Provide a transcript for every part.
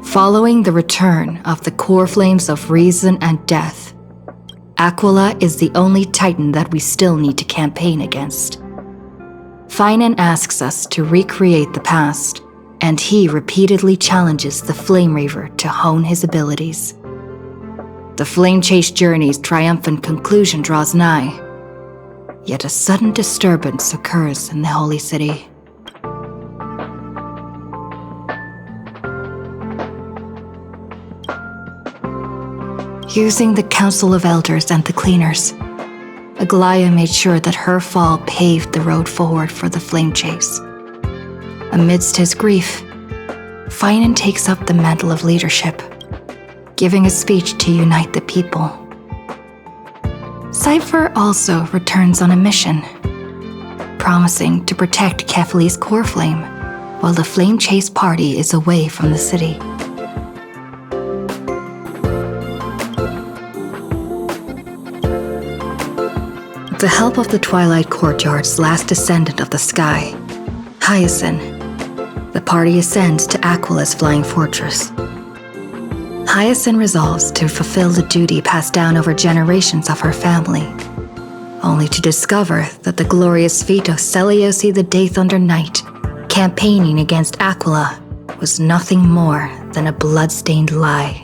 Following the return of the core flames of reason and death, Aquila is the only titan that we still need to campaign against. Finan asks us to recreate the past, and he repeatedly challenges the Flame Reaver to hone his abilities. The Flame Chase journey's triumphant conclusion draws nigh, yet a sudden disturbance occurs in the Holy City. Using the Council of Elders and the Cleaners, Aglaya made sure that her fall paved the road forward for the Flame Chase. Amidst his grief, Finan takes up the mantle of leadership, giving a speech to unite the people. Cypher also returns on a mission, promising to protect Kefali's core flame while the Flame Chase party is away from the city. With the help of the Twilight Courtyard's last descendant of the sky, Hyacinth, the party ascends to Aquila's flying fortress. Hyacinth resolves to fulfill the duty passed down over generations of her family, only to discover that the glorious feat of Seliosi the Day Thunder Knight campaigning against Aquila was nothing more than a blood-stained lie.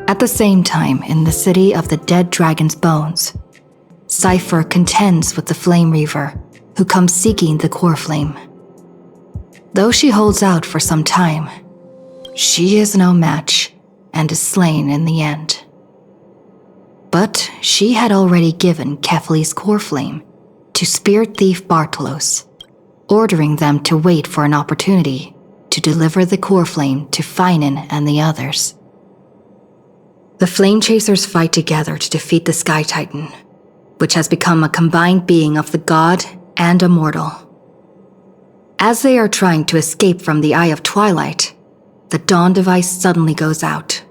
At the same time, in the city of the dead dragon's bones, Cypher contends with the Flame Reaver, who comes seeking the core flame. Though she holds out for some time, she is no match and is slain in the end. But she had already given Kefali's core flame to spirit thief Bartolos, ordering them to wait for an opportunity to deliver the core flame to Finan and the others. The Flame Chasers fight together to defeat the Sky Titan, which has become a combined being of the god and a mortal. As they are trying to escape from the Eye of Twilight, the Dawn device suddenly goes out,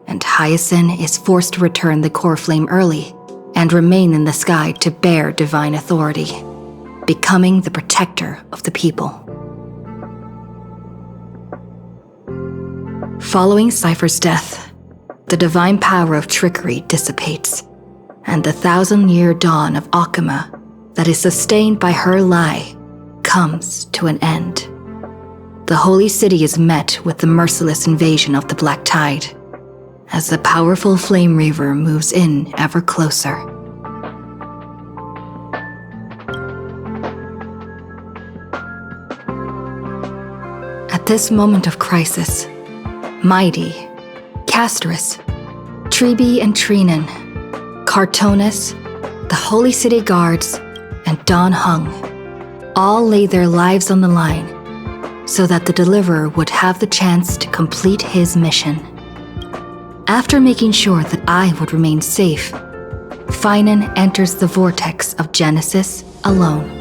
and Hyacinth is forced to return the core flame early and remain in the sky to bear divine authority, becoming the protector of the people. Following Cypher's death, the divine power of trickery dissipates, and the 1,000-year dawn of Akama that is sustained by her lie comes to an end. The Holy City is met with the merciless invasion of the Black Tide, as the powerful Flame Reaver moves in ever closer. At this moment of crisis, Mighty, Casterus, Tribi and Trinan, Cartonus, the Holy City Guards, and Don Hung all lay their lives on the line so that the Deliverer would have the chance to complete his mission. After making sure that I would remain safe, Finan enters the vortex of Genesis alone.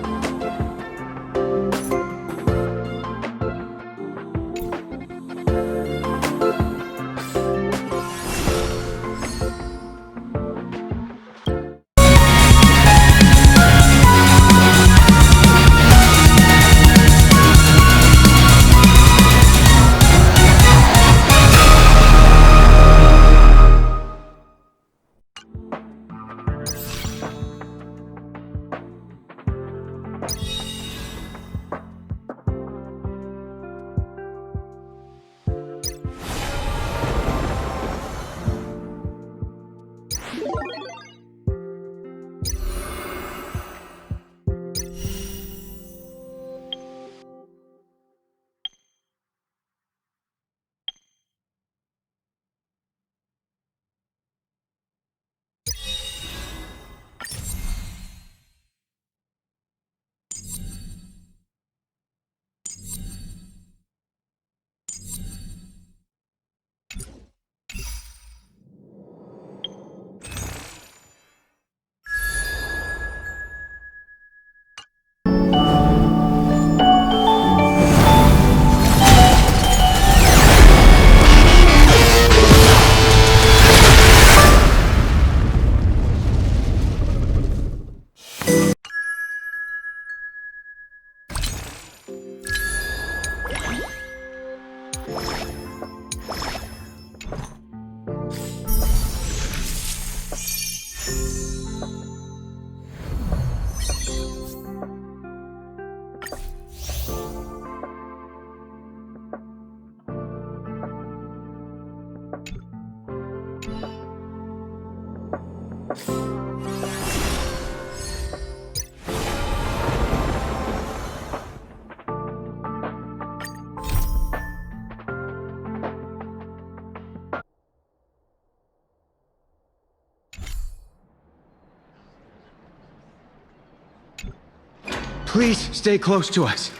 Please stay close to us.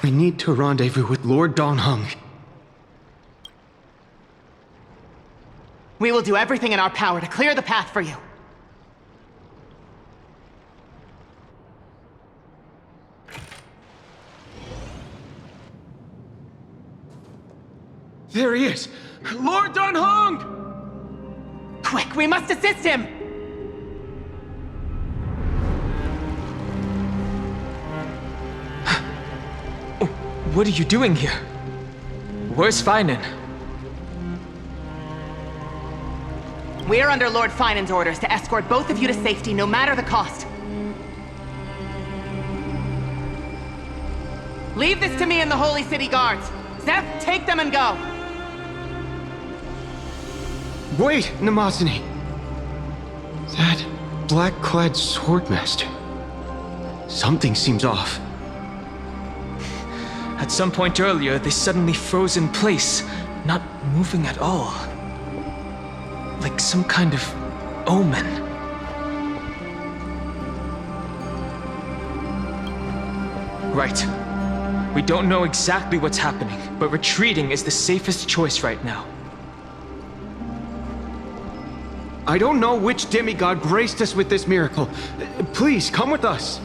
We need to rendezvous with Lord Donghung. We will do everything in our power to clear the path for you. There he is! Lord Donghung! Quick, we must assist him! What are you doing here? Where's Finan? We are under Lord Finan's orders to escort both of you to safety, no matter the cost. Leave this to me and the Holy City Guards. Zeph, take them and go! Wait, Namazani! That black-clad swordmaster. Something seems off. At some point earlier, they suddenly froze in place, not moving at all. Like some kind of omen. Right. We don't know exactly what's happening, but retreating is the safest choice right now. I don't know which demigod graced us with this miracle. Please, come with us.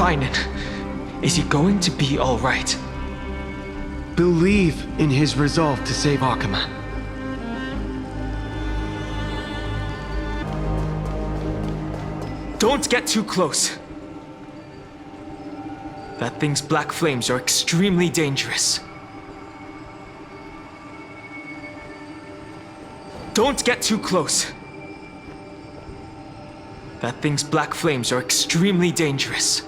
Finan, is he going to be all right? Believe in his resolve to save Akama. Don't get too close. That thing's black flames are extremely dangerous. Don't get too close. That thing's black flames are extremely dangerous.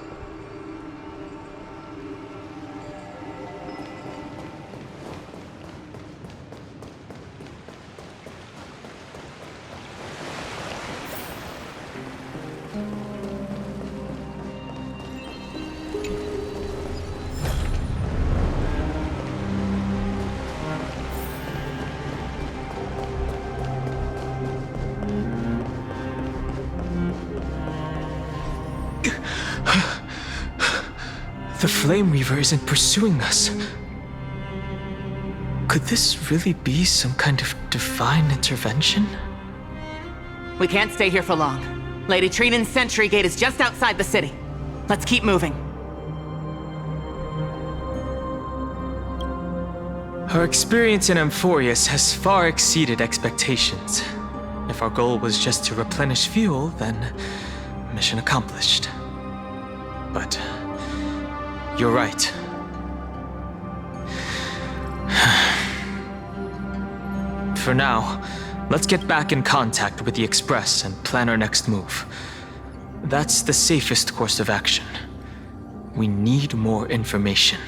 The Flame Reaver isn't pursuing us. Could this really be some kind of divine intervention? We can't stay here for long. Lady Trinan's sentry gate is just outside the city. Let's keep moving. Our experience in Amphorius has far exceeded expectations. If our goal was just to replenish fuel, then mission accomplished. But you're right. For now, let's get back in contact with the Express and plan our next move. That's the safest course of action. We need more information.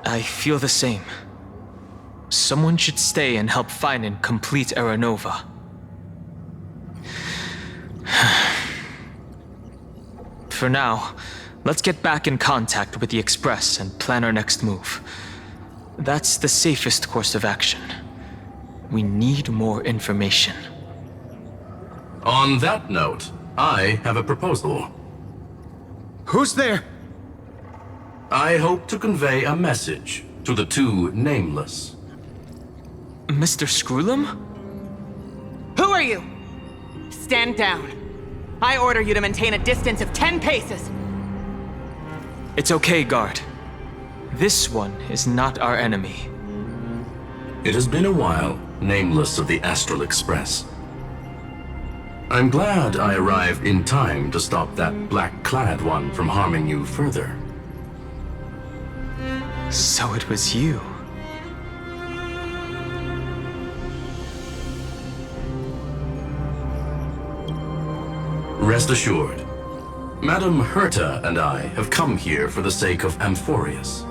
I feel the same. Someone should stay and help Finan complete Aranova. For now, let's get back in contact with the Express and plan our next move. That's the safest course of action. We need more information. On that note, I have a proposal. Who's there? I hope to convey a message to the two nameless. Mr. Screwlum? Who are you? Stand down. I order you to maintain a distance of 10 paces. It's okay, guard. This one is not our enemy. It has been a while, nameless of the Astral Express. I'm glad I arrived in time to stop that black-clad one from harming you further. So it was you. Rest assured, Madam Herta and I have come here for the sake of Amphorius.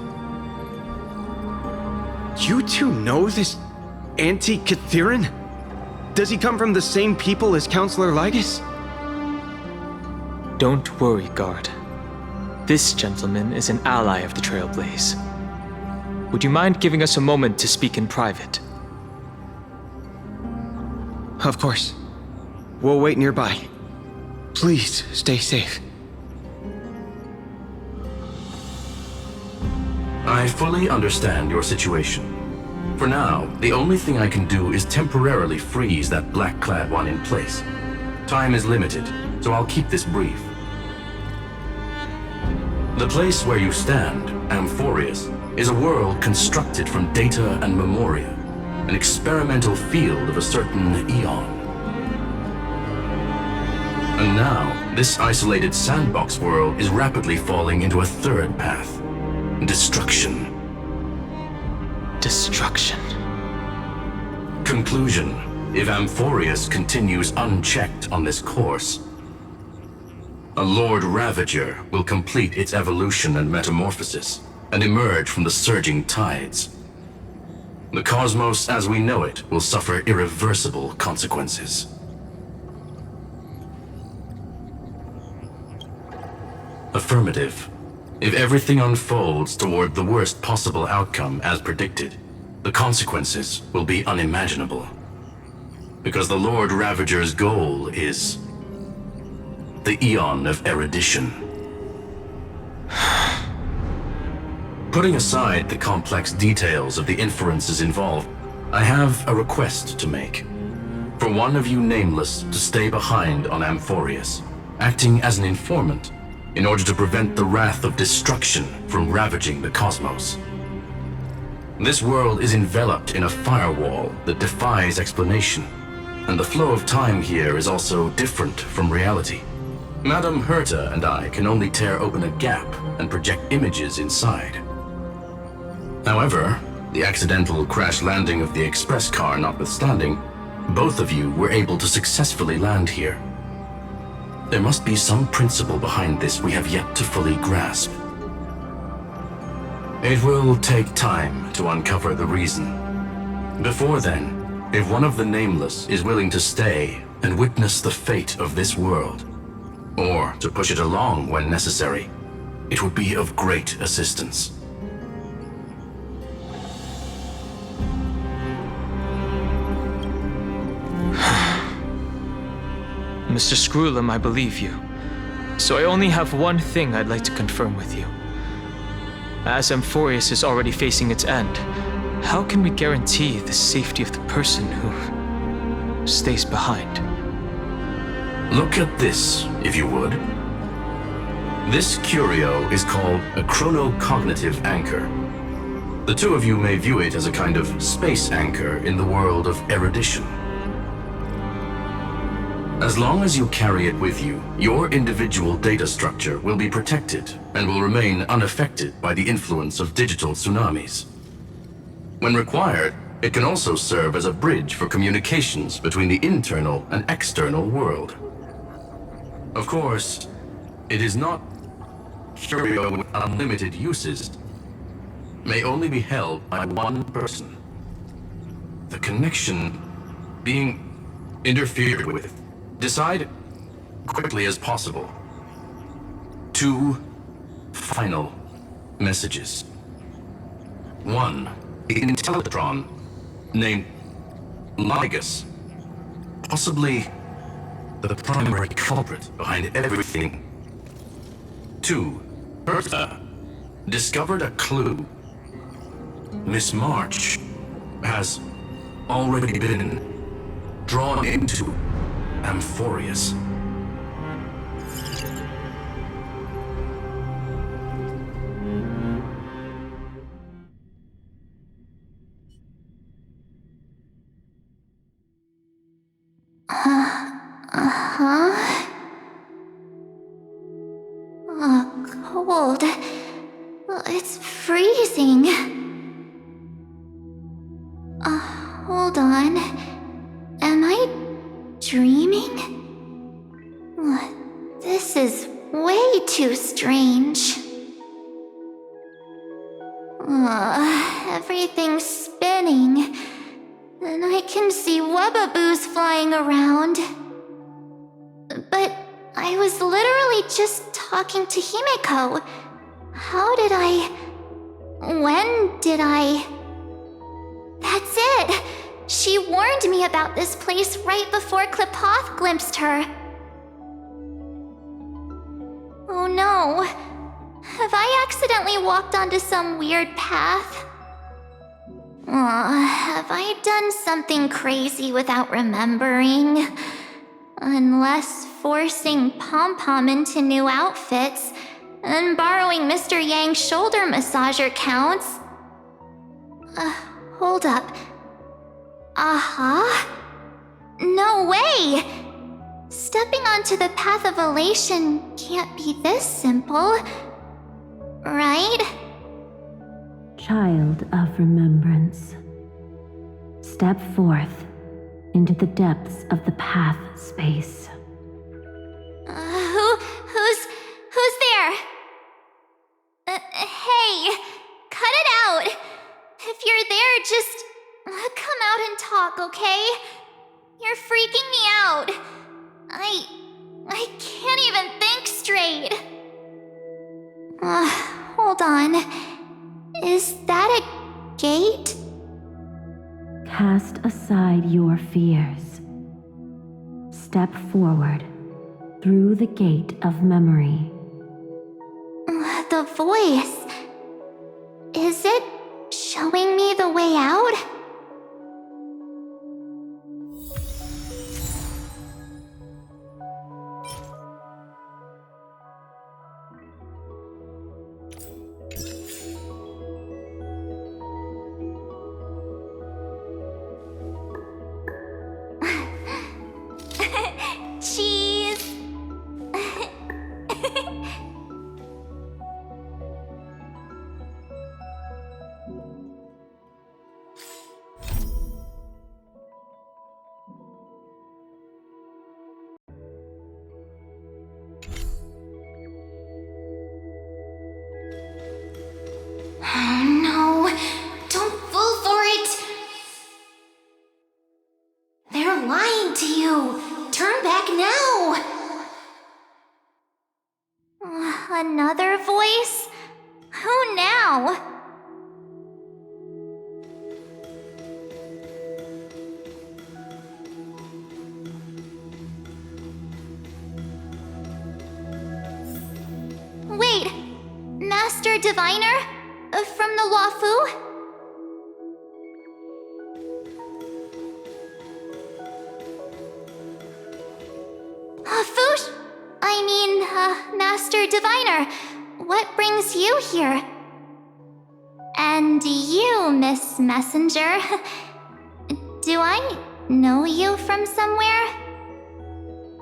You two know this anti-Cathiran? Does he come from the same people as Counselor Lygus? Don't worry, guard. This gentleman is an ally of the Trailblaze. Would you mind giving us a moment to speak in private? Of course. We'll wait nearby. Please, stay safe. I fully understand your situation. For now, the only thing I can do is temporarily freeze that black-clad one in place. Time is limited, so I'll keep this brief. The place where you stand, Amphorius, is a world constructed from data and memoria, an experimental field of a certain eon. And now, this isolated sandbox world is rapidly falling into a third path. Destruction. Destruction. Conclusion. If Amphorius continues unchecked on this course, a Lord Ravager will complete its evolution and metamorphosis, and emerge from the surging tides. The cosmos as we know it will suffer irreversible consequences. Affirmative. If everything unfolds toward the worst possible outcome as predicted, the consequences will be unimaginable. Because the Lord Ravager's goal is the Eon of Erudition. Putting aside the complex details of the inferences involved, I have a request to make. For one of you nameless to stay behind on Amphorius, acting as an informant, in order to prevent the wrath of destruction from ravaging the cosmos. This world is enveloped in a firewall that defies explanation, and the flow of time here is also different from reality. Madame Herta and I can only tear open a gap and project images inside. However, the accidental crash landing of the express car notwithstanding, both of you were able to successfully land here. There must be some principle behind this we have yet to fully grasp. It will take time to uncover the reason. Before then, if one of the Nameless is willing to stay and witness the fate of this world, or to push it along when necessary, it would be of great assistance. Mr. Screwlum, I believe you. So I only have one thing I'd like to confirm with you. As Amphorius is already facing its end, how can we guarantee the safety of the person who stays behind? Look at this, if you would. This curio is called a chronocognitive anchor. The two of you may view it as a kind of space anchor in the world of erudition. As long as you carry it with you, your individual data structure will be protected and will remain unaffected by the influence of digital tsunamis. When required, it can also serve as a bridge for communications between the internal and external world. Of course, it is not curio with unlimited uses. May only be held by one person. The connection being interfered with. Decide quickly as possible. 2 final messages. 1, the Intellitron named Ligus, possibly the primary culprit behind everything. 2, Herta discovered a clue. Miss March has already been drawn into Amphorius. Cold. It's freezing. Hold on. Am I dreaming? This is way too strange. Everything's spinning, and I can see webaboos flying around. But I was literally just talking to Himeko. How did I... When did I... That's it! She warned me about this place right before Klipoth glimpsed her. Oh no. Have I accidentally walked onto some weird path? Have I done something crazy without remembering? Unless forcing Pom-Pom into new outfits and borrowing Mr. Yang's shoulder massager counts. Hold up. No way! Stepping onto the path of elation can't be this simple, right? Child of remembrance, step forth into the depths of the path space. Who's there? Hey, cut it out. If you're there, just come out and talk, okay? You're freaking me out. I can't even think straight. Hold on. Is that a gate? Cast aside your fears. Step forward through the gate of memory. The voice. Is it showing me the way out? Cheese. Oh no, don't fall for it. They're lying to you. Turn back now. Another voice? Who now? Wait, Master Diviner? From the Luofu? Master Diviner, what brings you here? And you, Miss Messenger, do I know you from somewhere?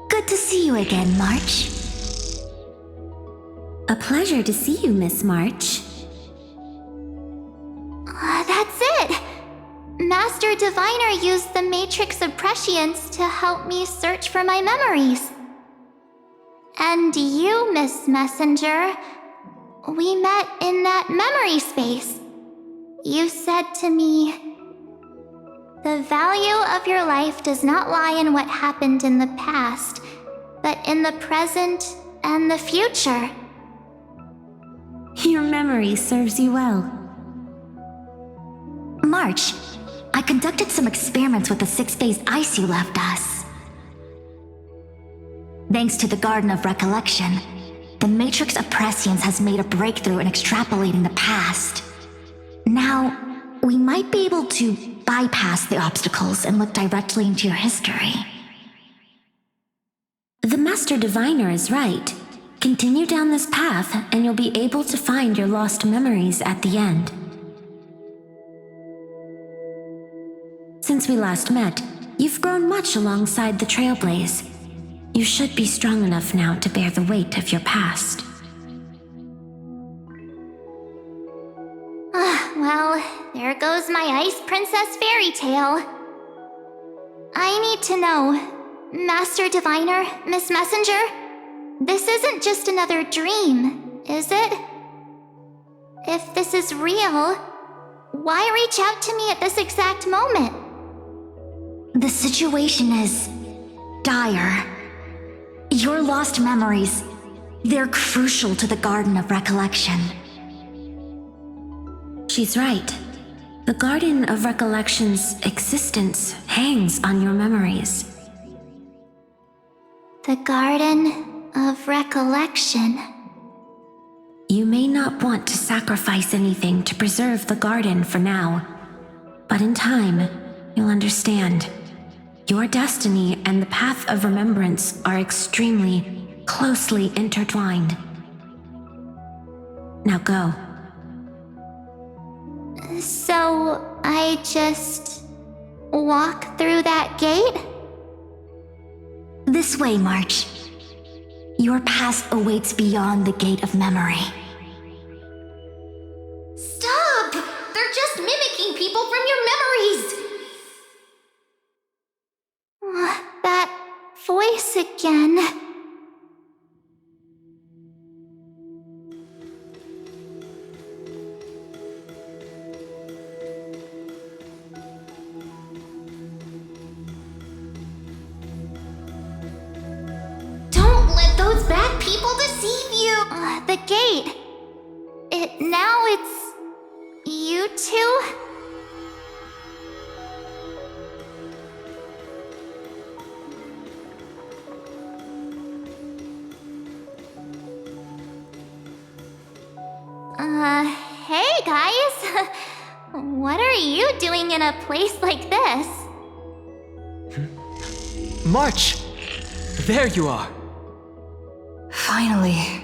Good to see you again, March. A pleasure to see you, Miss March. That's it! Master Diviner used the Matrix of Prescience to help me search for my memories. And you, Miss Messenger, we met in that memory space. You said to me, "The value of your life does not lie in what happened in the past, but in the present and the future." Your memory serves you well. March, I conducted some experiments with the 6-phase ice you left us. Thanks to the Garden of Recollection, the Matrix of Prescience has made a breakthrough in extrapolating the past. Now, we might be able to bypass the obstacles and look directly into your history. The Master Diviner is right. Continue down this path, and you'll be able to find your lost memories at the end. Since we last met, you've grown much alongside the Trailblaze. You should be strong enough now to bear the weight of your past. Well, there goes my Ice Princess fairy tale. I need to know, Master Diviner, Miss Messenger, this isn't just another dream, is it? If this is real, why reach out to me at this exact moment? The situation is dire. Your lost memories, they're crucial to the Garden of Recollection. She's right. The Garden of Recollection's existence hangs on your memories. The Garden of Recollection. You may not want to sacrifice anything to preserve the garden for now, but in time, you'll understand. Your destiny and the path of remembrance are extremely, closely intertwined. Now go. So, I just walk through that gate? This way, March. Your past awaits beyond the gate of memory. Stop! They're just mimicking people from your memories! That voice again. Don't let those bad people deceive you! The gate. Now it's you two? Hey guys! What are you doing in a place like this? March! There you are! Finally.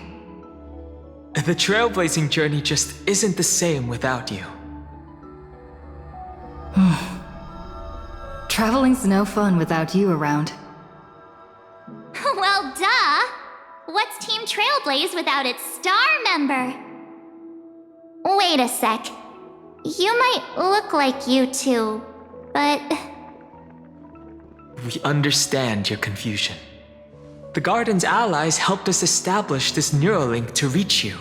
The trailblazing journey just isn't the same without you. Traveling's no fun without you around. Well, duh! What's Team Trailblaze without its star member? Wait a sec. You might look like you two, but... We understand your confusion. The Garden's allies helped us establish this Neuralink to reach you.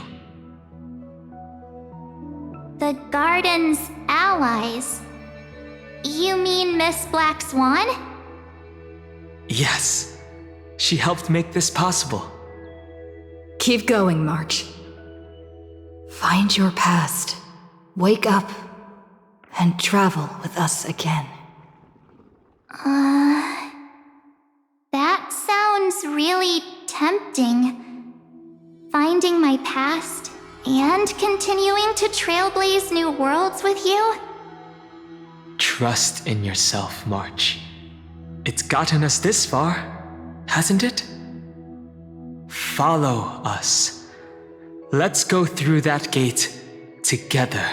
The Garden's allies? You mean Miss Black Swan? Yes. She helped make this possible. Keep going, March. Find your past, wake up, and travel with us again. That sounds really tempting. Finding my past and continuing to trailblaze new worlds with you? Trust in yourself, March. It's gotten us this far, hasn't it? Follow us. Let's go through that gate together.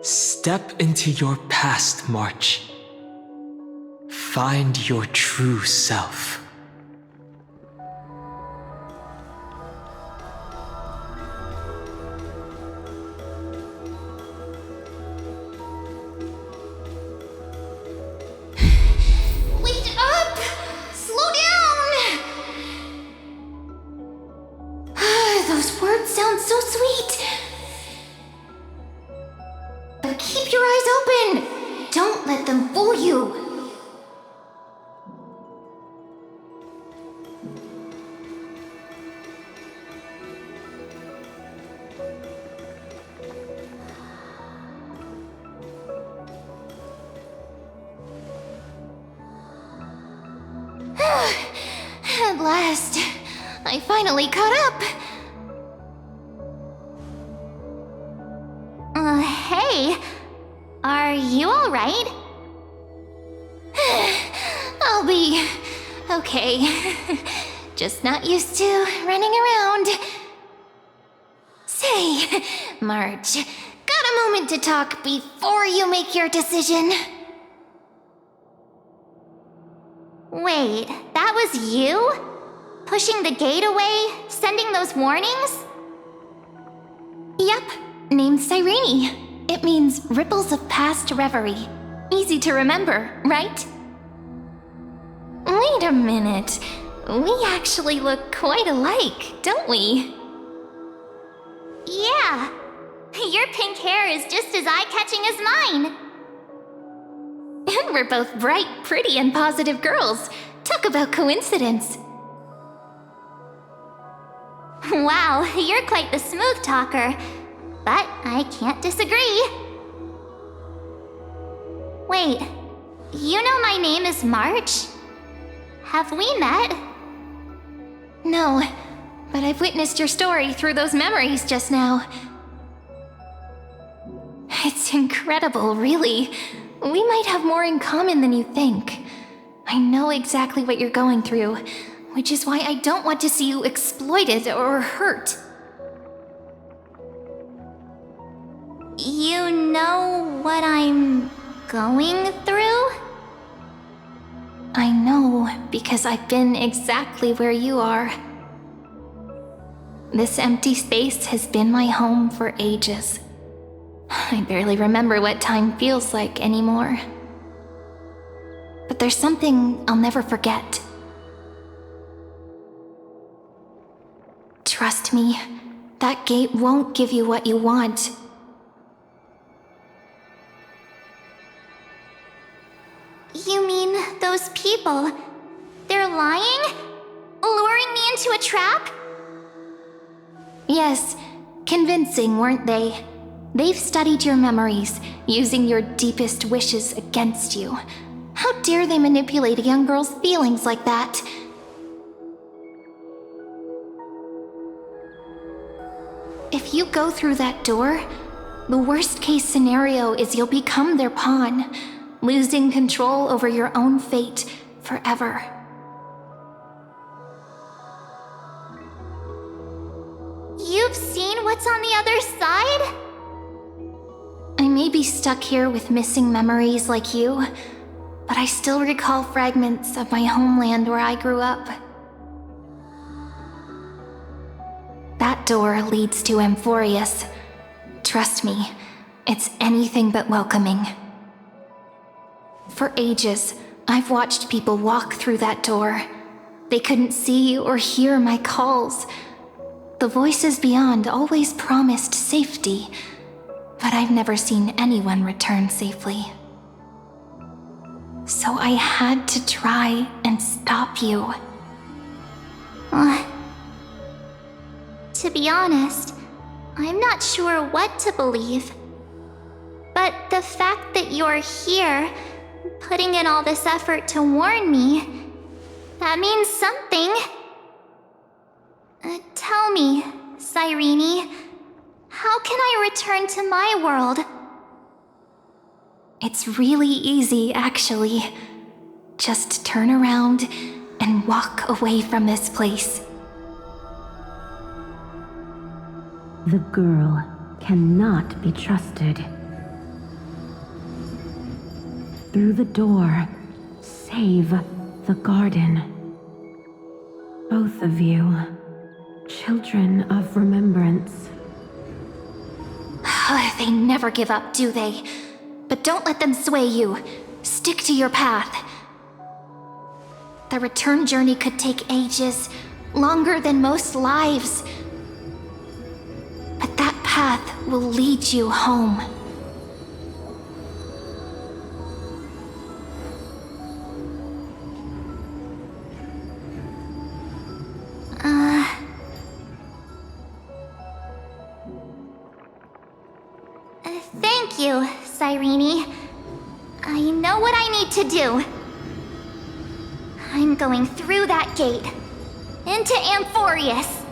Step into your past, March. Find your true self. Wait up! Slow down! Those words sound so sweet. But keep your eyes open! Don't let them fool you! At last, I finally caught up. Hey, are you alright? I'll be okay. Just not used to running around. Say, March, got a moment to talk before you make your decision? Wait, that was you? Pushing the gate away? Sending those warnings? Yep, named Cyrene. It means ripples of past reverie. Easy to remember, right? Wait a minute. We actually look quite alike, don't we? Yeah. Your pink hair is just as eye-catching as mine. And we're both bright, pretty, and positive girls. Talk about coincidence. Wow, you're quite the smooth talker. But I can't disagree. Wait, you know my name is March? Have we met? No, but I've witnessed your story through those memories just now. It's incredible, really. We might have more in common than you think. I know exactly what you're going through, which is why I don't want to see you exploited or hurt. You know what I'm going through? I know because I've been exactly where you are. This empty space has been my home for ages. I barely remember what time feels like anymore. But there's something I'll never forget. Trust me, that gate won't give you what you want. You mean those people? They're lying? Luring me into a trap? Yes, convincing, weren't they? They've studied your memories, using your deepest wishes against you. How dare they manipulate a young girl's feelings like that? If you go through that door, the worst case scenario is you'll become their pawn, losing control over your own fate forever. You've seen what's on the other side? I may be stuck here with missing memories like you, but I still recall fragments of my homeland where I grew up. That door leads to Amphorius. Trust me, it's anything but welcoming. For ages, I've watched people walk through that door. They couldn't see or hear my calls. The voices beyond always promised safety, but I've never seen anyone return safely. So I had to try and stop you. To be honest, I'm not sure what to believe. But the fact that you're here, putting in all this effort to warn me, that means something. Tell me, Cyrene, how can I return to my world? It's really easy, actually. Just turn around and walk away from this place. The girl cannot be trusted. Through the door, save the garden. Both of you, children of remembrance. They never give up, do they? But don't let them sway you. Stick to your path. The return journey could take ages, longer than most lives. But that path will lead you home. Thank you, Cyrene. I know what I need to do. I'm going through that gate. Into Amphorius.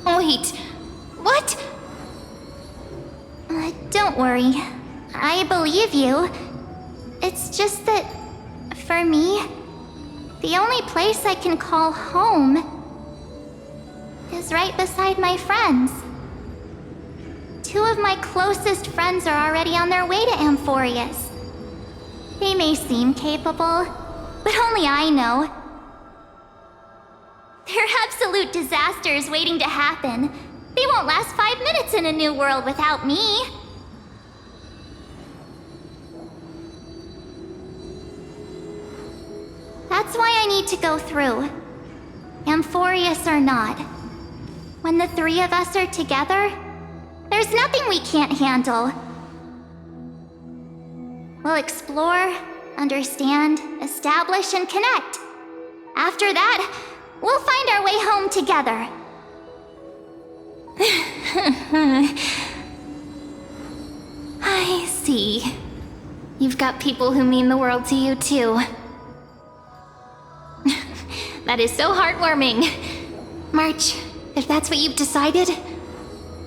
Wait, what? Don't worry. I believe you. It's just that, for me, the only place I can call home is right beside my friends. Two of my closest friends are already on their way to Amphorius. They may seem capable, but only I know. They're absolute disasters waiting to happen. They won't last 5 minutes in a new world without me. That's why I need to go through. Amphorius or not. When the three of us are together, there's nothing we can't handle. We'll explore, understand, establish, and connect. After that, we'll find our way home together, I see. You've got people who mean the world to you, too. That is so heartwarming. March, if that's what you've decided,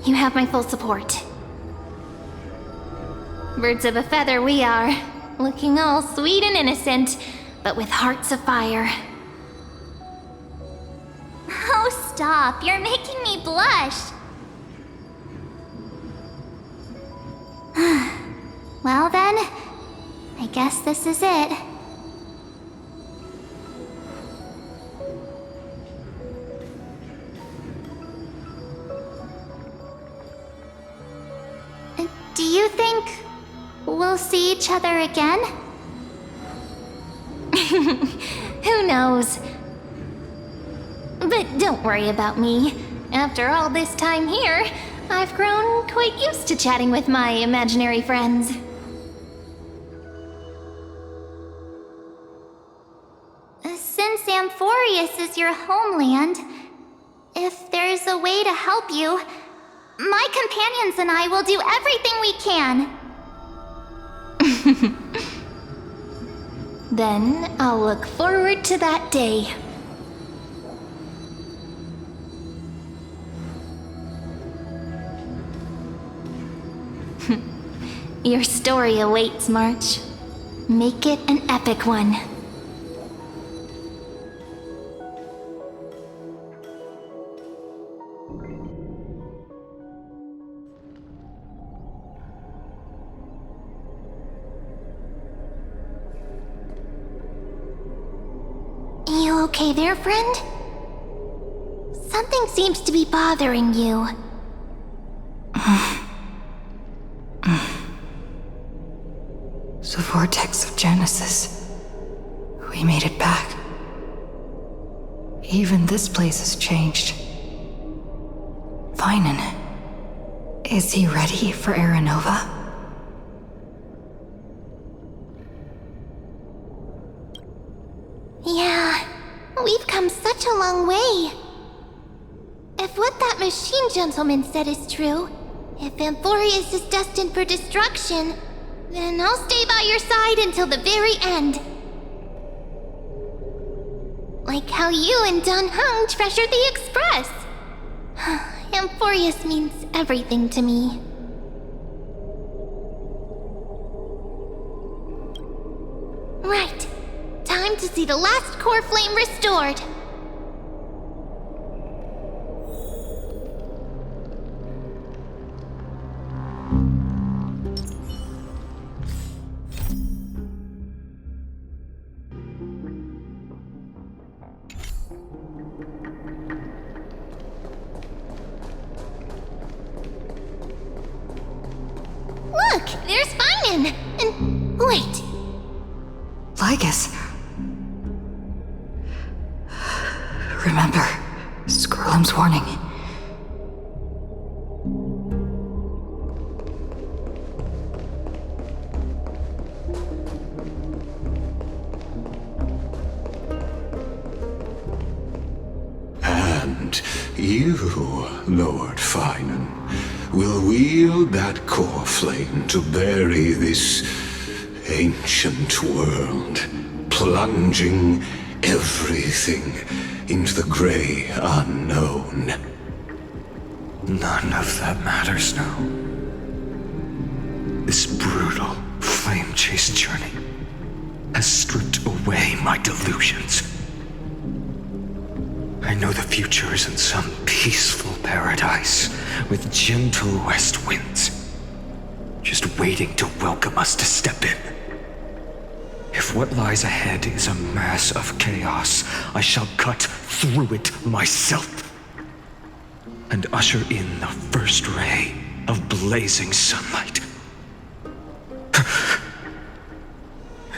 you have my full support. Birds of a feather we are, looking all sweet and innocent, but with hearts of fire. Oh, stop. You're making me blush. Well then, I guess this is it. Do you think we'll see each other again? Who knows? But don't worry about me. After all this time here, I've grown quite used to chatting with my imaginary friends. Since Amphorius is your homeland, if there's a way to help you, my companions and I will do everything we can. Then I'll look forward to that day. Your story awaits, March. Make it an epic one. You okay there, friend? Something seems to be bothering you. The vortex of Genesis. We made it back. Even this place has changed. Finan. Is he ready for Aranova? Yeah, we've come such a long way. If what that machine gentleman said is true, if Amphorius is destined for destruction, then I'll stay by your side until the very end. Like how you and Dun Hung treasured the Express. Amphorius means everything to me. Right. Time to see the last core flame restored. Look, there's Finan! And wait. Lygus. Remember, Skrulum's warning. And you, Lord Finan, will wield that core flame to bury this ancient world, plunging everything into the gray unknown. None of that matters now. This brutal, flame-chased journey has stripped away my delusions. I know the future is in some peaceful paradise with gentle west winds, just waiting to welcome us to step in. If what lies ahead is a mass of chaos, I shall cut through it myself and usher in the first ray of blazing sunlight.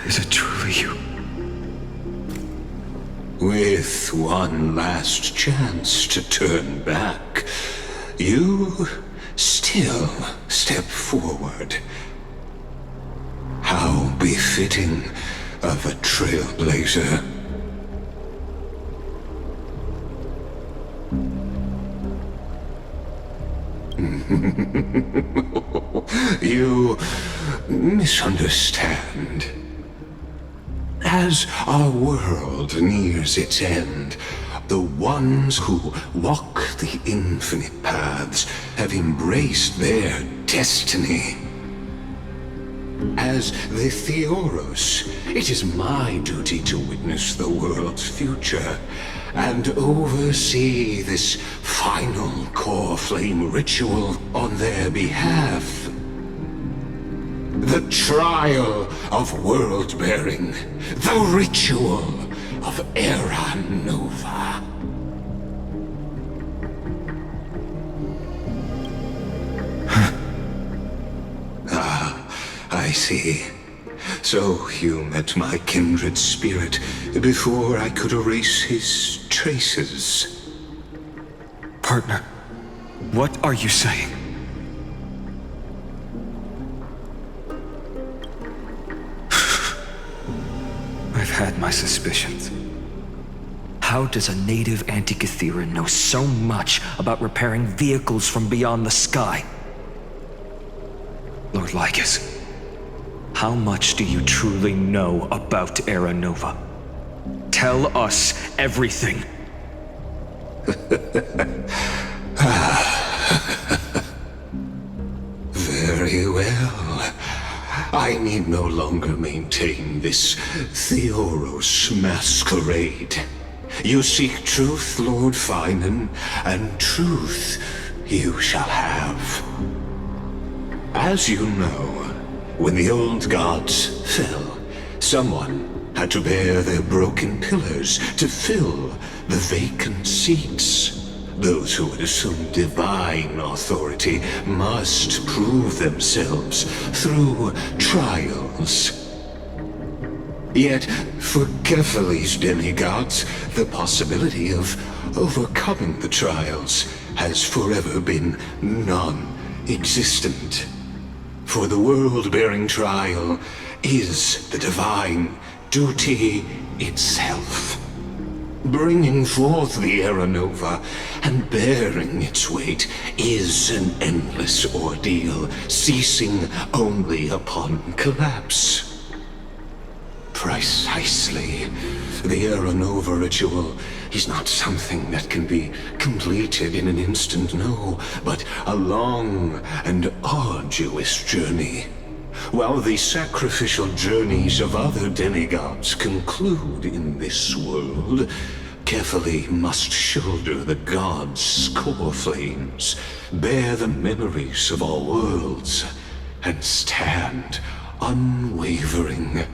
Is it truly you? With one last chance to turn back, you still step forward. How befitting of a trailblazer. You misunderstand. As our world nears its end, the ones who walk the infinite paths have embraced their destiny. As the Theoros, it is my duty to witness the world's future and oversee this final core flame ritual on their behalf. The trial of world-bearing, the ritual of Era Nova. I see. So you met my kindred spirit before I could erase his traces. Partner, what are you saying? I've had my suspicions. How does a native Antikytheran know so much about repairing vehicles from beyond the sky? Lord Lycus, how much do you truly know about Era Nova? Tell us everything. Very well. I need no longer maintain this Theoros masquerade. You seek truth, Lord Finan, and truth you shall have. As you know, when the old gods fell, someone had to bear their broken pillars to fill the vacant seats. Those who would assume divine authority must prove themselves through trials. Yet, for Kephales's demigods, the possibility of overcoming the trials has forever been non-existent. For the world-bearing trial is the divine duty itself. Bringing forth the Era Nova and bearing its weight is an endless ordeal, ceasing only upon collapse. Precisely. The Era Nova ritual is not something that can be completed in an instant, no, but a long and arduous journey. While the sacrificial journeys of other demigods conclude in this world, Kephale must shoulder the gods' core flames, bear the memories of all worlds, and stand unwavering.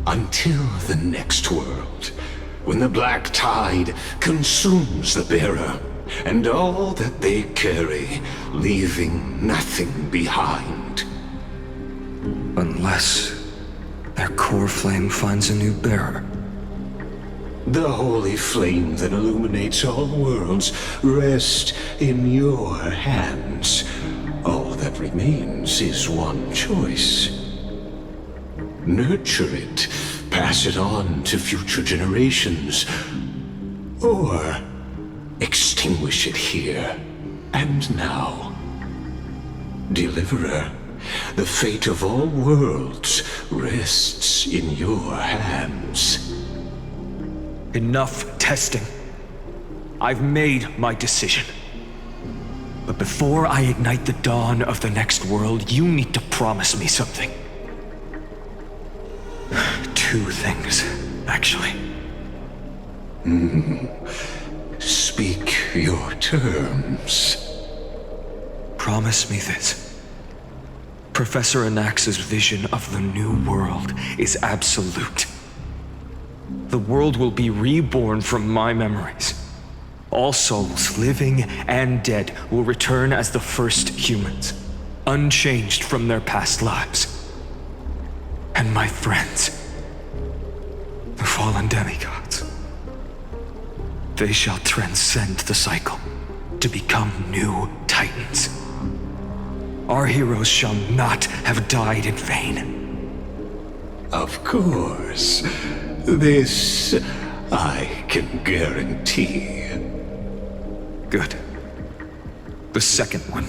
Until the next world, when the black tide consumes the bearer, and all that they carry, leaving nothing behind. Unless their core flame finds a new bearer. The holy flame that illuminates all worlds rests in your hands. All that remains is one choice. Nurture it, pass it on to future generations, or extinguish it here and now. Deliverer, the fate of all worlds rests in your hands. Enough testing. I've made my decision. But before I ignite the dawn of the next world, you need to promise me something. Two things, actually. Speak your terms. Promise me this. Professor Anax's vision of the new world is absolute. The world will be reborn from my memories. All souls, living and dead, will return as the first humans, unchanged from their past lives. And my friends, the fallen demigods, they shall transcend the cycle to become new titans. Our heroes shall not have died in vain. Of course. This I can guarantee. Good. The second one.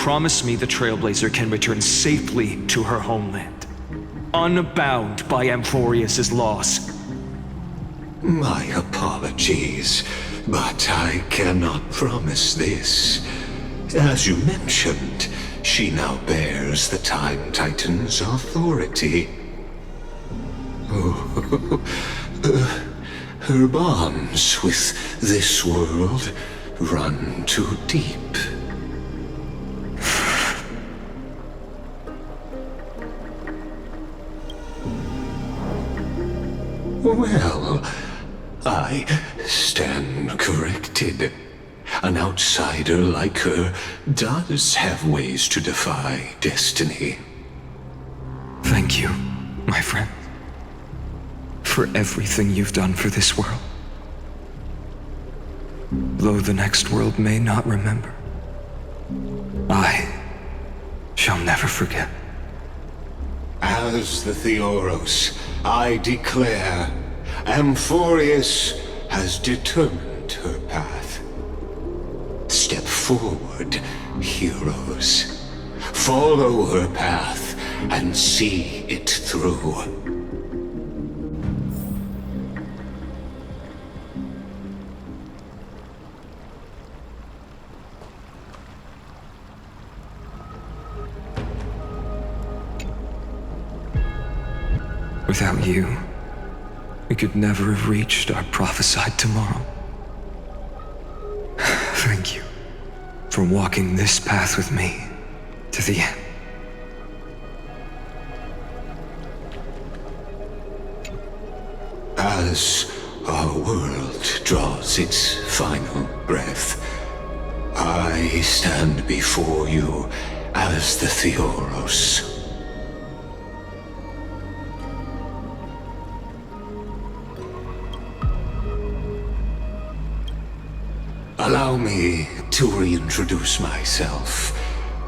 promise me the Trailblazer can return safely to her homeland, unbound by Amphorius' loss. My apologies, but I cannot promise this. As you mentioned, she now bears the Time Titan's authority. Her bonds with this world run too deep. Well, I stand corrected. An outsider like her does have ways to defy destiny. Thank you, my friend, for everything you've done for this world. Though the next world may not remember, I shall never forget. As the Theoros, I declare, Amphorius has determined her path. Step forward, heroes. Follow her path and see it through. Without you, we could never have reached our prophesied tomorrow. Thank you for walking this path with me to the end. As our world draws its final breath, I stand before you as the Theoros. Allow me to reintroduce myself.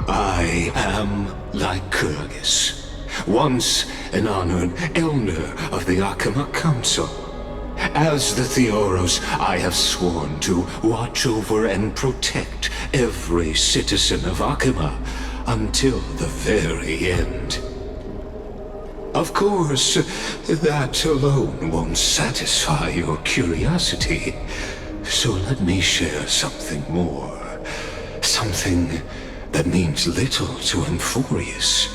I am Lycurgus, once an honored elder of the Akama Council. As the Theoros, I have sworn to watch over and protect every citizen of Akama until the very end. Of course, that alone won't satisfy your curiosity. So let me share something more. Something that means little to Amphorius,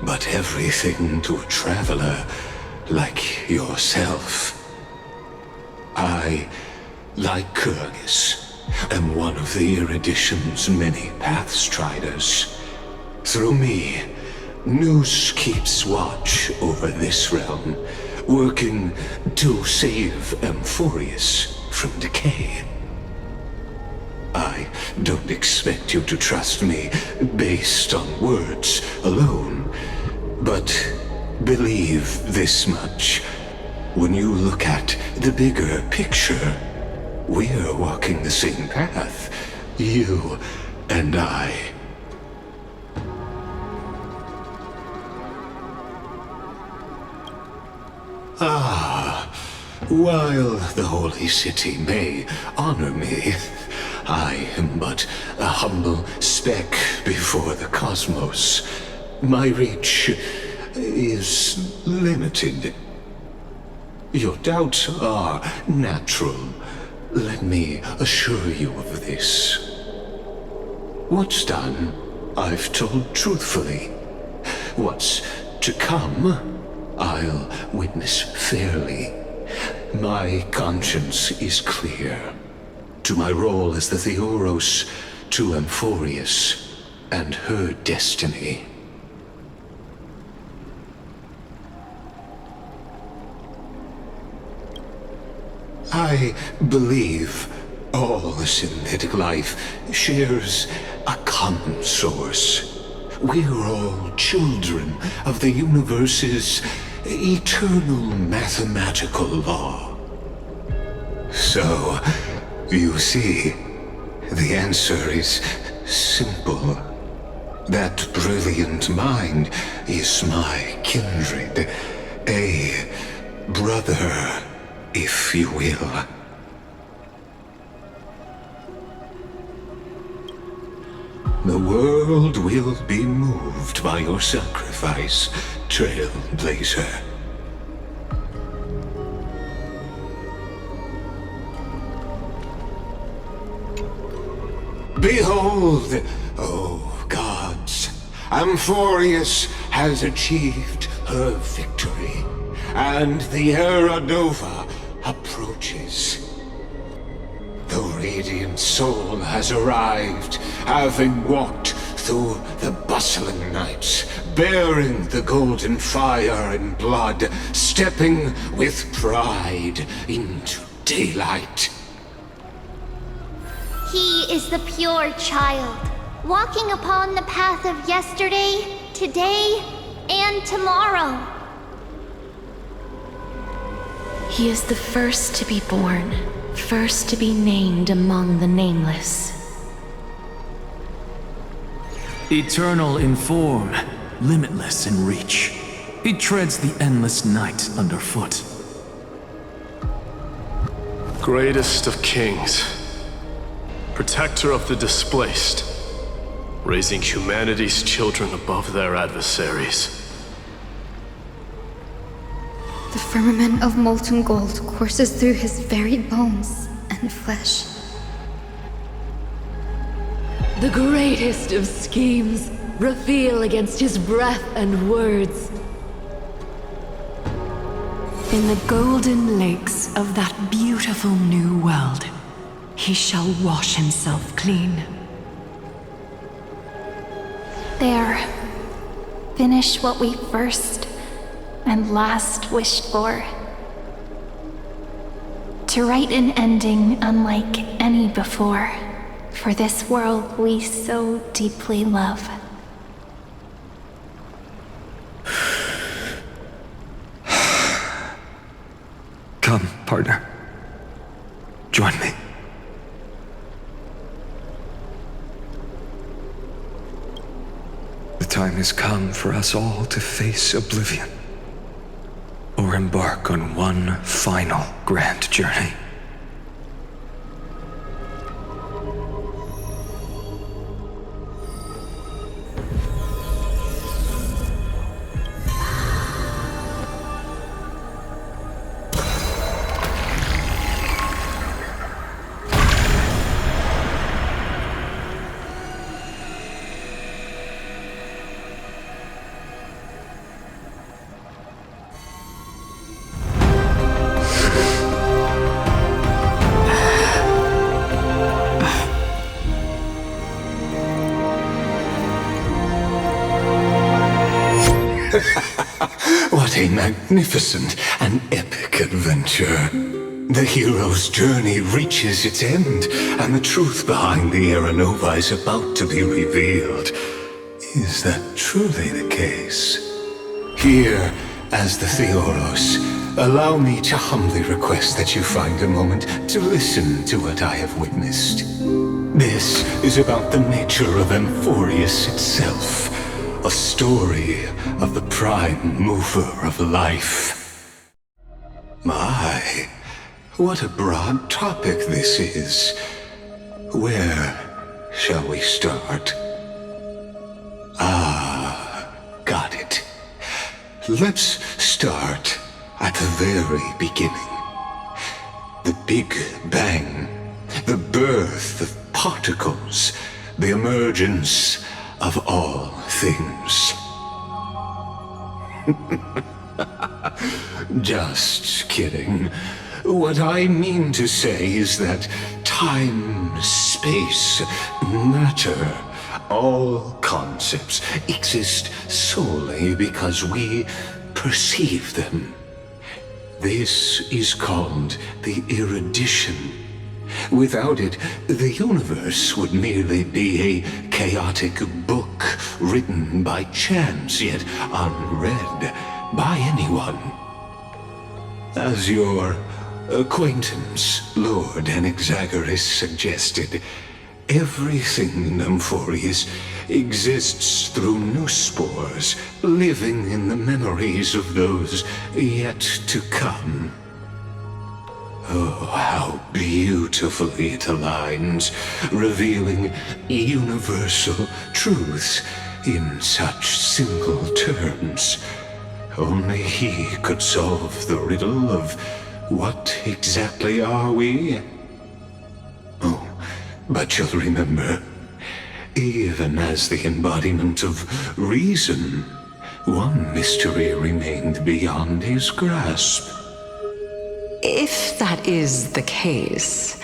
but everything to a traveler like yourself. I, Lycurgus, am one of the Erudition's many Pathstriders. Through me, Nous keeps watch over this realm, working to save Amphorius from decay. I don't expect you to trust me based on words alone, but believe this much. When you look at the bigger picture, we're walking the same path, you and I. While the Holy City may honor me, I am but a humble speck before the cosmos. My reach is limited. Your doubts are natural. Let me assure you of this. What's done, I've told truthfully. What's to come, I'll witness fairly. My conscience is clear. To my role as the Theoros, to Amphorius, and her destiny. I believe all synthetic life shares a common source. We're all children of the universe's eternal mathematical law. So, you see, the answer is simple. That brilliant mind is my kindred, a brother, if you will. The world will be moved by your sacrifice, Trailblazer. Behold, oh gods, Amphorius has achieved her victory, and the Era Nova approaches. The Radiant Soul has arrived, having walked through the bustling nights, bearing the golden fire and blood, stepping with pride into daylight. He is the pure child, walking upon the path of yesterday, today, and tomorrow. He is the first to be born, first to be named among the nameless. Eternal in form, limitless in reach. He treads the endless night underfoot. Greatest of kings, protector of the displaced, raising humanity's children above their adversaries. The firmament of molten gold courses through his very bones and flesh. The greatest of schemes reveal against his breath and words. In the golden lakes of that beautiful new world, he shall wash himself clean. There. Finish what we first and last wished for. To write an ending unlike any before, for this world we so deeply love. Come, partner. Join me. The time has come for us all to face oblivion, or embark on one final grand journey. What a magnificent and epic adventure. The hero's journey reaches its end, and the truth behind the Era Nova is about to be revealed. Is that truly the case? Here, as the Theoros, allow me to humbly request that you find a moment to listen to what I have witnessed. This is about the nature of Amphorius itself. A story of the prime mover of life. My, what a broad topic this is. Where shall we start? Got it. Let's start at the very beginning. The Big Bang, the birth of particles, the emergence of all things. Just kidding. What I mean to say is that time, space, matter, all concepts exist solely because we perceive them. This is called the erudition. Without it, the universe would merely be a chaotic book written by chance, yet unread by anyone. As your acquaintance, Lord Anaxagoras, suggested, everything in Amphorius exists through new spores, living in the memories of those yet to come. Oh, how beautifully it aligns, revealing universal truths in such simple terms. Only he could solve the riddle of what exactly are we? Oh, but you'll remember, even as the embodiment of reason, one mystery remained beyond his grasp. If that is the case,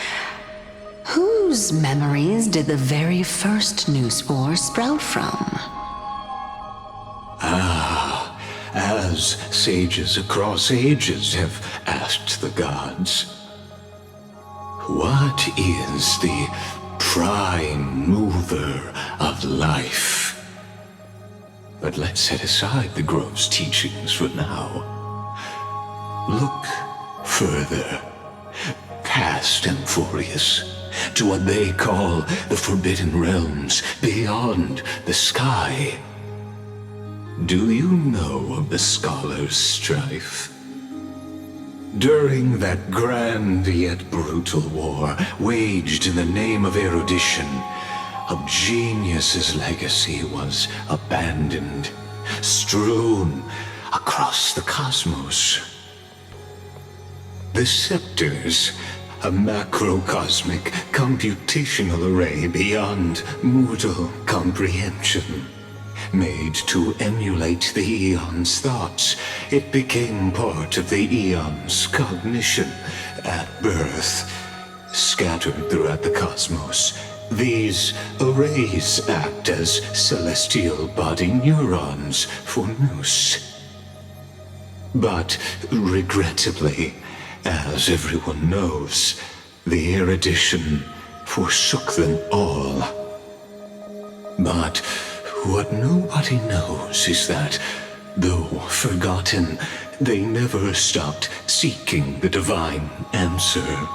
whose memories did the very first new spore sprout from? Ah, as sages across ages have asked the gods, what is the prime mover of life? But let's set aside the Grove's teachings for now. Look further, past Amphorius, to what they call the Forbidden Realms beyond the sky. Do you know of the Scholar's strife? During that grand yet brutal war waged in the name of erudition, a genius's legacy was abandoned, strewn across the cosmos. The scepters, a macrocosmic computational array beyond mortal comprehension. Made to emulate the Eon's thoughts, it became part of the Eon's cognition at birth. Scattered throughout the cosmos, these arrays act as celestial body neurons for Nous. But regrettably, as everyone knows, the erudition forsook them all. But what nobody knows is that, though forgotten, they never stopped seeking the divine answer.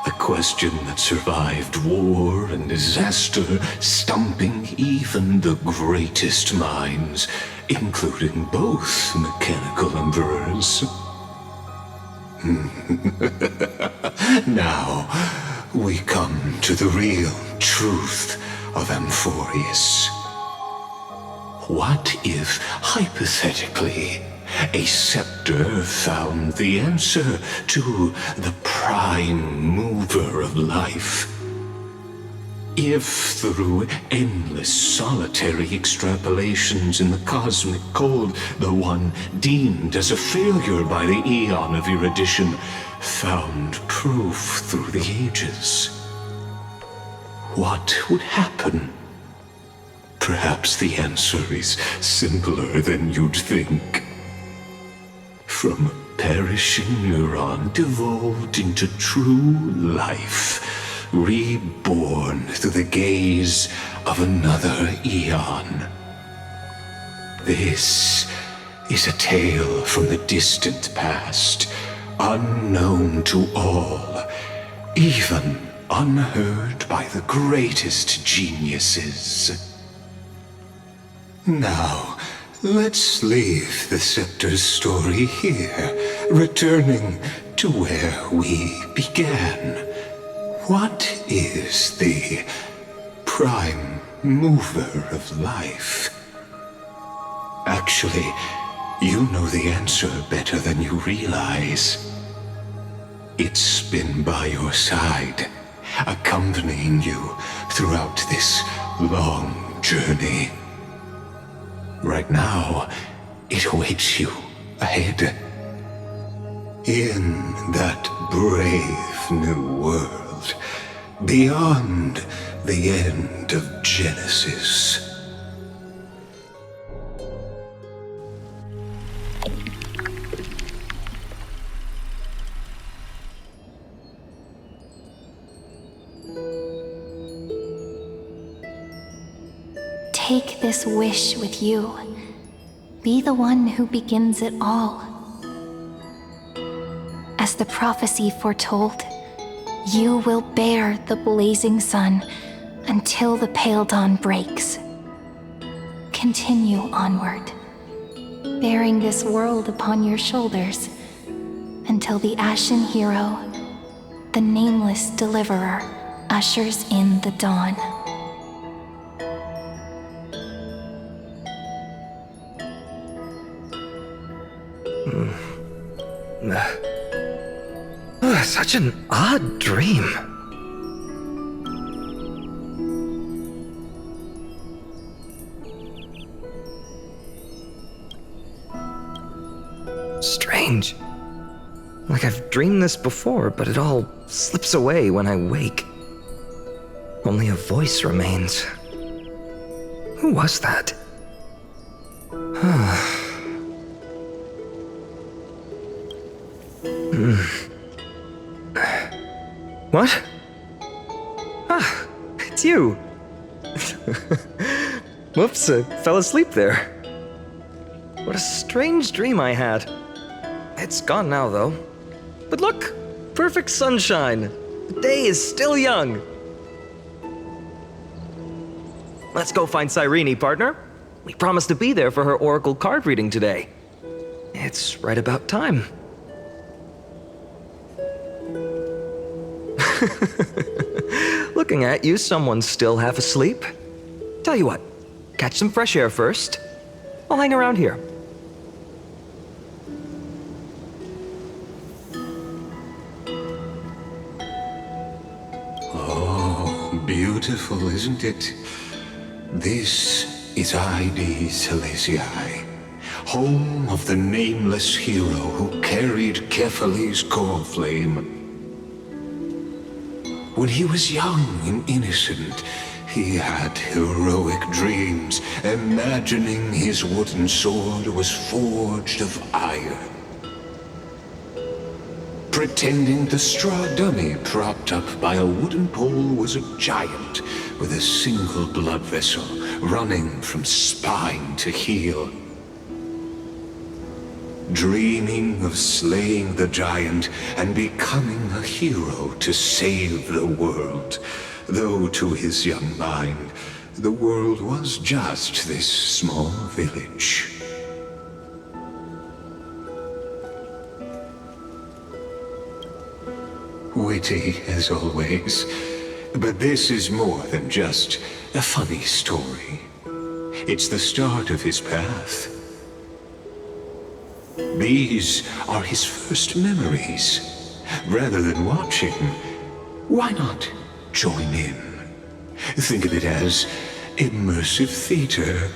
A question that survived war and disaster, stumping even the greatest minds, including both mechanical emperors. Now, we come to the real truth of Amphorius. What if, hypothetically, a scepter found the answer to the prime mover of life? If through endless solitary extrapolations in the cosmic cold, the one deemed as a failure by the Eon of erudition found proof through the ages, what would happen? Perhaps the answer is simpler than you'd think. From a perishing neuron devolved into true life, reborn through the gaze of another Eon. This is a tale from the distant past, unknown to all, even unheard by the greatest geniuses. Now, let's leave the Scepter's story here, returning to where we began. What is the prime mover of life? Actually, you know the answer better than you realize. It's been by your side, accompanying you throughout this long journey. Right now, it awaits you ahead. In that brave new world, beyond the end of Genesis. Take this wish with you. Be the one who begins it all. As the prophecy foretold, you will bear the blazing sun until the pale dawn breaks. Continue onward, bearing this world upon your shoulders until the Ashen Hero the nameless deliverer ushers in the dawn. Such an odd dream. Strange. Like I've dreamed this before, but it all slips away when I wake. Only a voice remains. Who was that? What? Ah, it's you. Whoops, I fell asleep there. What a strange dream I had. It's gone now, though. But look, perfect sunshine. The day is still young. Let's go find Cyrene, partner. We promised to be there for her oracle card reading today. It's right about time. Looking at you, someone's still half asleep. Tell you what, catch some fresh air first. I'll hang around here. Oh, beautiful, isn't it? This is Ide Silesii, home of the nameless hero who carried Kefali's core flame. When he was young and innocent, he had heroic dreams, imagining his wooden sword was forged of iron. Pretending the straw dummy propped up by a wooden pole was a giant with a single blood vessel running from spine to heel. Dreaming of slaying the giant and becoming a hero to save the world, though to his young mind, the world was just this small village. Witty as always, but this is more than just a funny story. It's the start of his path. These are his first memories. Rather than watching, why not join in? Think of it as immersive theater.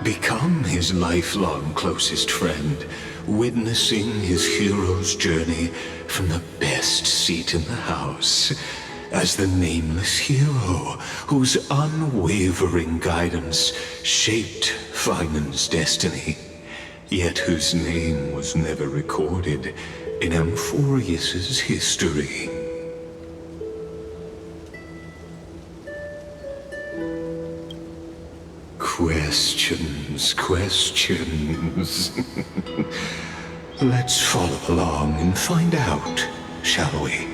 Become his lifelong closest friend, witnessing his hero's journey from the best seat in the house, as the nameless hero whose unwavering guidance shaped Finan's destiny, yet whose name was never recorded in Amphorius's history. Questions, questions. Let's follow along and find out, shall we?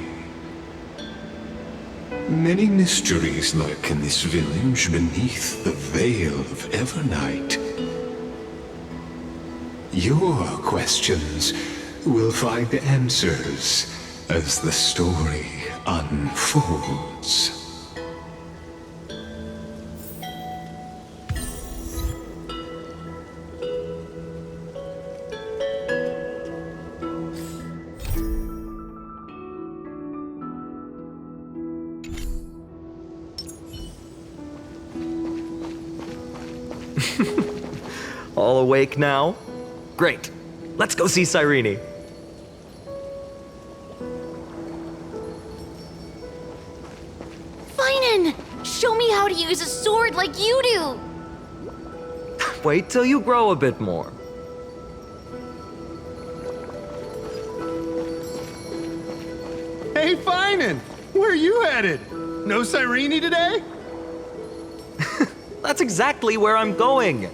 Many mysteries lurk in this village beneath the veil of Evernight. Your questions will find answers as the story unfolds. All awake now? Great. Let's go see Cyrene. Finan! Show me how to use a sword like you do! Wait till you grow a bit more. Hey, Finan! Where are you headed? No Cyrene today? That's exactly where I'm going.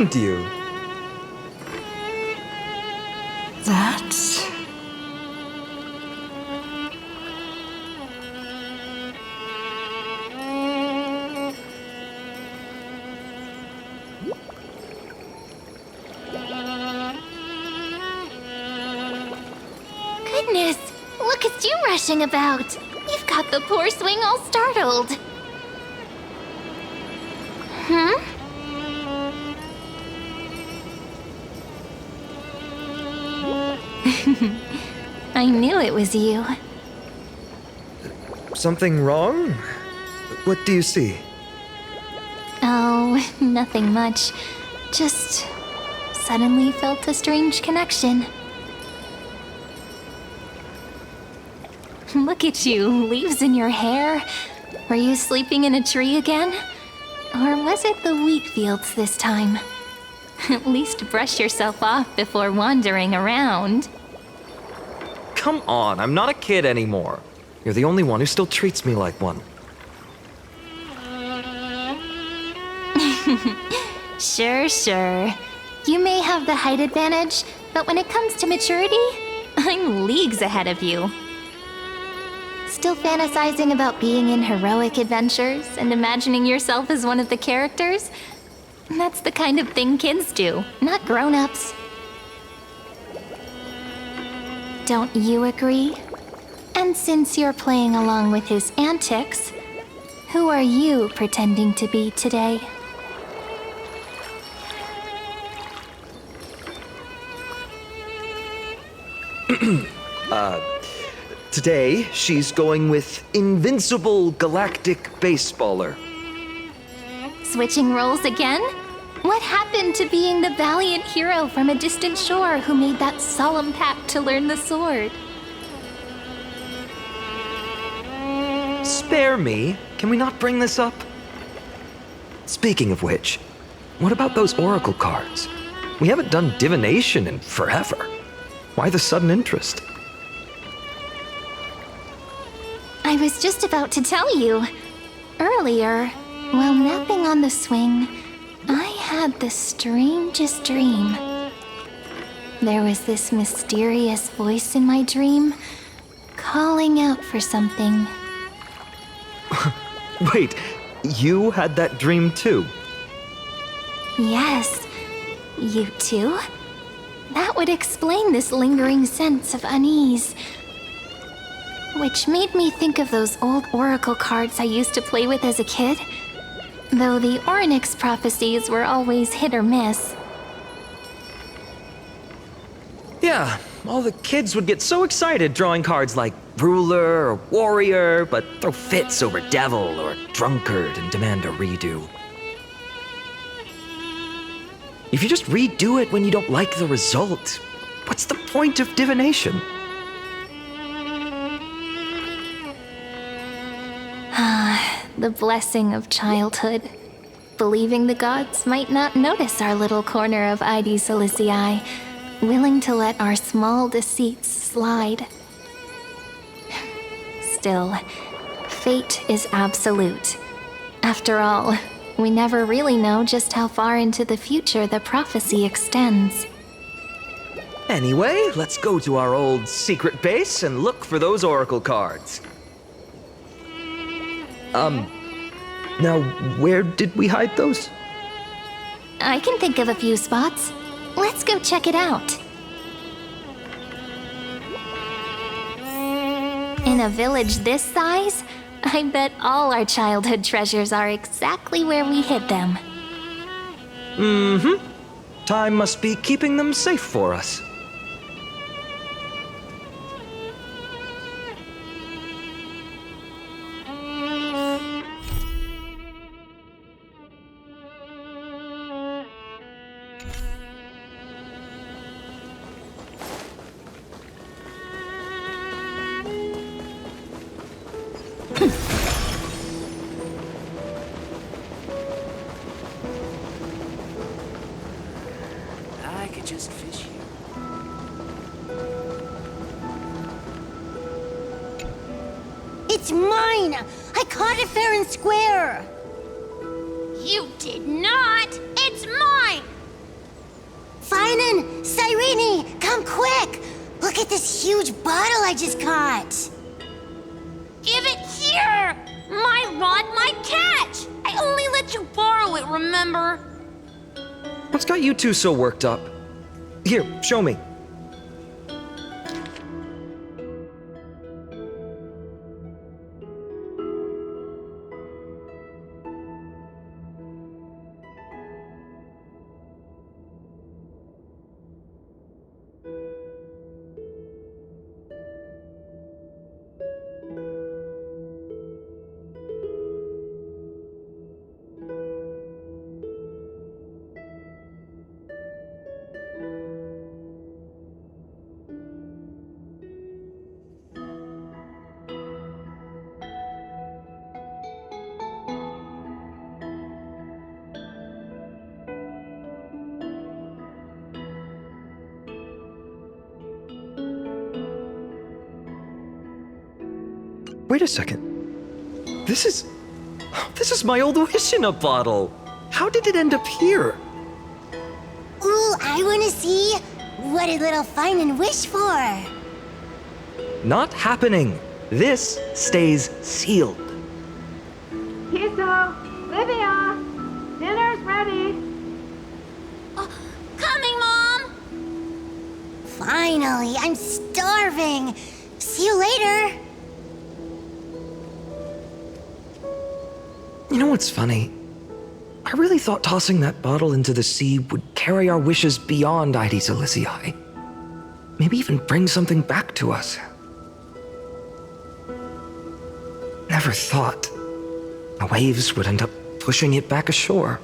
found you. That's... Goodness, look at you rushing about. You've got the poor swing all startled. Hmm? I knew it was you. Something wrong? What do you see? Oh, nothing much. Just suddenly felt a strange connection. Look at you, leaves in your hair. Were you sleeping in a tree again? Or was it the wheat fields this time? At least brush yourself off before wandering around. Come on, I'm not a kid anymore. You're the only one who still treats me like one. Sure. You may have the height advantage, but when it comes to maturity, I'm leagues ahead of you. Still fantasizing about being in heroic adventures and imagining yourself as one of the characters? That's the kind of thing kids do, not grown-ups. Don't you agree? And since you're playing along with his antics, who are you pretending to be today? Today, she's going with Invincible Galactic Baseballer. Switching roles again? What happened to being the valiant hero from a distant shore who made that solemn pact to learn the sword? Spare me. Can we not bring this up? Speaking of which, what about those oracle cards? We haven't done divination in forever. Why the sudden interest? I was just about to tell you. Earlier, while napping on the swing, I had the strangest dream. There was this mysterious voice in my dream, calling out for something. Wait, you had that dream too? Yes, you too? That would explain this lingering sense of unease. Which made me think of those old oracle cards I used to play with as a kid. Though the Ornyx prophecies were always hit or miss. Yeah, all the kids would get so excited drawing cards like ruler or warrior, but throw fits over devil or drunkard and demand a redo. If you just redo it when you don't like the result, what's the point of divination? The blessing of childhood. Believing the gods might not notice our little corner of Id Silicii, willing to let our small deceits slide. Still, fate is absolute. After all, we never really know just how far into the future the prophecy extends. Anyway, let's go to our old secret base and look for those oracle cards. Now, where did we hide those? I can think of a few spots. Let's go check it out. In a village this size, I bet all our childhood treasures are exactly where we hid them. Mm-hmm. Time must be keeping them safe for us. I could just fish here. It's mine! I caught it fair and square! You did not! It's mine! Cyrene, come quick! Look at this huge bottle I just caught! Give it here! My rod, my catch! I only let you borrow it, remember? What's got you two so worked up? Here, show me. Wait a second. This is my old wish in a bottle. How did it end up here? Ooh, I wanna see what did little Finan wish for? Not happening. This stays sealed. Kiso, Livia, dinner's ready. Coming, Mom! Finally, I'm starving. See you later. You know what's funny? I really thought tossing that bottle into the sea would carry our wishes beyond Ides Elysiae. Maybe even bring something back to us. Never thought the waves would end up pushing it back ashore.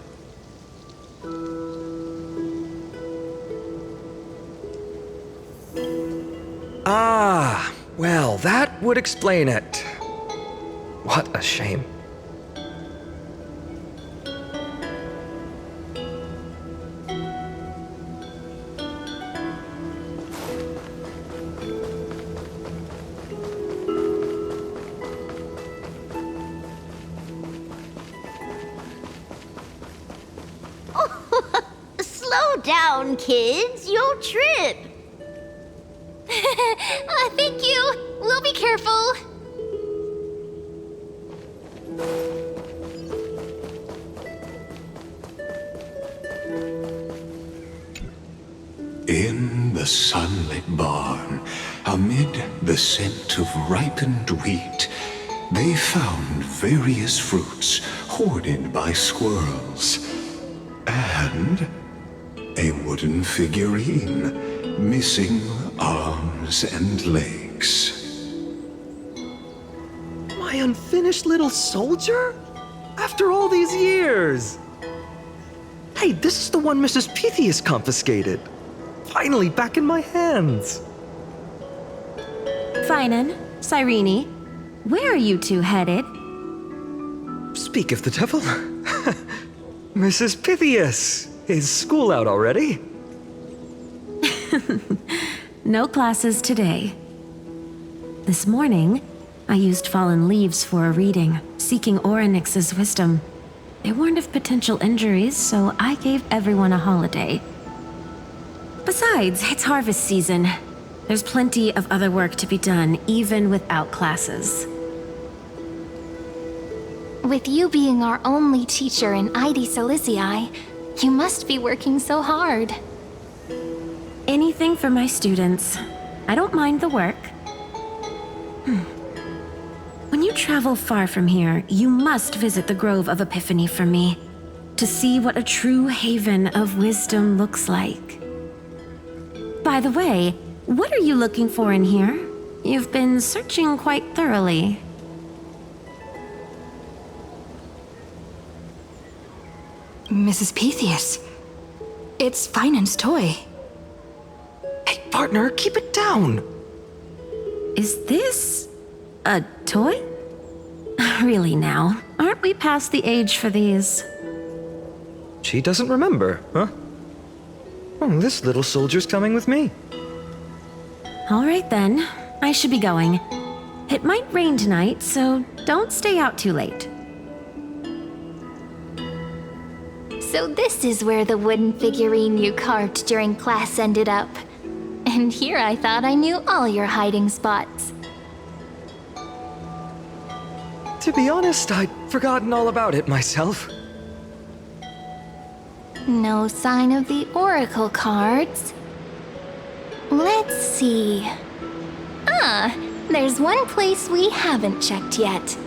Ah, well, that would explain it. What a shame. Slow down, kids. You'll trip. Thank you. We'll be careful. In the sunlit barn, amid the scent of ripened wheat, they found various fruits hoarded by squirrels. And a wooden figurine, missing arms and legs. My unfinished little soldier? After all these years! Hey, this is the one Mrs. Pythias confiscated. Finally back in my hands. Finan, Cyrene, where are you two headed? Speak of the devil. Mrs. Pythias, is school out already? No classes today. This morning, I used fallen leaves for a reading, seeking Orynyx's wisdom. They warned of potential injuries, so I gave everyone a holiday. Besides, it's harvest season. There's plenty of other work to be done, even without classes. With you being our only teacher in Ides Elysiae, you must be working so hard. Anything for my students. I don't mind the work. When you travel far from here, you must visit the Grove of Epiphany for me, to see what a true haven of wisdom looks like. By the way, what are you looking for in here? You've been searching quite thoroughly. Mrs. Pythias, it's Finan's toy. Hey, partner, keep it down. Is this a toy? Really now, aren't we past the age for these? She doesn't remember, huh? Oh, this little soldier's coming with me. All right then, I should be going. It might rain tonight, so don't stay out too late. So this is where the wooden figurine you carved during class ended up. And here I thought I knew all your hiding spots. To be honest, I'd forgotten all about it myself. No sign of the oracle cards. Let's see. Ah, there's one place we haven't checked yet.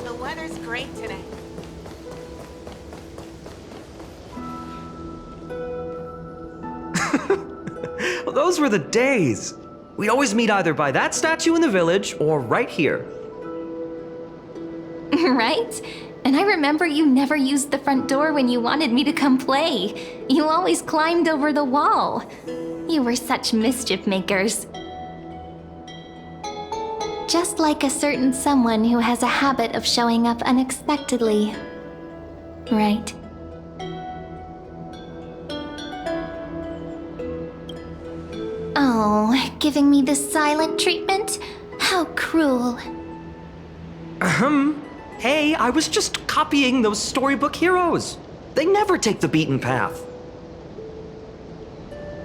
The weather's great today. Well, those were the days. We'd always meet either by that statue in the village or right here. Right? And I remember you never used the front door when you wanted me to come play. You always climbed over the wall. You were such mischief makers. Just like a certain someone who has a habit of showing up unexpectedly. Right? Oh, giving me this silent treatment? How cruel. Hey, I was just copying those storybook heroes. They never take the beaten path.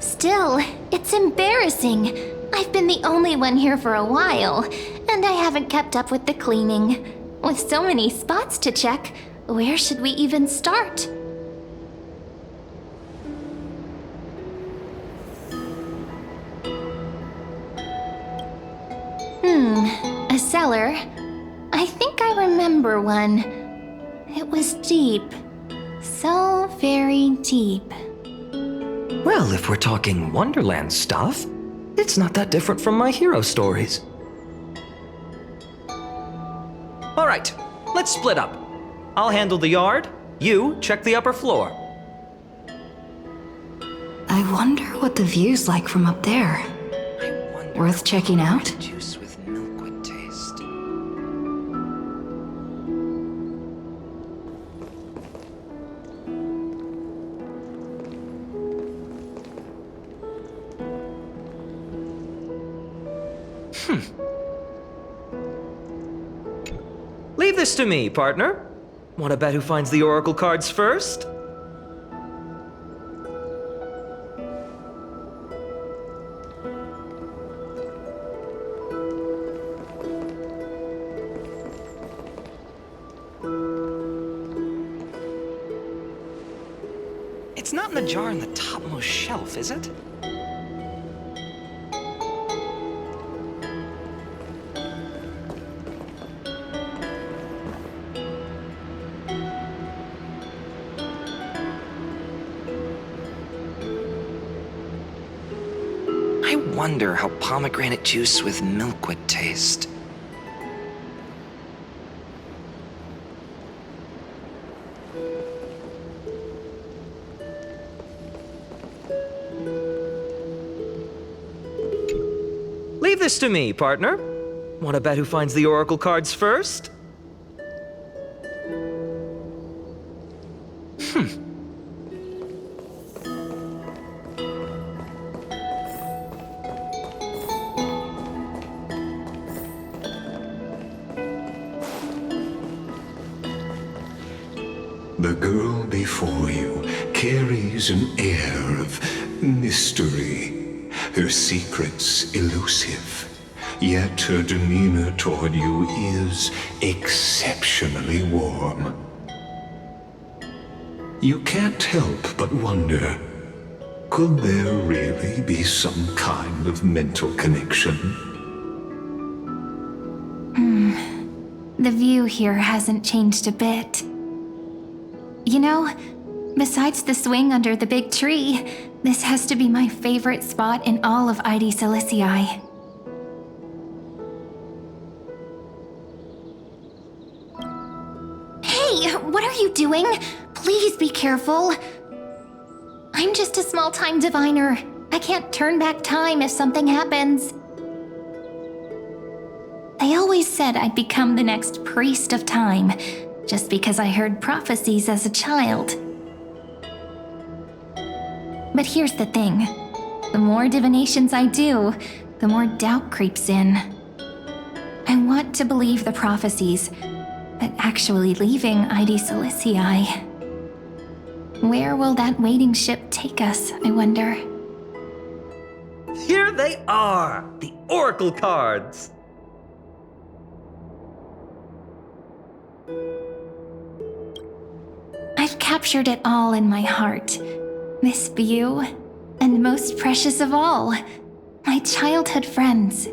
Still, it's embarrassing. I've been the only one here for a while, and I haven't kept up with the cleaning. With so many spots to check, where should we even start? A cellar. I think I remember one. It was deep. So very deep. Well, if we're talking Wonderland stuff, it's not that different from my hero stories. All right, let's split up. I'll handle the yard, you check the upper floor. I wonder what the view's like from up there. Worth checking out? Juice with milk would taste. Leave this to me, partner. Want to bet who finds the oracle cards first? It's not in the jar on the topmost shelf, is it? I wonder how pomegranate juice with milk would taste. Leave this to me, partner. Want to bet who finds the oracle cards first? The girl before you carries an air of mystery, her secrets elusive, yet her demeanor toward you is exceptionally warm. You can't help but wonder, could there really be some kind of mental connection? The view here hasn't changed a bit. You know, besides the swing under the big tree, this has to be my favorite spot in all of ID Silicii. Hey, what are you doing? Please be careful. I'm just a small-time diviner. I can't turn back time if something happens. They always said I'd become the next priest of time, just because I heard prophecies as a child. But here's the thing. The more divinations I do, the more doubt creeps in. I want to believe the prophecies, but actually leaving ID Silicii. Where will that waiting ship take us, I wonder? Here they are! The Oracle cards! I've captured it all in my heart. This view, and most precious of all, my childhood friends.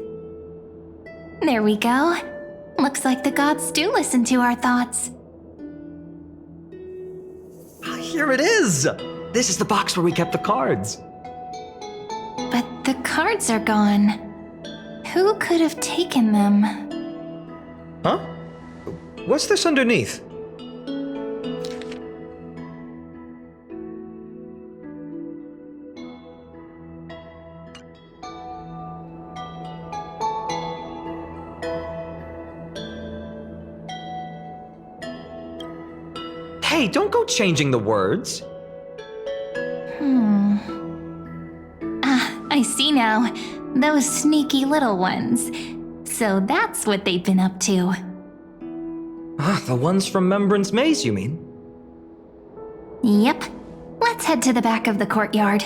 There we go. Looks like the gods do listen to our thoughts. Here it is! This is the box where we kept the cards. But the cards are gone. Who could have taken them? Huh? What's this underneath? Hey, don't go changing the words. I see now. Those sneaky little ones. So that's what they've been up to. The ones from Remembrance Maze, you mean? Yep. Let's head to the back of the courtyard.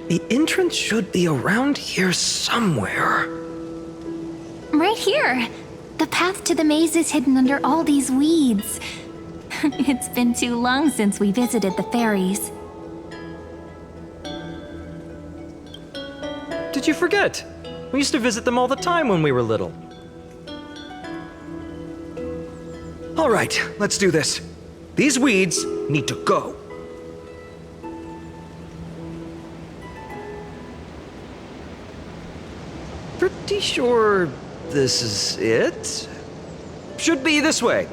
The entrance should be around here somewhere. Right here. The path to the maze is hidden under all these weeds. It's been too long since we visited the fairies. Did you forget? We used to visit them all the time when we were little. All right, let's do this. These weeds need to go. Pretty sure this is it? Should be this way.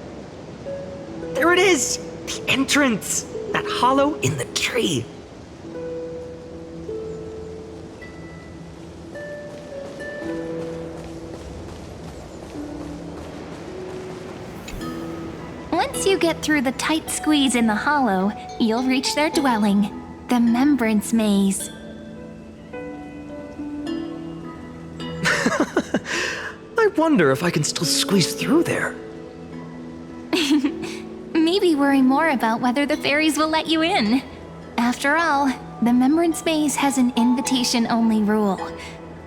There it is! The entrance! That hollow in the tree. Once you get through the tight squeeze in the hollow, you'll reach their dwelling, the Remembrance Maze. I wonder if I can still squeeze through there. Maybe worry more about whether the fairies will let you in. After all, the Remembrance Maze has an invitation-only rule.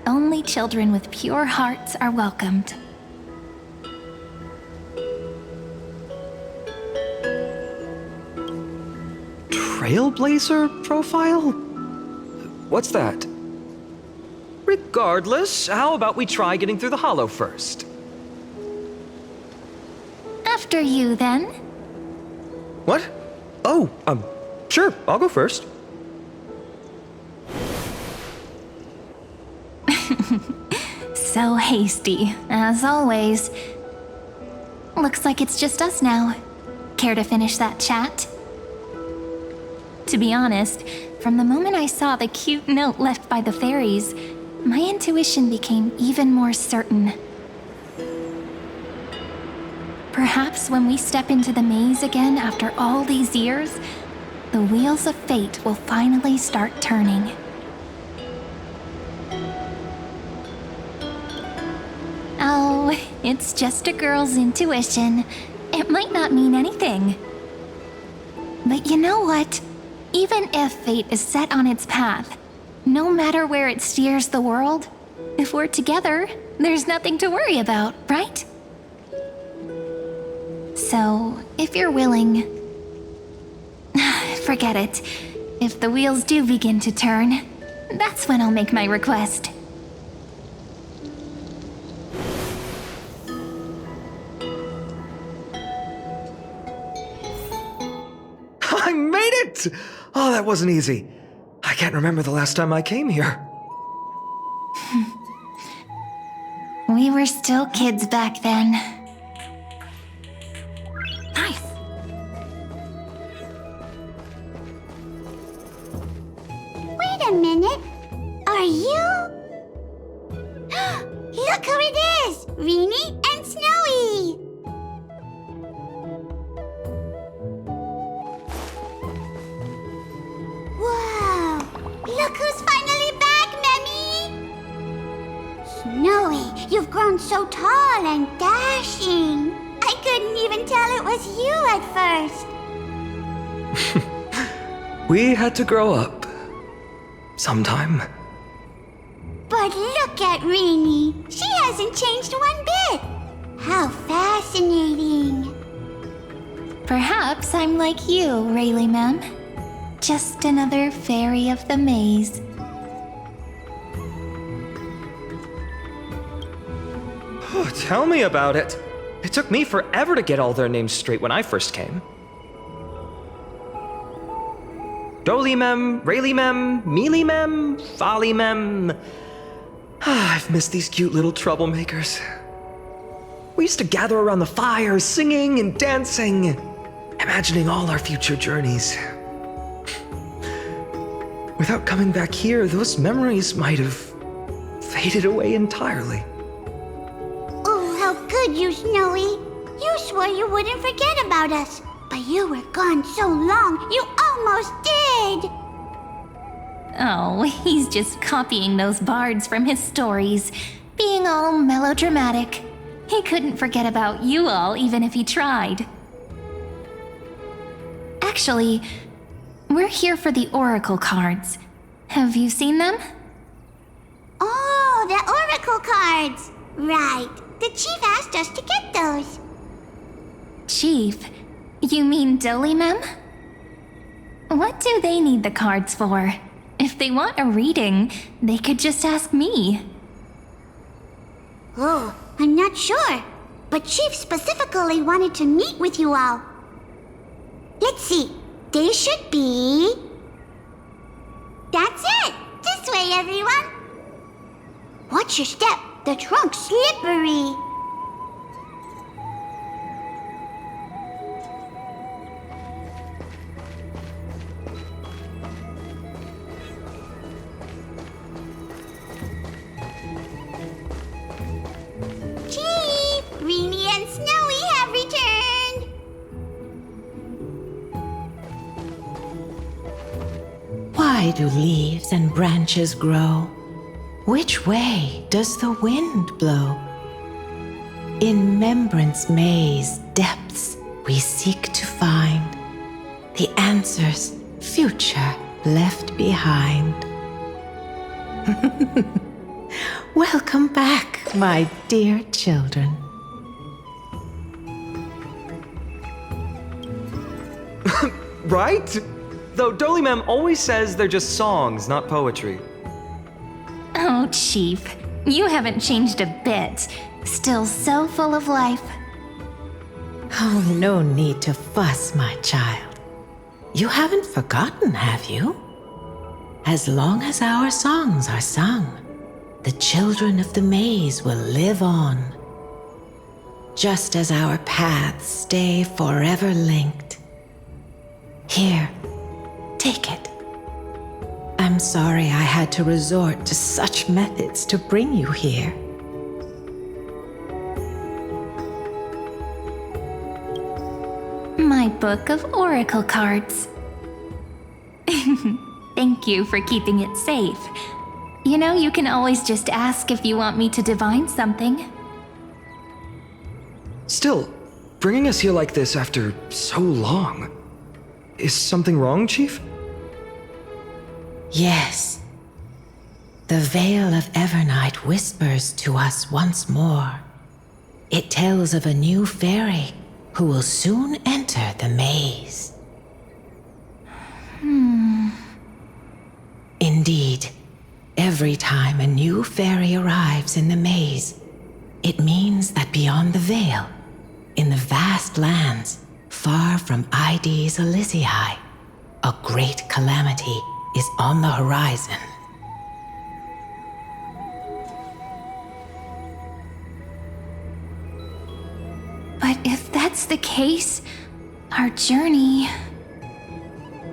Only children with pure hearts are welcomed. Trailblazer profile? What's that? Regardless, how about we try getting through the hollow first? After you, then. What? Oh, sure, I'll go first. So hasty, as always. Looks like it's just us now. Care to finish that chat? To be honest, from the moment I saw the cute note left by the fairies, my intuition became even more certain. Perhaps when we step into the maze again after all these years, the wheels of fate will finally start turning. Oh, it's just a girl's intuition. It might not mean anything. But you know what? Even if fate is set on its path, no matter where it steers the world, if we're together, there's nothing to worry about, right? So, if you're willing... Forget it. If the wheels do begin to turn, that's when I'll make my request. I made it! Oh, that wasn't easy. I can't remember the last time I came here. We were still kids back then. Nice. a minute. Are you? Look who it is! Rini and Snowy! Whoa! Look who's finally back, Memmy! Snowy, you've grown so tall and dashing. I couldn't even tell it was you at first. We had to grow up. Sometime. But look at Rini. She hasn't changed one bit. How fascinating. Perhaps I'm like you, Rayleigh Mem. Just another fairy of the maze. Oh, tell me about it. It took me forever to get all their names straight when I first came. Dolimem, Rayleigh-mem, Mealy-mem, Folly-mem. I've missed these cute little troublemakers. We used to gather around the fire, singing and dancing, imagining all our future journeys. Without coming back here, those memories might have faded away entirely. Oh, how good you, Snowy. You swore you wouldn't forget about us. But you were gone so long, you almost did! Oh, he's just copying those bards from his stories, being all melodramatic. He couldn't forget about you all even if he tried. Actually, we're here for the oracle cards. Have you seen them? Oh, the oracle cards! Right. The chief asked us to get those. Chief? You mean Dolimem? What do they need the cards for? If they want a reading, they could just ask me. Oh, I'm not sure. But Chief specifically wanted to meet with you all. Let's see. They should be... That's it! This way, everyone! Watch your step. The trunk's slippery. Chief! Rini and Snowy have returned! Why do leaves and branches grow? Which way does the wind blow? In Remembrance Maze depths we seek to find the answers future left behind. Welcome back, my dear children. Right? Though Dolimem always says they're just songs, not poetry. Oh, Chief, you haven't changed a bit. Still so full of life. Oh, no need to fuss, my child. You haven't forgotten, have you? As long as our songs are sung, the children of the maze will live on. Just as our paths stay forever linked. Here, take it. I'm sorry I had to resort to such methods to bring you here. My book of oracle cards. Thank you for keeping it safe. You know, you can always just ask if you want me to divine something. Still, bringing us here like this after so long. Is something wrong, Chief? Yes. The Veil of Evernight whispers to us once more. It tells of a new fairy who will soon enter the maze. Indeed, every time a new fairy arrives in the maze, it means that beyond the veil, in the vast lands far from ID's Elysiae, a great calamity is on the horizon. But if that's the case, our journey...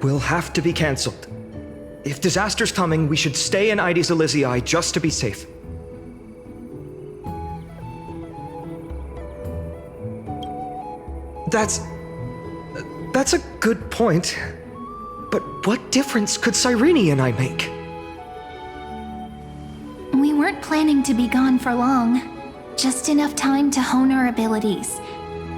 Will have to be cancelled. If disaster's coming, we should stay in Ides Elysiae just to be safe. That's a good point. But what difference could Cyrene and I make? We weren't planning to be gone for long. Just enough time to hone our abilities.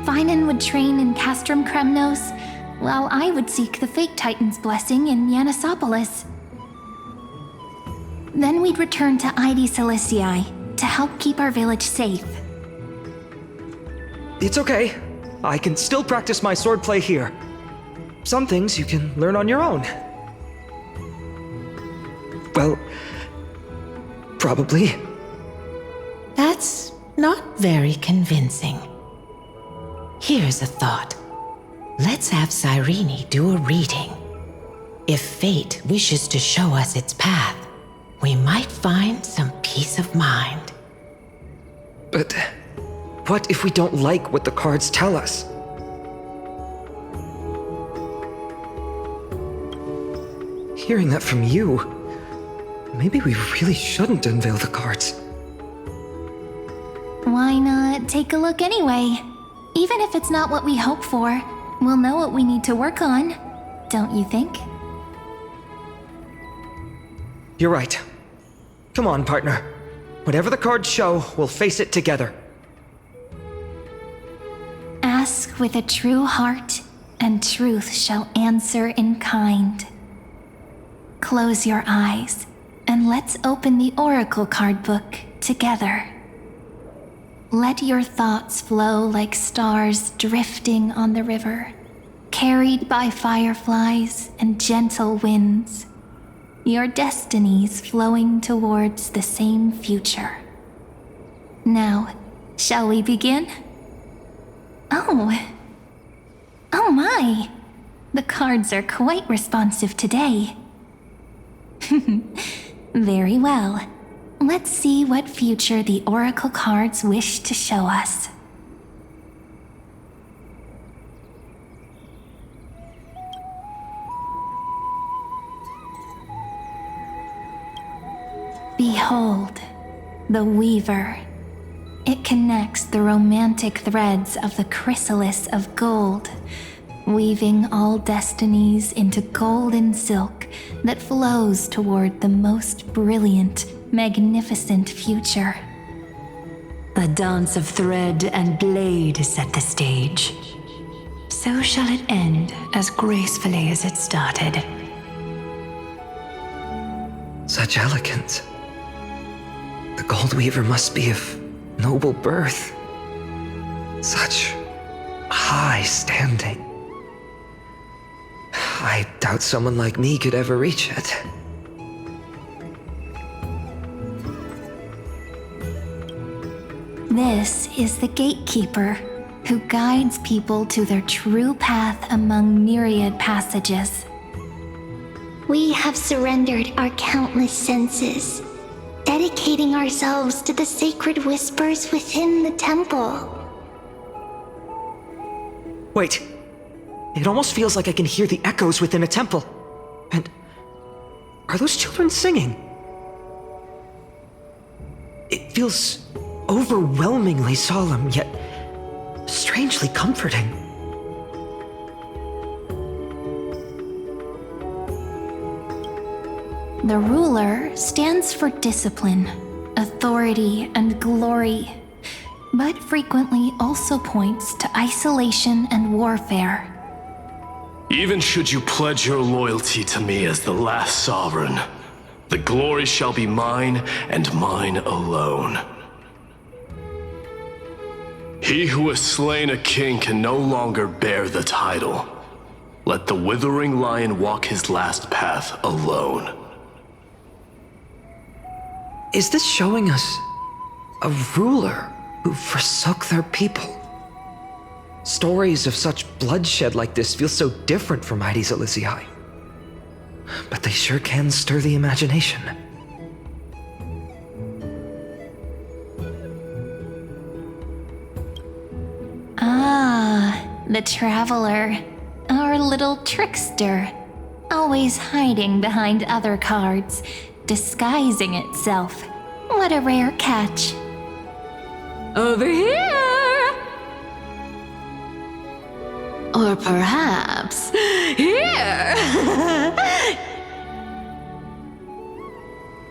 Finan would train in Castrum Kremnos, while I would seek the Fake Titan's blessing in Yanisopolis. Then we'd return to Ides Elysiae to help keep our village safe. It's okay. I can still practice my swordplay here. Some things you can learn on your own. Well, probably. That's not very convincing. Here's a thought. Let's have Cyrene do a reading. If fate wishes to show us its path, we might find some peace of mind. But what if we don't like what the cards tell us? Hearing that from you, maybe we really shouldn't unveil the cards. Why not take a look anyway? Even if it's not what we hope for, we'll know what we need to work on, don't you think? You're right. Come on, partner. Whatever the cards show, we'll face it together. Ask with a true heart, and truth shall answer in kind. Close your eyes, and let's open the Oracle card book together. Let your thoughts flow like stars drifting on the river, carried by fireflies and gentle winds. Your destinies flowing towards the same future. Now, shall we begin? Oh my! The cards are quite responsive today. Very well. Let's see what future the Oracle cards wish to show us. Behold, the Weaver. It connects the romantic threads of the chrysalis of gold, weaving all destinies into golden silk that flows toward the most brilliant, magnificent future. The dance of thread and blade set the stage. So shall it end as gracefully as it started. Such elegance. The Gold Weaver must be of noble birth. Such high standing. I doubt someone like me could ever reach it. This is the gatekeeper who guides people to their true path among myriad passages. We have surrendered our countless senses, dedicating ourselves to the sacred whispers within the temple. Wait. It almost feels like I can hear the echoes within a temple. And are those children singing? It feels overwhelmingly solemn, yet strangely comforting. The ruler stands for discipline, authority, and glory, but frequently also points to isolation and warfare. Even should you pledge your loyalty to me as the last sovereign, the glory shall be mine and mine alone. He who has slain a king can no longer bear the title. Let the withering lion walk his last path alone. Is this showing us a ruler who forsook their people? Stories of such bloodshed like this feel so different from Ides Elysiae. But they sure can stir the imagination. Ah, the Traveler, our little trickster. always hiding behind other cards, disguising itself. What a rare catch. Over here! Or perhaps here!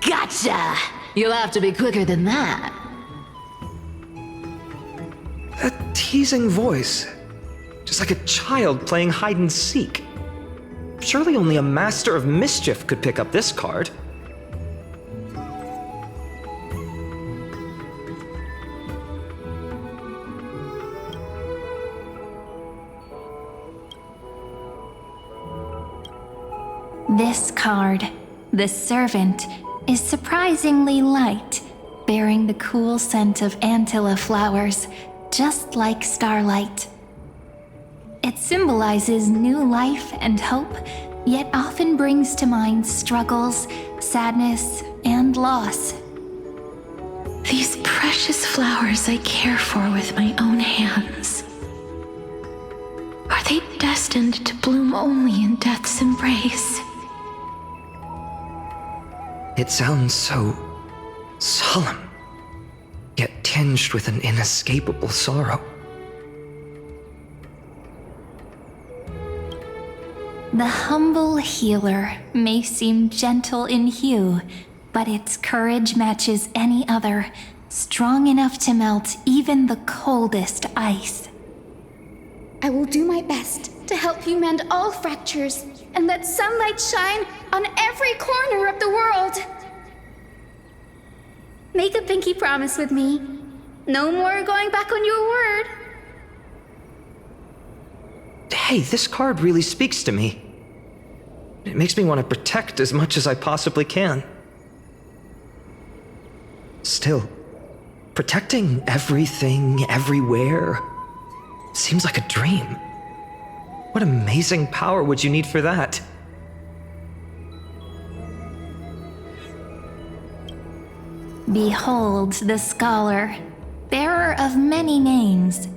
Gotcha! You'll have to be quicker than that. That teasing voice. Just like a child playing hide and seek. Surely only a master of mischief could pick up this card. This card, the Servant, is surprisingly light, bearing the cool scent of Antilla flowers, just like starlight. It symbolizes new life and hope, yet often brings to mind struggles, sadness, and loss. These precious flowers I care for with my own hands. Are they destined to bloom only in death's embrace? It sounds so solemn, yet tinged with an inescapable sorrow. The humble healer may seem gentle in hue, but its courage matches any other, strong enough to melt even the coldest ice. I will do my best to help you mend all fractures and let sunlight shine on every corner of the world. Make a pinky promise with me. No more going back on your word. Hey, this card really speaks to me. It makes me want to protect as much as I possibly can. Still, protecting everything, everywhere, seems like a dream. What amazing power would you need for that? Behold the scholar, bearer of many names,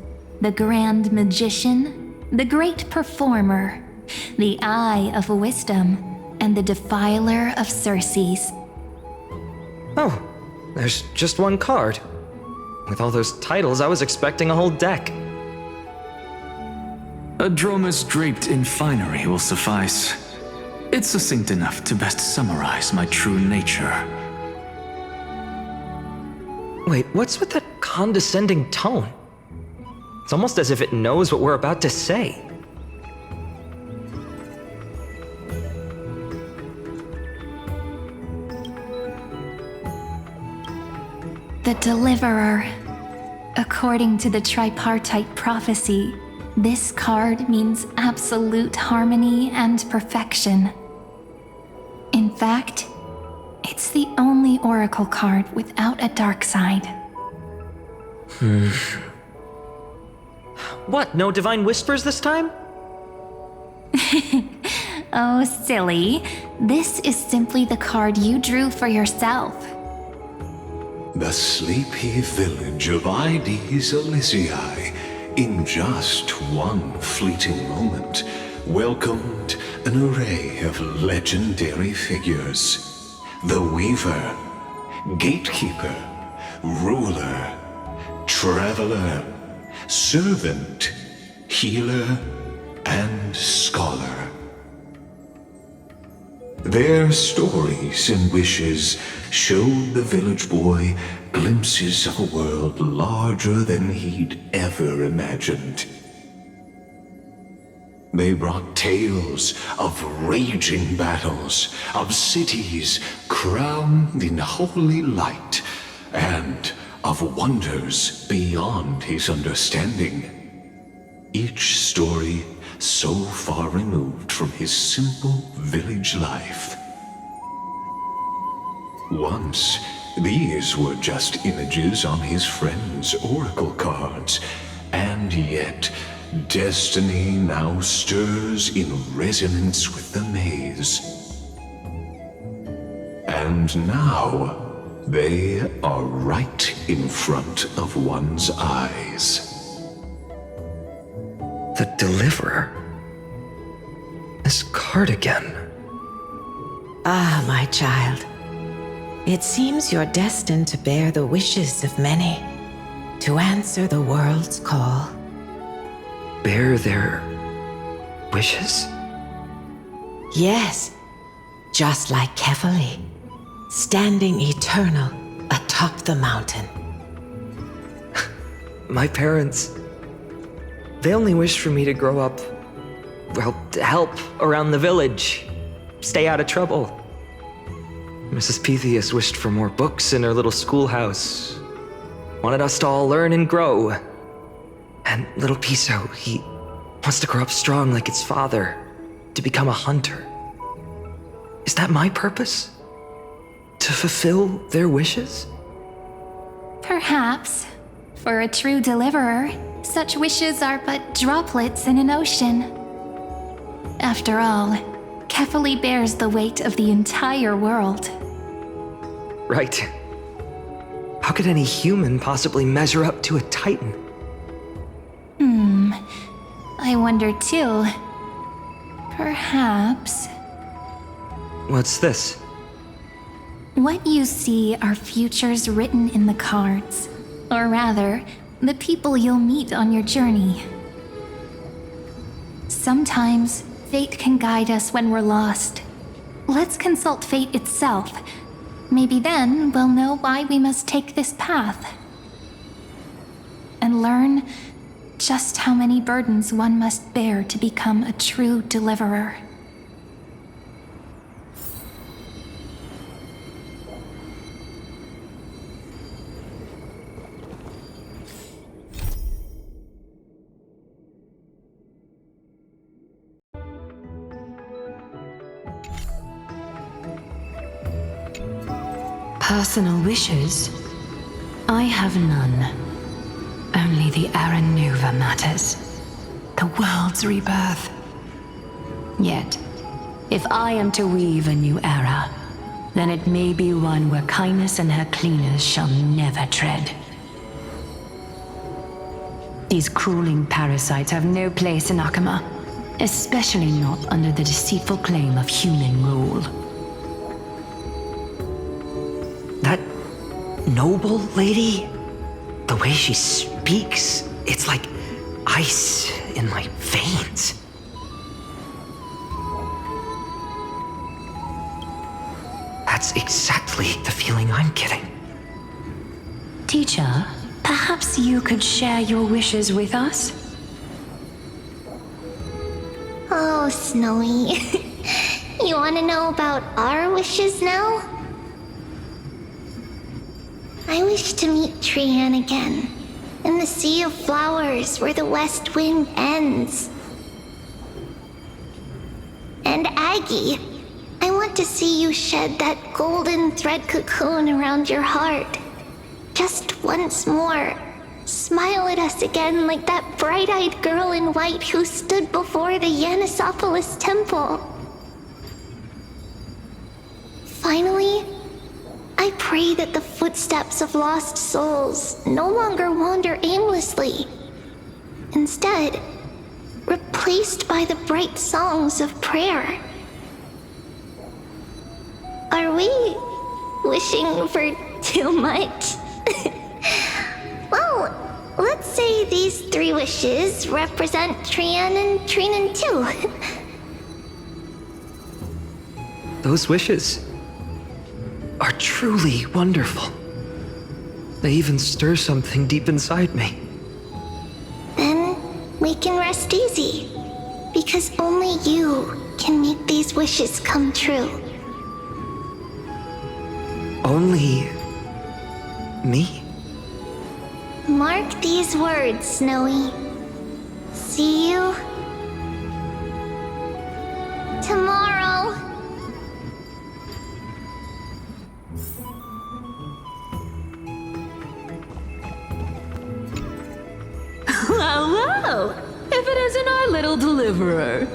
the grand magician, the great performer, the eye of wisdom, and the defiler of Circes. Oh, there's just one card. With all those titles, I was expecting a whole deck. A dromus draped in finery will suffice. It's succinct enough to best summarize my true nature. Wait, what's with that condescending tone? It's almost as if it knows what we're about to say. The Deliverer. According to the tripartite prophecy, this card means absolute harmony and perfection. In fact, it's the only oracle card without a dark side. What, no divine whispers this time? Oh, silly. This is simply the card you drew for yourself. The sleepy village of Ides Elysiae, in just one fleeting moment, welcomed an array of legendary figures. The Weaver, Gatekeeper, Ruler, Traveler, Servant, Healer, and Scholar. Their stories and wishes showed the village boy glimpses of a world larger than he'd ever imagined. They brought tales of raging battles, of cities crowned in holy light, and of wonders beyond his understanding. Each story so far removed from his simple village life. Once, these were just images on his friend's oracle cards, and yet destiny now stirs in resonance with the maze. And now, they are right in front of one's eyes. The Deliverer. This card again. Ah, my child. It seems you're destined to bear the wishes of many, to answer the world's call. Bear their wishes? Yes, just like Kefali, standing eternal atop the mountain. My parents, they only wished for me to grow up, well, to help around the village, stay out of trouble. Mrs. Pythias wished for more books in her little schoolhouse, wanted us to all learn and grow. And little Piso, he wants to grow up strong like its father, to become a hunter. Is that my purpose? To fulfill their wishes? Perhaps. For a true deliverer, such wishes are but droplets in an ocean. After all, Kefali bears the weight of the entire world. Right. How could any human possibly measure up to a Titan? I wonder too. Perhaps. What's this? What you see are futures written in the cards. Or rather, the people you'll meet on your journey. Sometimes, fate can guide us when we're lost. Let's consult fate itself. Maybe then we'll know why we must take this path. And learn just how many burdens one must bear to become a true deliverer. Personal wishes? I have none. Only the Aranuva matters. The world's rebirth. Yet, if I am to weave a new era, then it may be one where kindness and her cleaners shall never tread. These crawling parasites have no place in Akama, especially not under the deceitful claim of human rule. That noble lady? The way she speaks, it's like ice in my veins. That's exactly the feeling I'm getting. Teacher, perhaps you could share your wishes with us? Oh, Snowy. You want to know about our wishes now? I wish to meet Trian again, in the sea of flowers where the west wind ends. And Aggie, I want to see you shed that golden thread cocoon around your heart. Just once more. Smile at us again like that bright-eyed girl in white who stood before the Yanisopolis temple. Finally, I pray that the footsteps of lost souls no longer wander aimlessly. Instead, replaced by the bright songs of prayer. Are we wishing for too much? Well, let's say these 3 wishes represent Trian and Trinan too. Those wishes are truly wonderful. They even stir something deep inside me. Then we can rest easy, because only you can make these wishes come true. Only me? Mark these words, Snowy. See you tomorrow. Hello! If it isn't our little deliverer.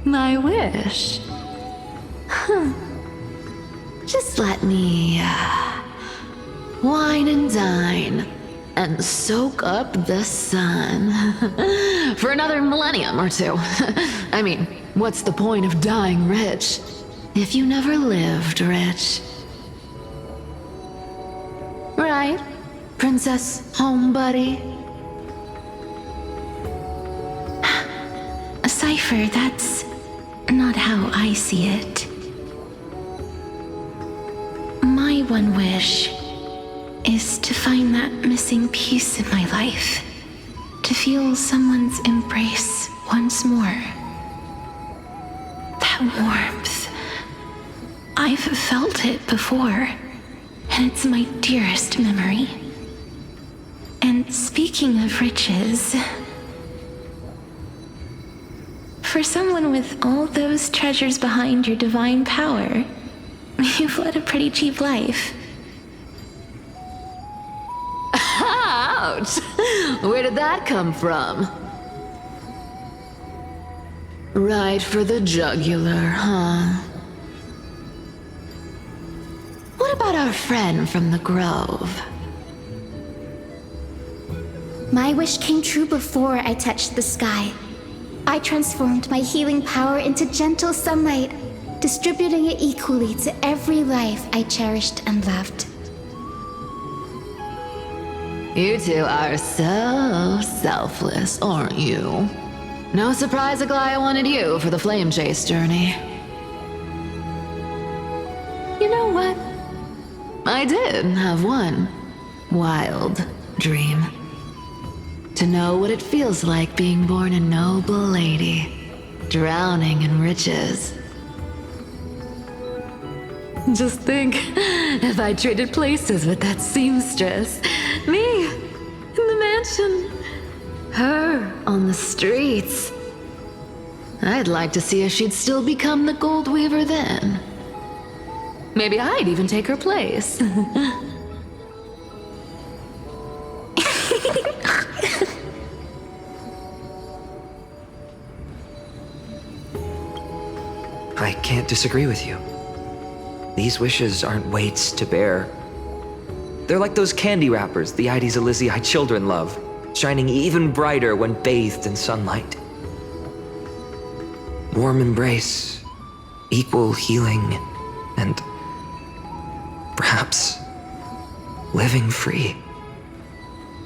My wish. Just let me wine and dine and soak up the sun for another millennium or two. I mean, What's the point of dying rich if you never lived rich? Right, Princess Homebuddy? Cypher, that's not how I see it. My one wish is to find that missing piece in my life, to feel someone's embrace once more. That warmth. I've felt it before, and it's my dearest memory. And speaking of riches, for someone with all those treasures behind your divine power, you've led a pretty cheap life. Ouch! Where did that come from? Right for the jugular, huh? What about our friend from the Grove? My wish came true before I touched the sky. I transformed my healing power into gentle sunlight, distributing it equally to every life I cherished and loved. You two are so selfless, aren't you? No surprise Aglaya wanted you for the flame chase journey. You know what? I did have one wild dream. To know what it feels like being born a noble lady, drowning in riches. Just think, if I traded places with that seamstress, me in the mansion, her on the streets. I'd like to see if she'd still become the gold weaver then. Maybe I'd even take her place. I can't disagree with you. These wishes aren't weights to bear. They're like those candy wrappers the Ides Elysiae children love, shining even brighter when bathed in sunlight. Warm embrace, equal healing, and perhaps living free.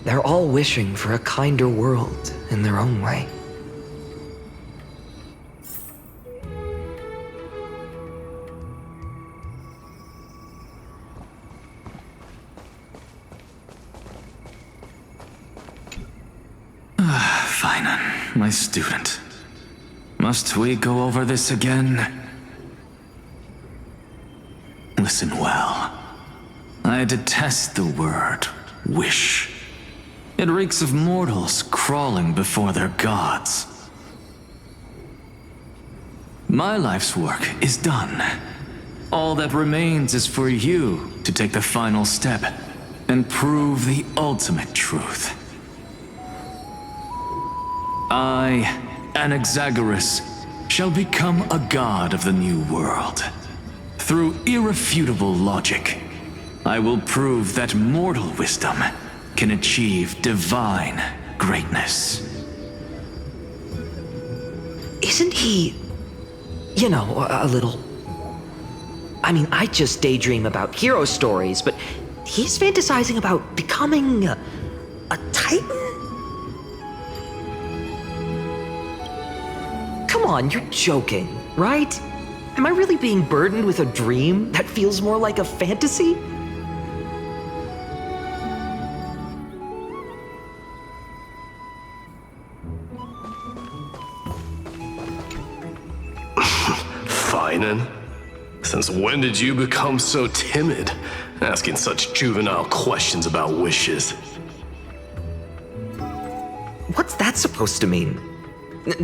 They're all wishing for a kinder world in their own way. Finan, my student. Must we go over this again? Listen well. I detest the word wish. It reeks of mortals crawling before their gods. My life's work is done. All that remains is for you to take the final step and prove the ultimate truth. I, Anaxagoras, shall become a god of the new world. Through irrefutable logic, I will prove that mortal wisdom can achieve divine greatness. Isn't he, you know, a little... I mean, I just daydream about hero stories, but he's fantasizing about becoming a titan? Come on, you're joking, right? Am I really being burdened with a dream that feels more like a fantasy? Finan? Since when did you become so timid, asking such juvenile questions about wishes? What's that supposed to mean?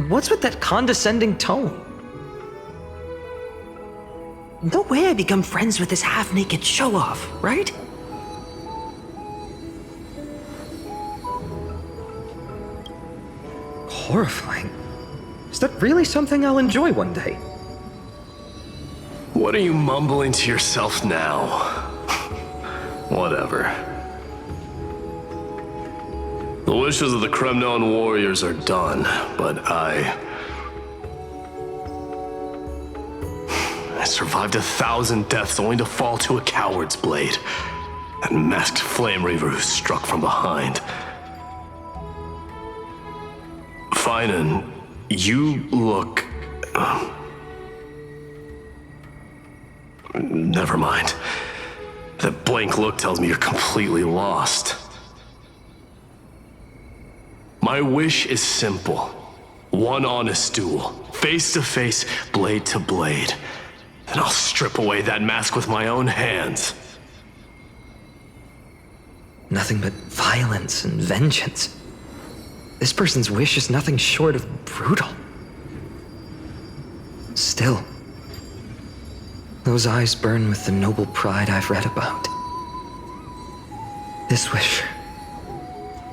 What's with that condescending tone? No way I become friends with this half-naked show-off, right? Horrifying. Is that really something I'll enjoy one day? What are you mumbling to yourself now? Whatever. The wishes of the Kremnon warriors are done, but survived 1,000 deaths only to fall to a coward's blade. That masked flame reaver who struck from behind. Finan, you look... Never mind. That blank look tells me you're completely lost. My wish is simple. One honest duel, face to face, blade to blade. Then I'll strip away that mask with my own hands. Nothing but violence and vengeance. This person's wish is nothing short of brutal. Still, those eyes burn with the noble pride I've read about. This wish,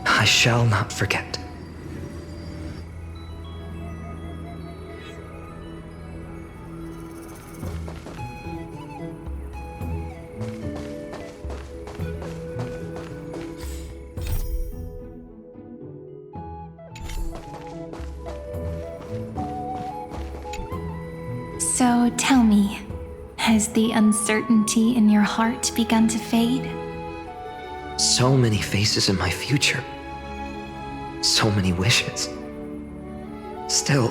I shall not forget. So tell me, has the uncertainty in your heart begun to fade? So many faces in my future. So many wishes. Still,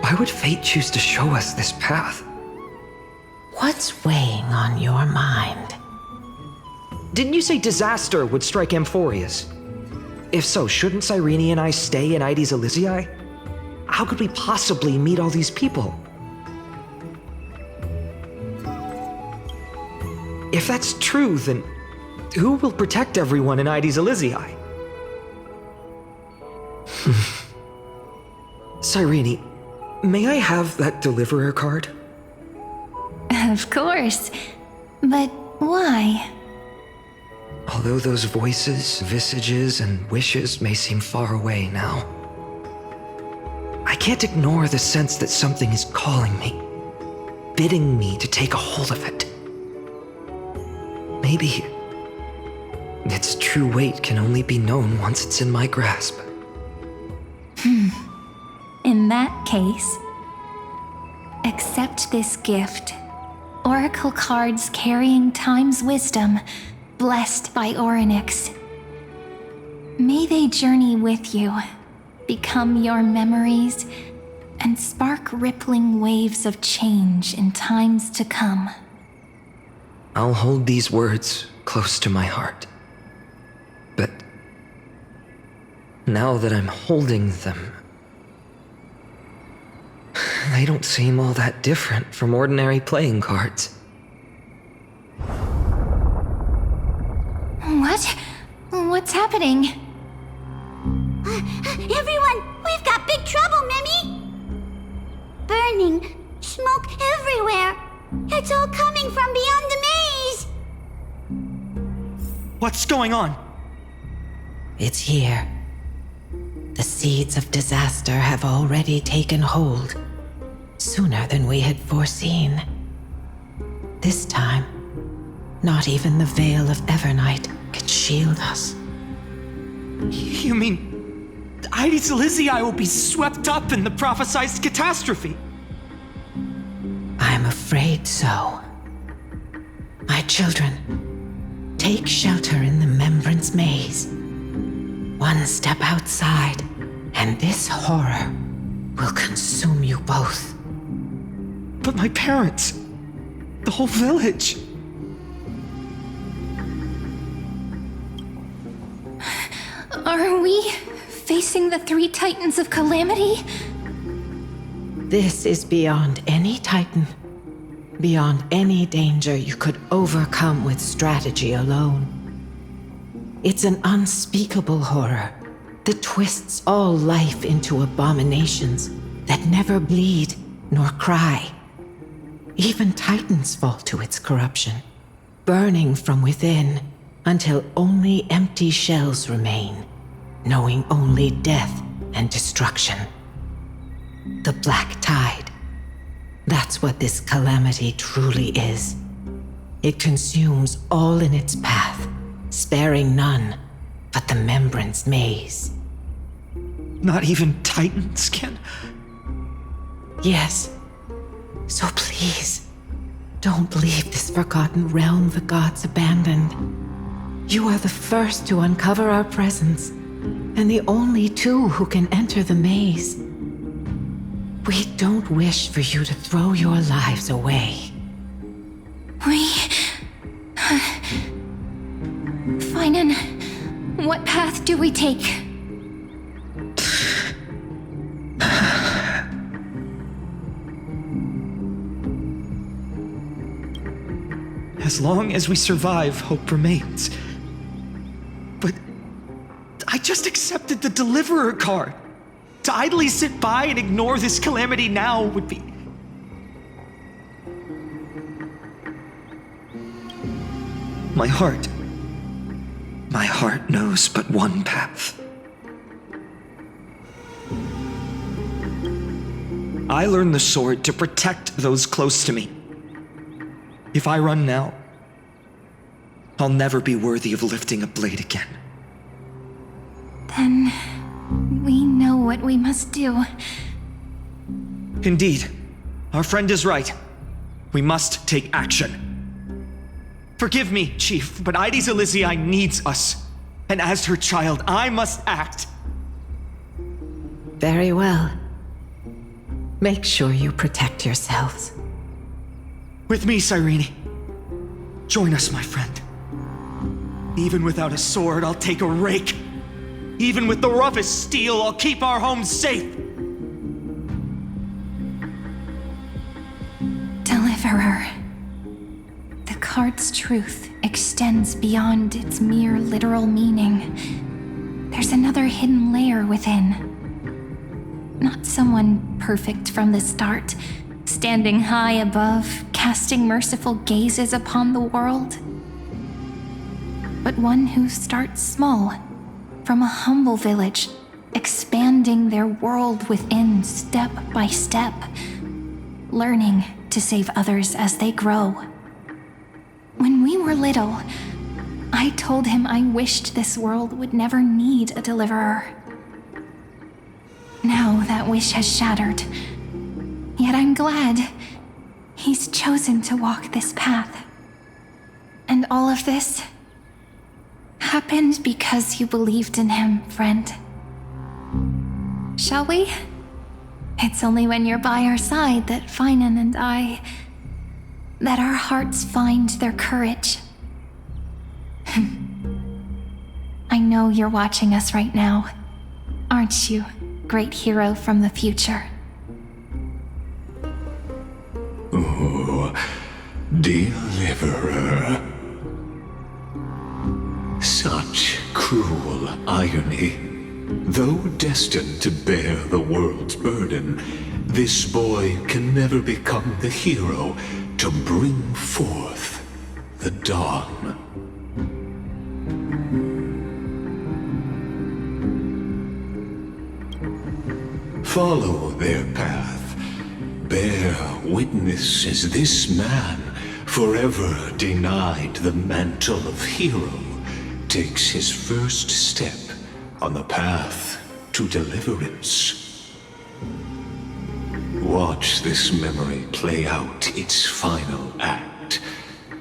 why would fate choose to show us this path? What's weighing on your mind? Didn't you say disaster would strike Amphorius? If so, shouldn't Cyrene and I stay in Ides Elysiae? How could we possibly meet all these people? If that's true, then who will protect everyone in Ides Elysiae? Cyrene, may I have that deliverer card? Of course. But why? Although those voices, visages, and wishes may seem far away now, I can't ignore the sense that something is calling me, bidding me to take a hold of it. Maybe its true weight can only be known once it's in my grasp. In that case, accept this gift. Oracle cards carrying time's wisdom, blessed by Orynyx. May they journey with you, become your memories, and spark rippling waves of change in times to come. I'll hold these words close to my heart. But now that I'm holding them, they don't seem all that different from ordinary playing cards. What? What's happening? Everyone, we've got big trouble, Mimi! Burning, smoke everywhere. It's all coming from beyond the maze! What's going on? It's here. The seeds of disaster have already taken hold, sooner than we had foreseen. This time, not even the veil of Evernight could shield us. You mean Ides Elysiae will be swept up in the prophesized catastrophe? I'm afraid so. My children, take shelter in the Membrance Maze. One step outside, and this horror will consume you both. But my parents, the whole village. Are we facing the three titans of calamity? This is beyond any titan, beyond any danger you could overcome with strategy alone. It's an unspeakable horror that twists all life into abominations that never bleed nor cry. Even titans fall to its corruption, burning from within until only empty shells remain, knowing only death and destruction. The Black Tide. That's what this calamity truly is. It consumes all in its path, sparing none but the Membrance Maze. Not even titans can? Yes. So please, don't leave this forgotten realm the gods abandoned. You are the first to uncover our presence, and the only two who can enter the maze. We don't wish for you to throw your lives away. Finan, what path do we take? As long as we survive, hope remains. But I just accepted the Deliverer card. To idly sit by and ignore this calamity now would be... My heart knows but one path. I learned the sword to protect those close to me. If I run now, I'll never be worthy of lifting a blade again. Then we know what we must do. Indeed, our friend is right. We must take action. Forgive me, Chief, but Ides Elysiae needs us. And as her child, I must act. Very well. Make sure you protect yourselves. With me, Cyrene. Join us, my friend. Even without a sword, I'll take a rake. Even with the roughest steel, I'll keep our home safe. Deliverer. The card's truth extends beyond its mere literal meaning. There's another hidden layer within. Not someone perfect from the start, standing high above, casting merciful gazes upon the world. But one who starts small, from a humble village, expanding their world within step by step, learning to save others as they grow. When we were little, I told him I wished this world would never need a deliverer. Now that wish has shattered. Yet I'm glad he's chosen to walk this path. And all of this happened because you believed in him, friend. Shall we? It's only when you're by our side that Finan and that our hearts find their courage. I know you're watching us right now, aren't you, great hero from the future? Oh, Deliverer. Such cruel irony. Though destined to bear the world's burden, this boy can never become the hero to bring forth the dawn. Follow their path. Bear witness as this man, forever denied the mantle of hero, takes his first step on the path to deliverance. Watch this memory play out its final act.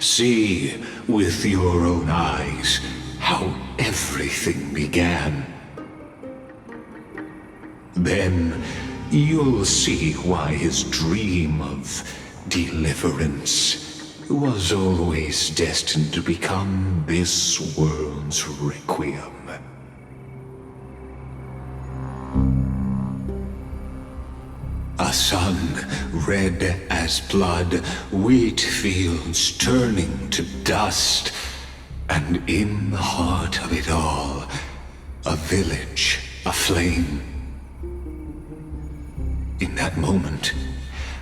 See with your own eyes how everything began. Then you'll see why his dream of deliverance was always destined to become this world's requiem. A sun red as blood, wheat fields turning to dust, and in the heart of it all, a village aflame. In that moment,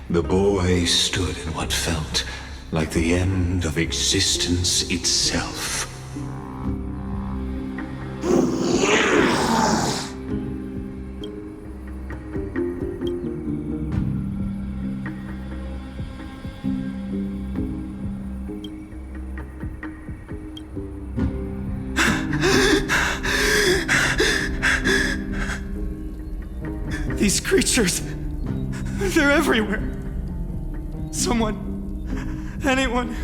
the boy stood in what felt like the end of existence itself. These creatures, they're everywhere. Someone. Anyone.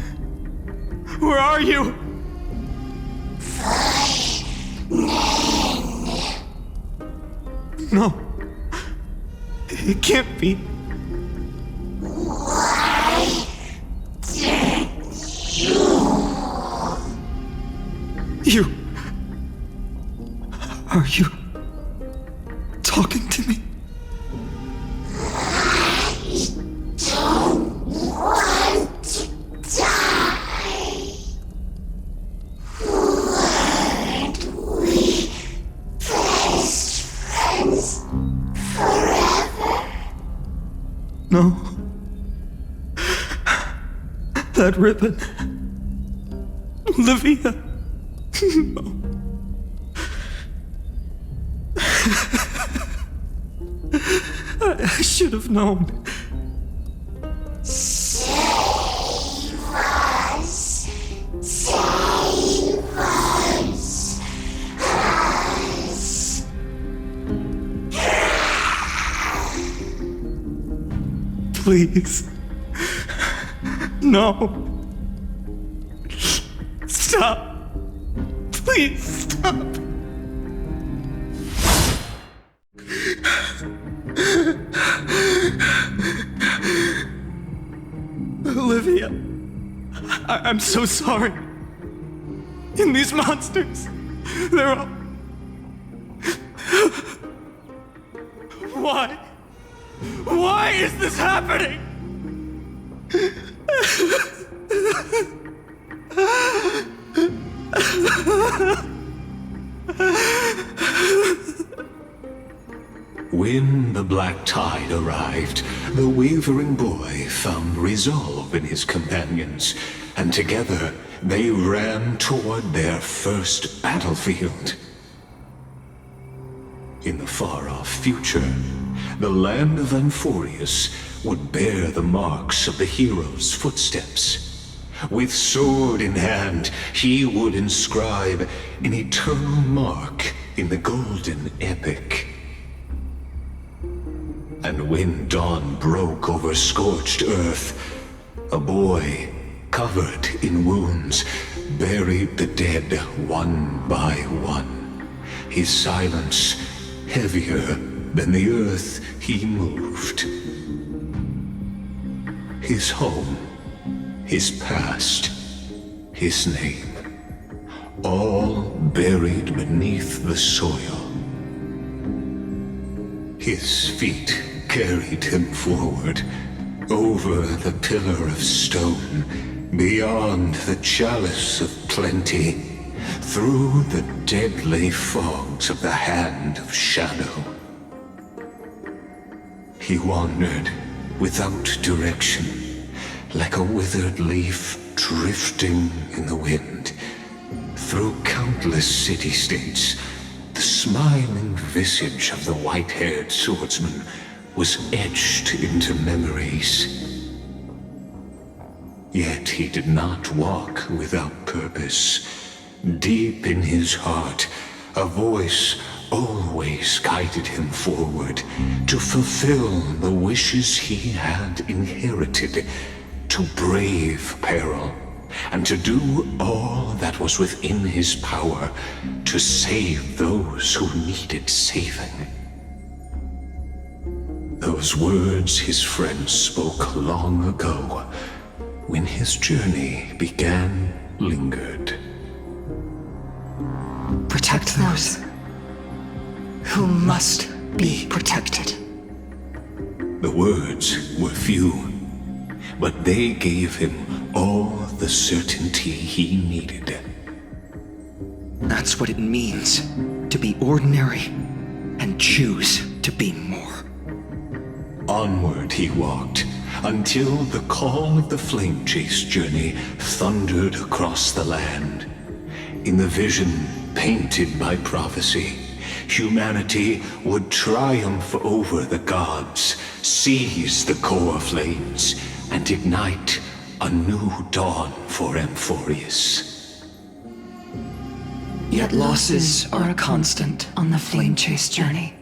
Where are you? No. It can't be. You. Are you talking to me? No. That ribbon. Olivia. No. I should have known. Save us. Save us. Please. No. Stop. Please stop. Olivia, I'm so sorry. And these monsters, they're all... Why? Why is this happening? When the black tide arrived, the wavering boy found resolve in his companions, and together they ran toward their first battlefield. In the far-off future, the land of Amphorius would bear the marks of the hero's footsteps. With sword in hand, he would inscribe an eternal mark in the golden epic. And when dawn broke over scorched earth, a boy, covered in wounds, buried the dead one by one. His silence heavier than the earth he moved. His home, his past, his name, all buried beneath the soil. His feet carried him forward, over the pillar of stone, beyond the chalice of plenty, through the deadly fogs of the hand of shadow. He wandered without direction, like a withered leaf drifting in the wind, through countless city-states. The smiling visage of the white-haired swordsman was etched into memories. Yet he did not walk without purpose. Deep in his heart, a voice always guided him forward to fulfill the wishes he had inherited, to brave peril, and to do all that was within his power to save those who needed saving. Those words his friends spoke long ago, when his journey began, lingered. Protect those who must be protected. The words were few, but they gave him all the certainty he needed. That's what it means to be ordinary and choose to be more. Onward he walked, until the call of the flame chase journey thundered across the land. In the vision painted by prophecy, humanity would triumph over the gods, seize the core flames, and ignite a new dawn for Amphorius. Yet losses are a constant on the flame chase journey,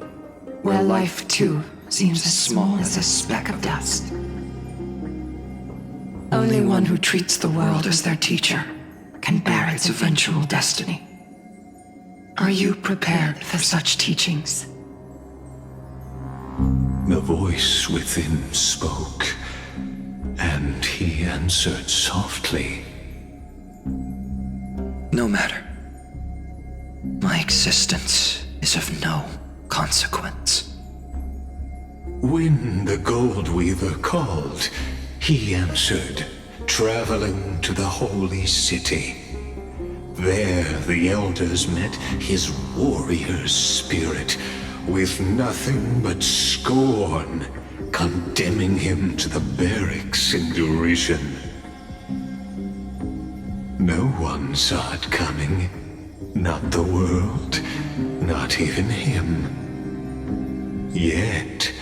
where life too seems as small as a speck of dust. Only one who treats the world as their teacher can bear its eventual destiny. Are you prepared for such teachings? The voice within spoke, and he answered softly. No matter. My existence is of no consequence. When the Gold Weaver called, he answered, traveling to the holy city. There the elders met his warrior's spirit, with nothing but scorn, condemning him to the barracks in derision. No one saw it coming. Not the world, not even him. Yet,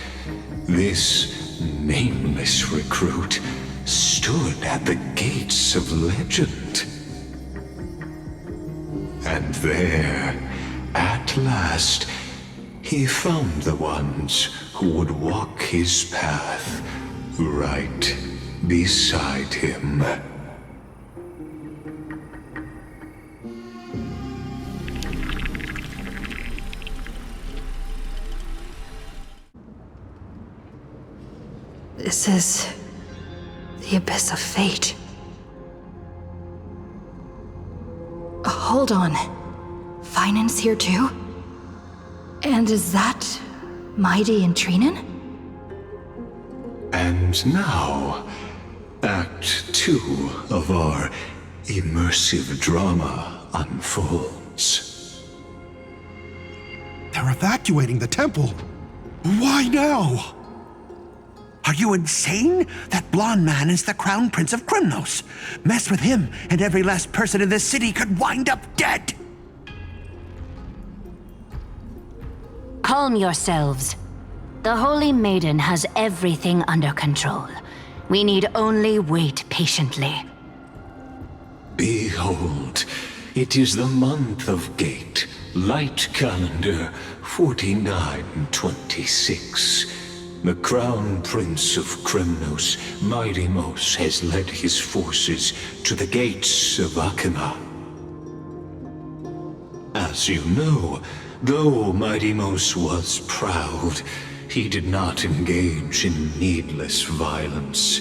this nameless recruit stood at the gates of legend. And there, at last, he found the ones who would walk his path right beside him. This is the abyss of fate. Hold on. Finance here too? And is that Mighty and Trinen? And now, Act 2 of our immersive drama unfolds. They're evacuating the temple. Why now? Are you insane? That blonde man is the Crown Prince of Krymnos. Mess with him, and every last person in this city could wind up dead. Calm yourselves. The Holy Maiden has everything under control. We need only wait patiently. Behold, it is the month of Gate, light calendar 4926. The Crown Prince of Krymnos, Midimos, has led his forces to the gates of Akima. As you know, though Midimos was proud, he did not engage in needless violence.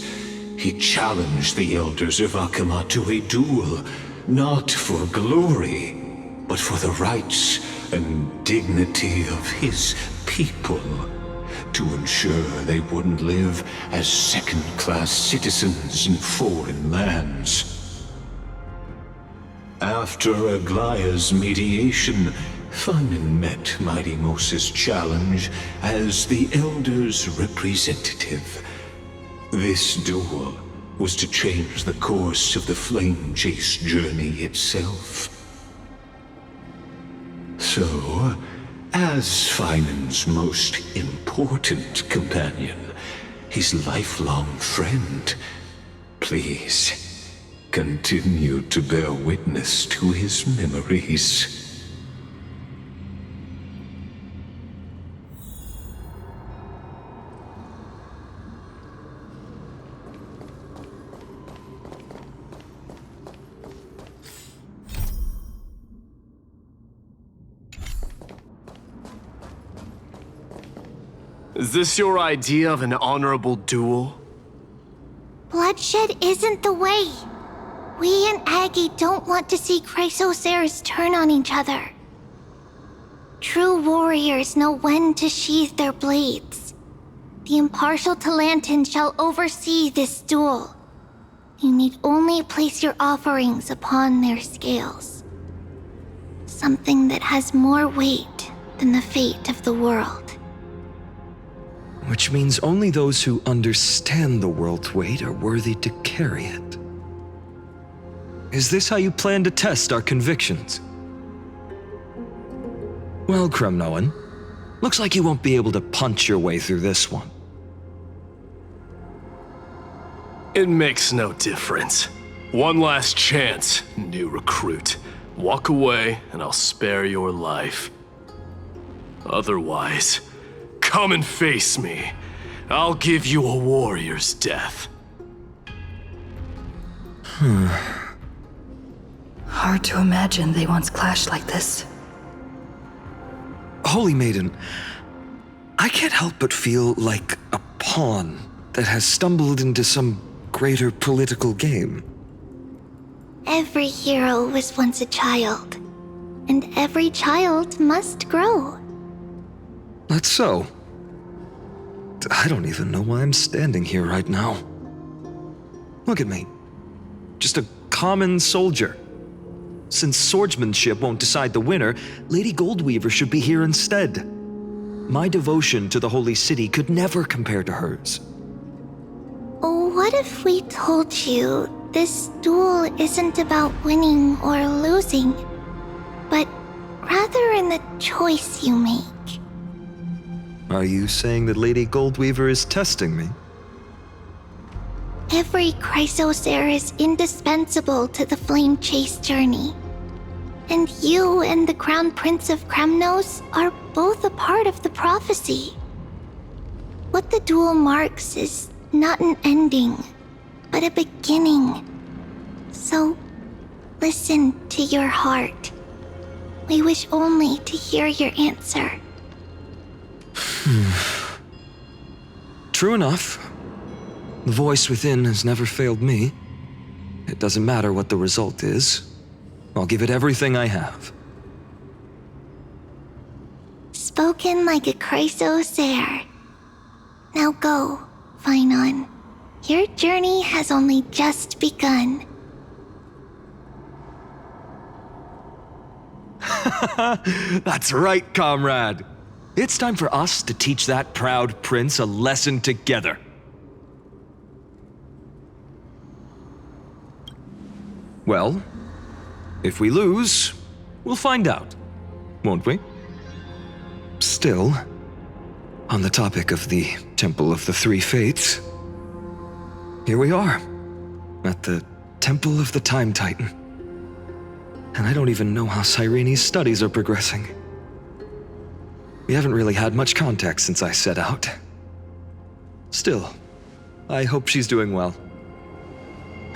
He challenged the elders of Akima to a duel, not for glory, but for the rights and dignity of his people, to ensure they wouldn't live as second-class citizens in foreign lands. After Aglaya's mediation, Funin met Midimos' challenge as the Elder's representative. This duel was to change the course of the Flame Chase journey itself. So, as Finan's most important companion, his lifelong friend, please continue to bear witness to his memories. Is this your idea of an honorable duel? Bloodshed isn't the way. We and Aggie don't want to see Chrysoceres turn on each other. True warriors know when to sheathe their blades. The impartial Talantin shall oversee this duel. You need only place your offerings upon their scales. Something that has more weight than the fate of the world. Which means only those who understand the world's weight are worthy to carry it. Is this how you plan to test our convictions? Well, Kremnoan, looks like you won't be able to punch your way through this one. It makes no difference. One last chance, new recruit. Walk away and I'll spare your life. Otherwise, come and face me. I'll give you a warrior's death. Hard to imagine they once clashed like this. Holy Maiden, I can't help but feel like a pawn that has stumbled into some greater political game. Every hero was once a child, and every child must grow. That's so. I don't even know why I'm standing here right now. Look at me. Just a common soldier. Since swordsmanship won't decide the winner, Lady Goldweaver should be here instead. My devotion to the Holy City could never compare to hers. What if we told you this duel isn't about winning or losing, but rather in the choice you make? Are you saying that Lady Goldweaver is testing me? Every Chrysosaur is indispensable to the Flame Chase journey. And you and the Crown Prince of Kremnos are both a part of the prophecy. What the duel marks is not an ending, but a beginning. So, listen to your heart. We wish only to hear your answer. True enough. The voice within has never failed me. It doesn't matter what the result is. I'll give it everything I have. Spoken like a Chrysosaur. Now go, Finon. Your journey has only just begun. That's right, comrade. It's time for us to teach that proud prince a lesson together. Well, if we lose, we'll find out, won't we? Still, on the topic of the Temple of the Three Fates, here we are, at the Temple of the Time Titan. And I don't even know how Cyrene's studies are progressing. We haven't really had much contact since I set out. Still, I hope she's doing well.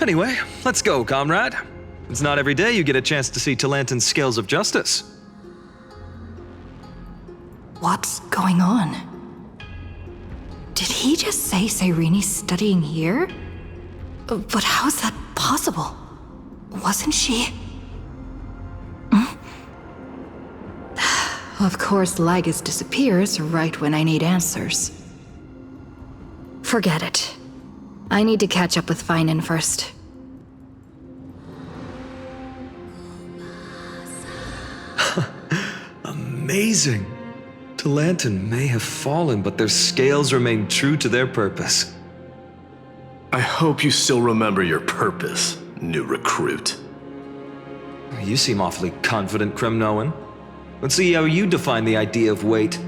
Anyway, let's go, comrade. It's not every day you get a chance to see Talantin's scales of justice. What's going on? Did he just say Cyrene's studying here? But how is that possible? Wasn't she? Of course, Lagus disappears right when I need answers. Forget it. I need to catch up with Finon first. Amazing! Talantin may have fallen, but their scales remain true to their purpose. I hope you still remember your purpose, new recruit. You seem awfully confident, Kremnoan. Let's see how you define the idea of weight.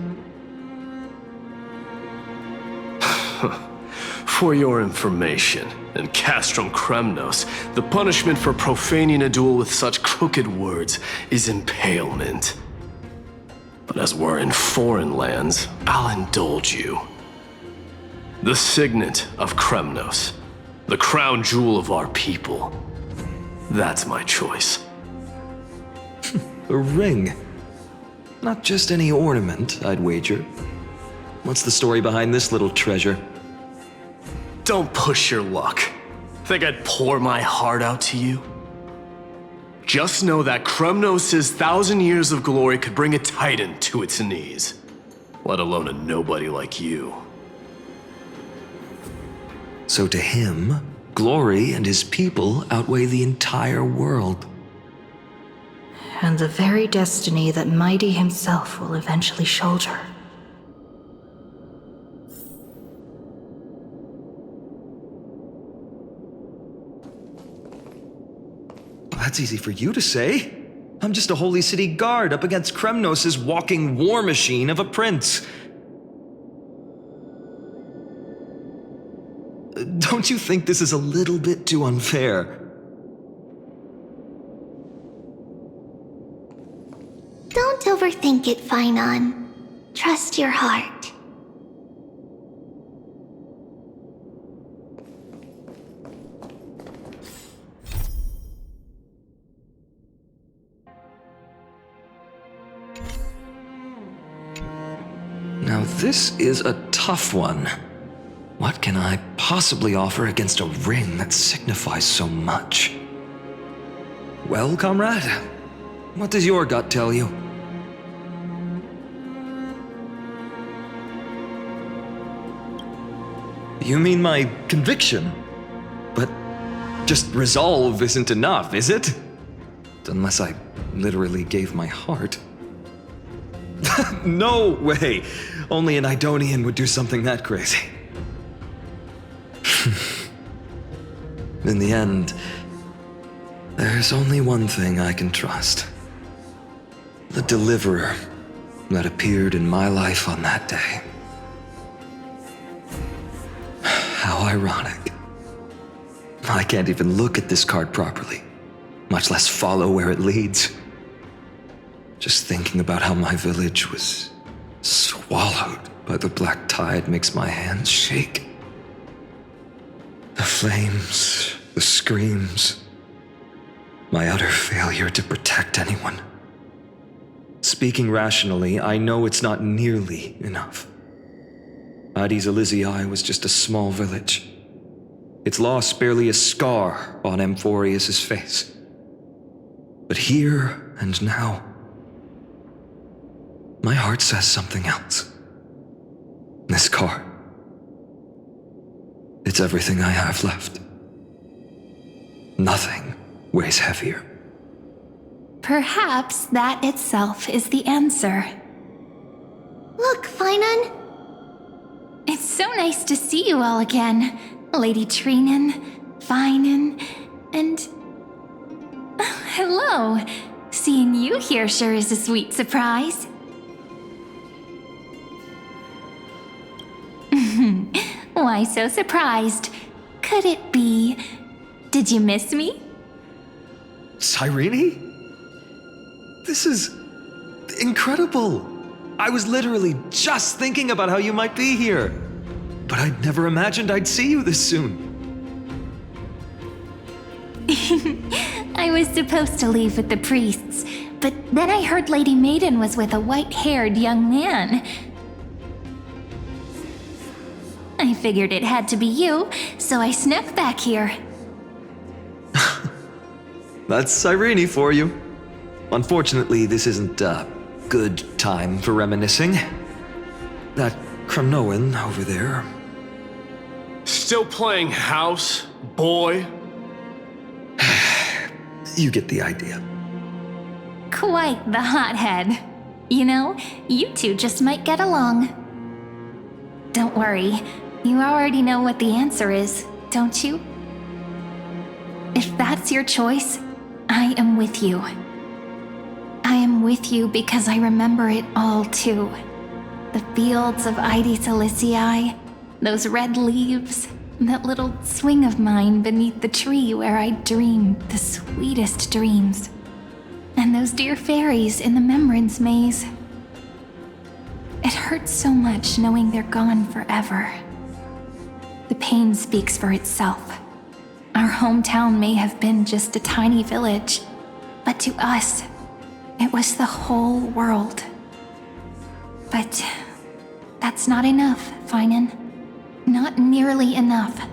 For your information, in Castrum Kremnos, the punishment for profaning a duel with such crooked words is impalement. But as we're in foreign lands, I'll indulge you. The signet of Kremnos, the crown jewel of our people. That's my choice. A ring. Not just any ornament, I'd wager. What's the story behind this little treasure? Don't push your luck. Think I'd pour my heart out to you? Just know that Kremnos' 1,000 years of glory could bring a titan to its knees. Let alone a nobody like you. So to him, glory and his people outweigh the entire world. And the very destiny that Mighty himself will eventually shoulder. That's easy for you to say. I'm just a Holy City guard up against Kremnos' walking war machine of a prince. Don't you think this is a little bit too unfair? Don't overthink it, Finon. Trust your heart. Now this is a tough one. What can I possibly offer against a ring that signifies so much? Well, comrade, what does your gut tell you? You mean my conviction? But just resolve isn't enough, is it? Unless I literally gave my heart. No way! Only an Idonian would do something that crazy. In the end, there's only one thing I can trust. The deliverer that appeared in my life on that day. How ironic. I can't even look at this card properly, much less follow where it leads. Just thinking about how my village was swallowed by the black tide makes my hands shake. The flames, the screams, my utter failure to protect anyone. Speaking rationally, I know it's not nearly enough. Addis Elysiae was just a small village. Its loss barely a scar on Amphorius' face. But here and now, my heart says something else. This card. It's everything I have left. Nothing weighs heavier. Perhaps that itself is the answer. Look, Finan! It's so nice to see you all again. Lady Treenan, Finan, and... hello. Seeing you here sure is a sweet surprise. Why so surprised? Could it be... Did you miss me? Cyrene? This is incredible. I was literally just thinking about how you might be here. But I'd never imagined I'd see you this soon. I was supposed to leave with the priests, but then I heard Lady Maiden was with a white-haired young man. I figured it had to be you, so I snuck back here. That's Cyrene for you. Unfortunately, this isn't a good time for reminiscing. That Cremnoan over there. Still playing house, boy? You get the idea. Quite the hothead. You know, you two just might get along. Don't worry, you already know what the answer is, don't you? If that's your choice, I am with you. I am with you because I remember it all too. The fields of Addis Elysiae, those red leaves, that little swing of mine beneath the tree where I dreamed the sweetest dreams, and those dear fairies in the Memorance Maze. It hurts so much knowing they're gone forever. The pain speaks for itself. Our hometown may have been just a tiny village, but to us, it was the whole world. But that's not enough, Finan. Not nearly enough.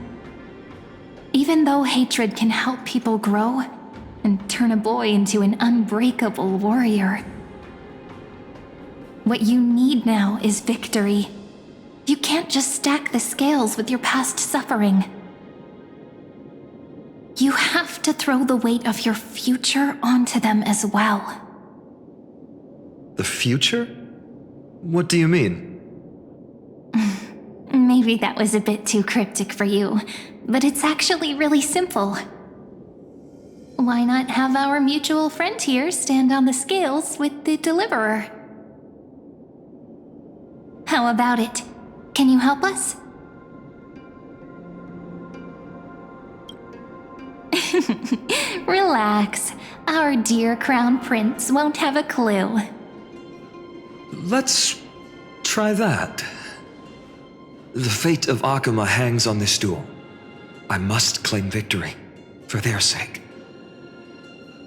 Even though hatred can help people grow and turn a boy into an unbreakable warrior, what you need now is victory. You can't just stack the scales with your past suffering. You have to throw the weight of your future onto them as well. The future? What do you mean? Maybe that was a bit too cryptic for you, but it's actually really simple. Why not have our mutual friend here stand on the scales with the deliverer? How about it? Can you help us? Relax. Our dear Crown Prince won't have a clue. Let's try that. The fate of Akama hangs on this duel. I must claim victory, for their sake.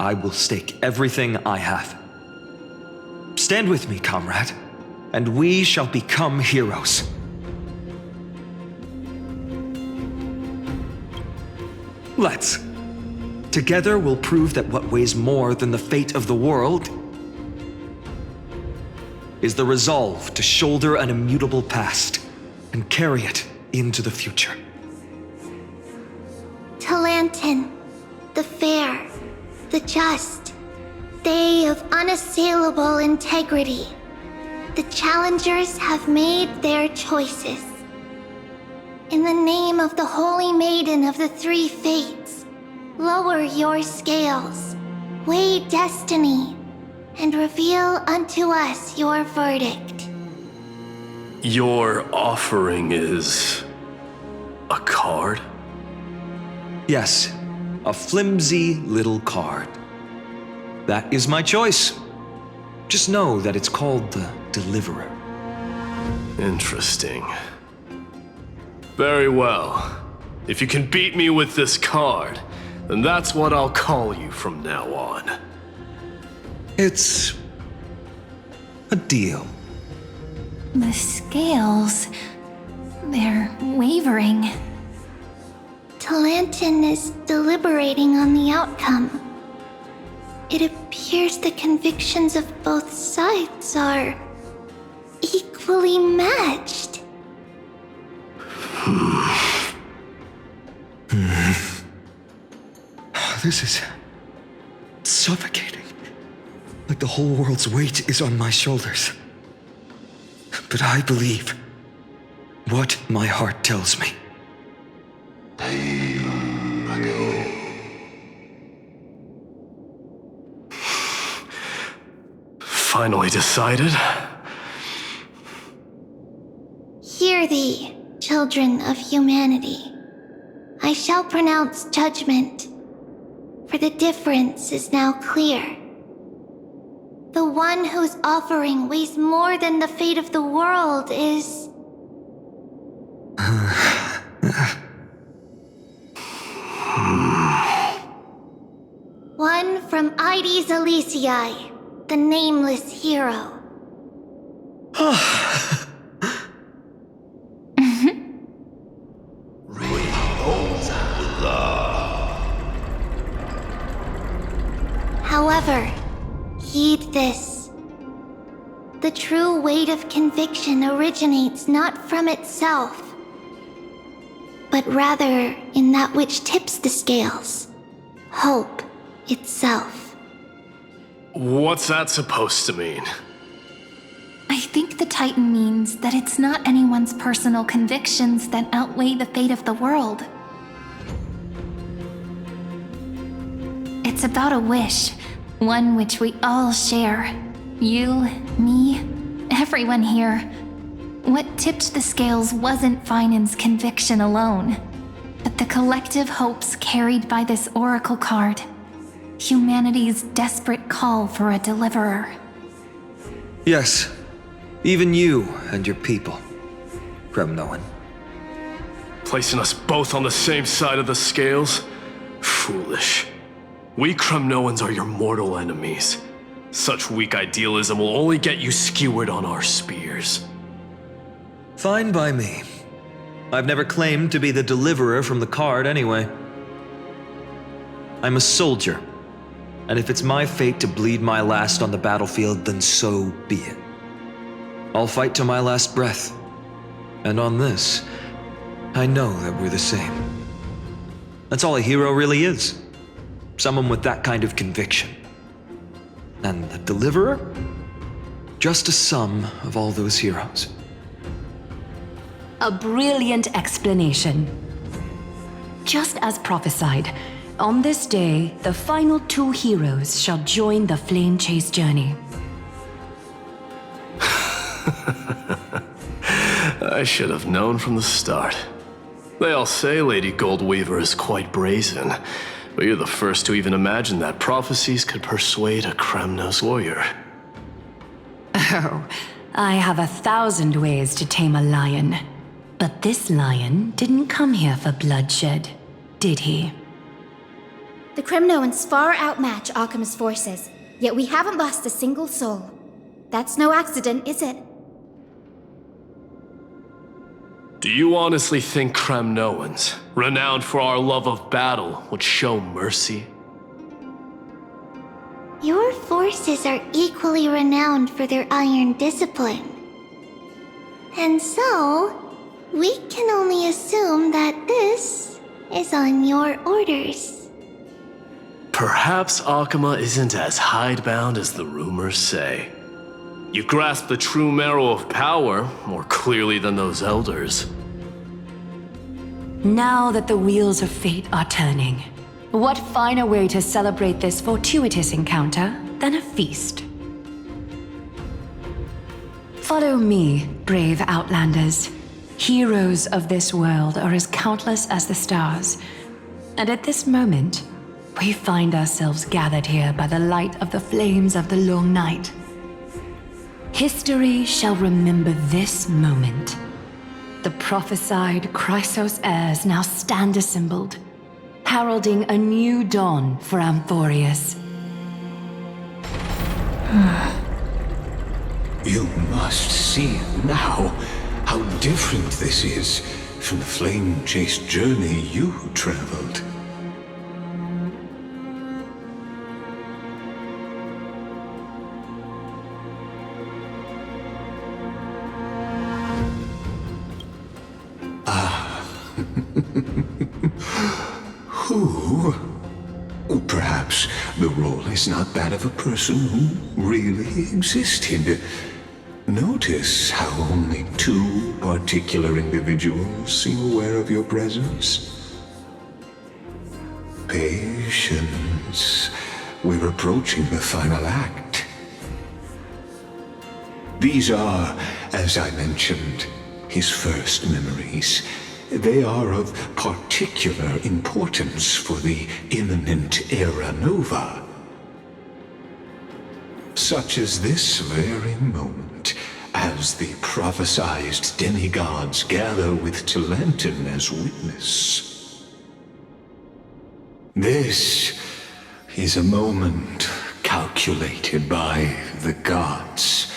I will stake everything I have. Stand with me, comrade. and we shall become heroes. Let's. Together we'll prove that what weighs more than the fate of the world is the resolve to shoulder an immutable past and carry it into the future. Talantin, the fair, the just, they of unassailable integrity. The challengers have made their choices. In the name of the Holy Maiden of the Three Fates, lower your scales, weigh destiny, and reveal unto us your verdict. Your offering is a card? Yes, a flimsy little card. That is my choice. Just know that it's called the Deliverer. Interesting. Very well. If you can beat me with this card, then that's what I'll call you from now on. It's a deal. The scales... they're wavering. Talantin is deliberating on the outcome. It appears the convictions of both sides are equally matched. This is suffocating. Like the whole world's weight is on my shoulders. But I believe what my heart tells me. Finally decided? Hear thee, children of humanity. I shall pronounce judgment, for the difference is now clear. The one whose offering weighs more than the fate of the world is... one from Ides Elysiae, the nameless hero. However, heed this. The true weight of conviction originates not from itself, but rather in that which tips the scales, hope itself. What's that supposed to mean? I think the Titan means that it's not anyone's personal convictions that outweigh the fate of the world. It's about a wish, one which we all share. You, me, everyone here. What tipped the scales wasn't Finan's conviction alone, but the collective hopes carried by this oracle card. Humanity's desperate call for a deliverer. Yes, even you and your people, Kremnoan. Placing us both on the same side of the scales? Foolish. We Kremnoans are your mortal enemies. Such weak idealism will only get you skewered on our spears. Fine by me. I've never claimed to be the deliverer from the card anyway. I'm a soldier, and if it's my fate to bleed my last on the battlefield, then so be it. I'll fight to my last breath. And on this, I know that we're the same. That's all a hero really is. Someone with that kind of conviction. And the deliverer? Just a sum of all those heroes. A brilliant explanation. Just as prophesied, on this day, the final two heroes shall join the flame chase journey. I should have known from the start. They all say Lady Goldweaver is quite brazen, but you're the first to even imagine that prophecies could persuade a Kremnos warrior. Oh, I have 1,000 ways to tame a lion. But this lion didn't come here for bloodshed, did he? The Kremnoans far outmatch Occam's forces, yet we haven't lost a single soul. That's no accident, is it? Do you honestly think Kremnoans, renowned for our love of battle, would show mercy? Your forces are equally renowned for their iron discipline. And so, we can only assume that this is on your orders. Perhaps Akama isn't as hidebound as the rumors say. You grasp the true marrow of power more clearly than those elders. Now that the wheels of fate are turning, what finer way to celebrate this fortuitous encounter than a feast? Follow me, brave Outlanders. Heroes of this world are as countless as the stars, and at this moment, we find ourselves gathered here by the light of the flames of the long night. History shall remember this moment. The prophesied Chrysos heirs now stand assembled, heralding a new dawn for Amphorius. You must see now how different this is from the flame-chased journey you traveled. Who? Perhaps the role is not that of a person who really existed. Notice how only two particular individuals seem aware of your presence. Patience. We're approaching the final act. These are, as I mentioned, his first memories. They are of particular importance for the imminent Era Nova. Such as this very moment, as the prophesized demigods gather with Talenton as witness. This is a moment calculated by the gods.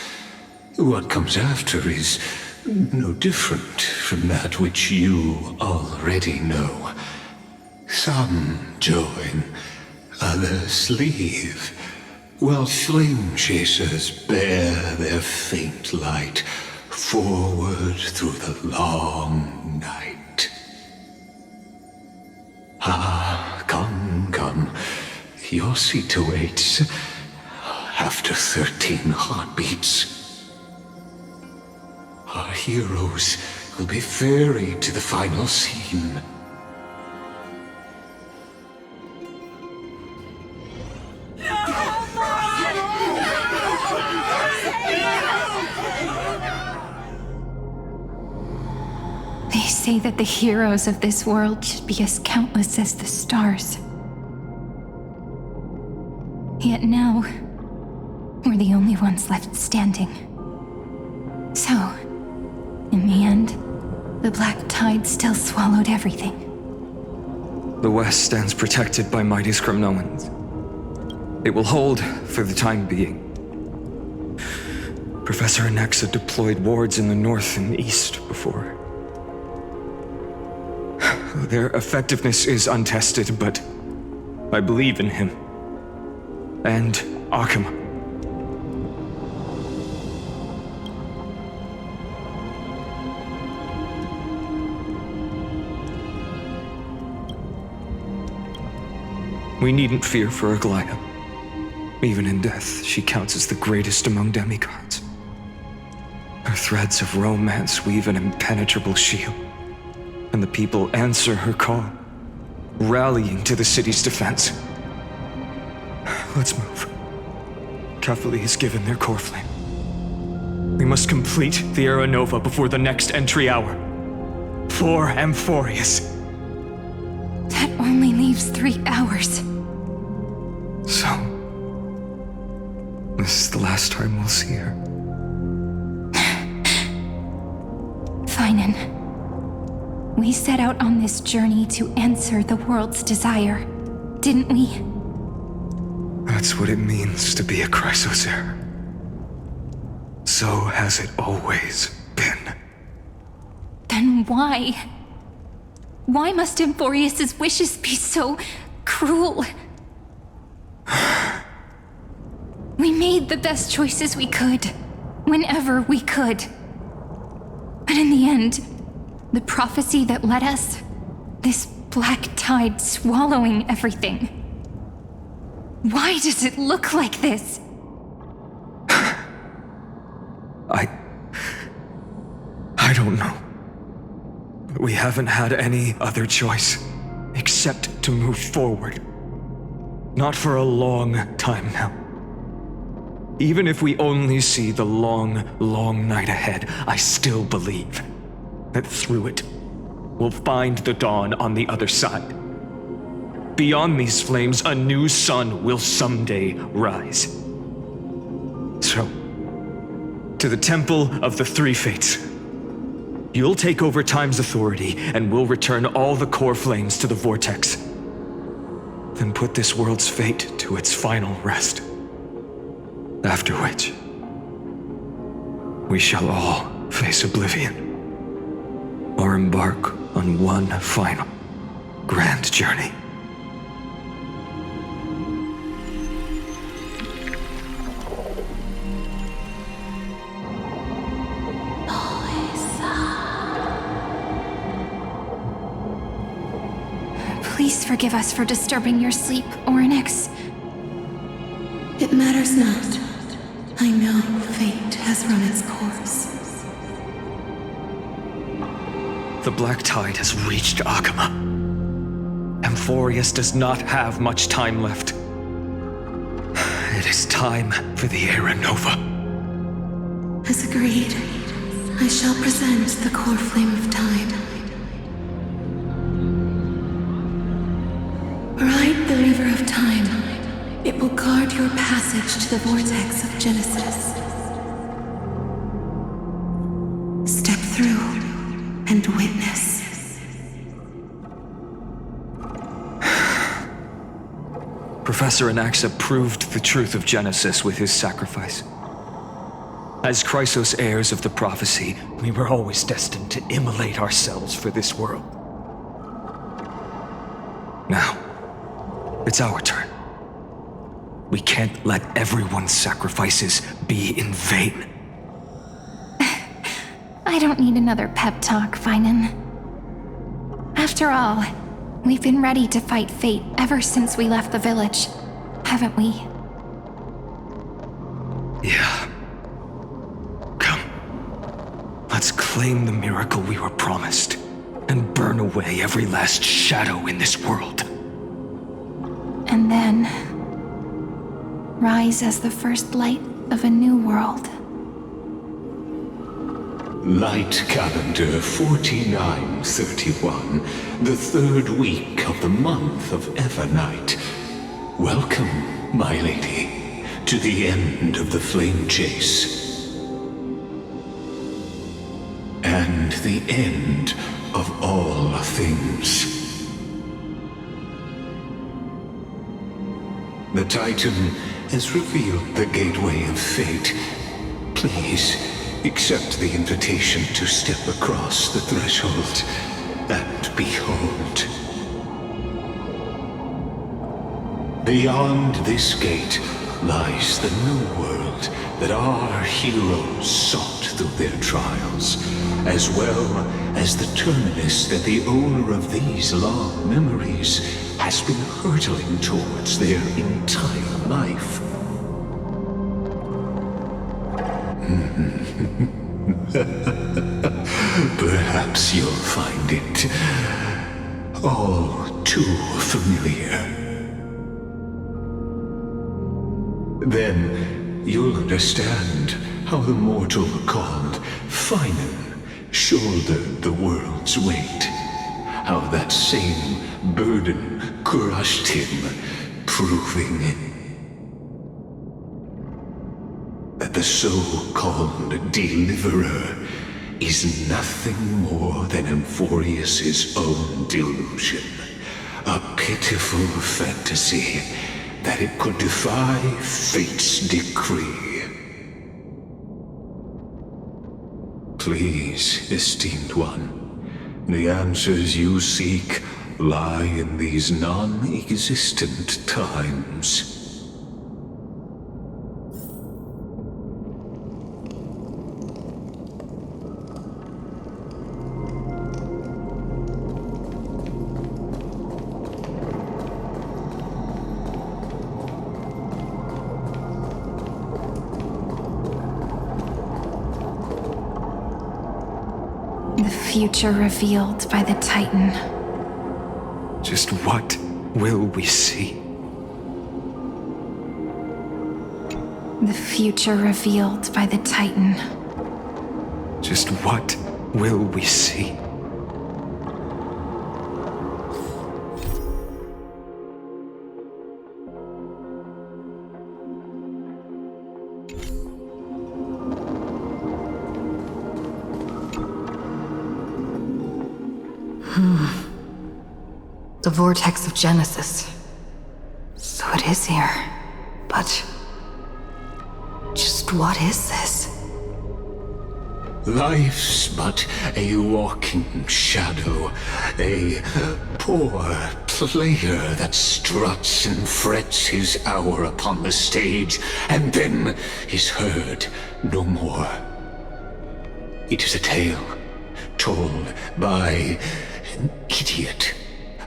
What comes after is no different from that which you already know. Some join, others leave, while flame chasers bear their faint light forward through the long night. Ah, come. Your seat awaits after 13 heartbeats. Our heroes will be ferried to the final scene. They say that the heroes of this world should be as countless as the stars. Yet now, we're the only ones left standing. So, in the end, the black tide still swallowed everything. The West stands protected by mighty Kremnoans. It will hold for the time being. Professor Anexa deployed wards in the north and east before. Their effectiveness is untested, but I believe in him. And Akama. We needn't fear for Aglaya. Even in death, she counts as the greatest among demigods. Her threads of romance weave an impenetrable shield, and the people answer her call, rallying to the city's defense. Let's move. Catholi has given their core flame. We must complete the Era Nova before the next entry hour. For Amphorius. That only leaves 3 hours. So, this is the last time we'll see her. Finan, we set out on this journey to answer the world's desire, didn't we? That's what it means to be a Chrysos heir. So has it always been. Then why? Why must Emphorius' wishes be so cruel? We made the best choices we could, whenever we could. But in the end, the prophecy that led us, this black tide swallowing everything. Why does it look like this? I don't know. We haven't had any other choice except to move forward. Not for a long time now. Even if we only see the long, long night ahead, I still believe that through it, we'll find the dawn on the other side. Beyond these flames, a new sun will someday rise. So, to the Temple of the Three Fates. You'll take over Time's authority, and we'll return all the core flames to the Vortex. Then put this world's fate to its final rest. After which, we shall all face oblivion, or embark on one final grand journey. Please forgive us for disturbing your sleep, Orynyx. It matters not. I know fate has run its course. The Black Tide has reached Akama. Emphorius does not have much time left. It is time for the Era Nova. As agreed, I shall present the core flame of time. Ride the river of time. It will guard your passage to the vortex of Genesis. Step through and witness. Professor Anaxa proved the truth of Genesis with his sacrifice. As Chrysos heirs of the prophecy, we were always destined to immolate ourselves for this world. Now, it's our turn. We can't let everyone's sacrifices be in vain. I don't need another pep talk, Finan. After all, we've been ready to fight fate ever since we left the village, haven't we? Yeah. Come. Let's claim the miracle we were promised, and burn away every last shadow in this world. And then rise as the first light of a new world. Light calendar 4931, the third week of the month of Evernight. Welcome, my lady, to the end of the flame chase. And the end of all things. The Titan has revealed the gateway of fate. Please, accept the invitation to step across the threshold and behold. Beyond this gate lies the new world that our heroes sought through their trials, as well as the terminus that the owner of these long memories has been hurtling towards their entire life. Perhaps you'll find it all too familiar. Then you'll understand how the mortal called Finan shouldered the world's weight. How that same burden crushed him, proving that the so-called Deliverer is nothing more than Emphorius' own delusion. A pitiful fantasy that it could defy fate's decree. Please, esteemed one, The answers you seek lie in these non-existent times. The future revealed by the Titan. Just what will we see? The future revealed by the Titan. Just what will we see? The vortex of Genesis. So it is here. But just what is this? Life's but a walking shadow, a poor player that struts and frets his hour upon the stage, and then is heard no more. It is a tale told by an idiot,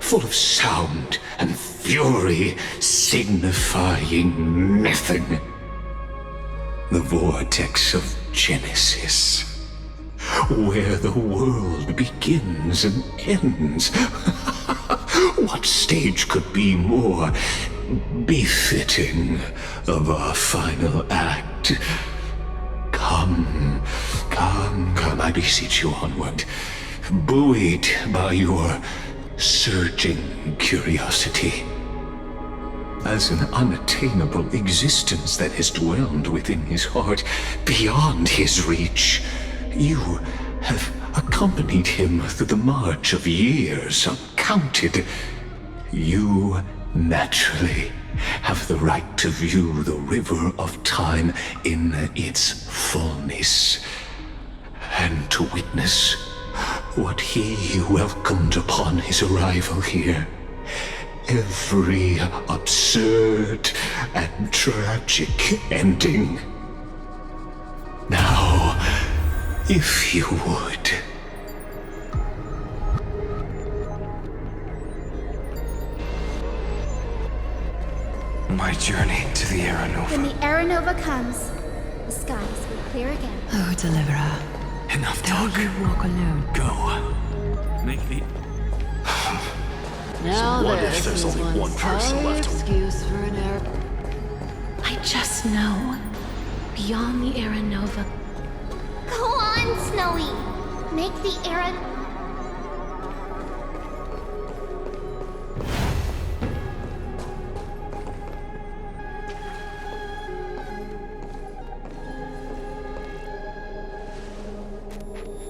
full of sound and fury, signifying nothing. The vortex of Genesis, where the world begins and ends. What stage could be more befitting of our final act? Come, I beseech you onward, buoyed by your surging curiosity. As an unattainable existence that has dwelled within his heart, beyond his reach, you have accompanied him through the march of years uncounted. You naturally have the right to view the river of time in its fullness, and to witness what he welcomed upon his arrival here. Every absurd and tragic ending. Now, if you would. My journey to the Era Nova. When the Era Nova comes, the skies will clear again. Oh, Deliverer. Enough talk. Don't you walk alone. Go. Make the... Now what if there's only one person left to... excuse for an error. I just know, beyond the Era Nova. Go on, Snowy! Make the Era...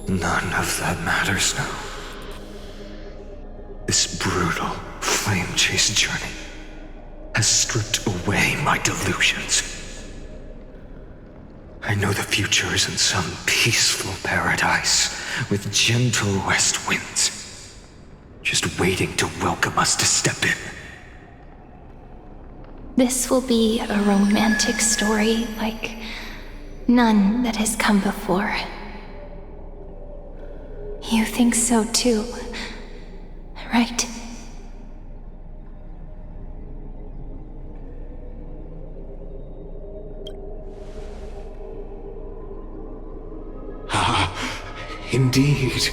None of that matters now. This brutal, flame-chased journey has stripped away my delusions. I know the future is in some peaceful paradise with gentle west winds, just waiting to welcome us to step in. This will be a romantic story like none that has come before. You think so too, right? Indeed,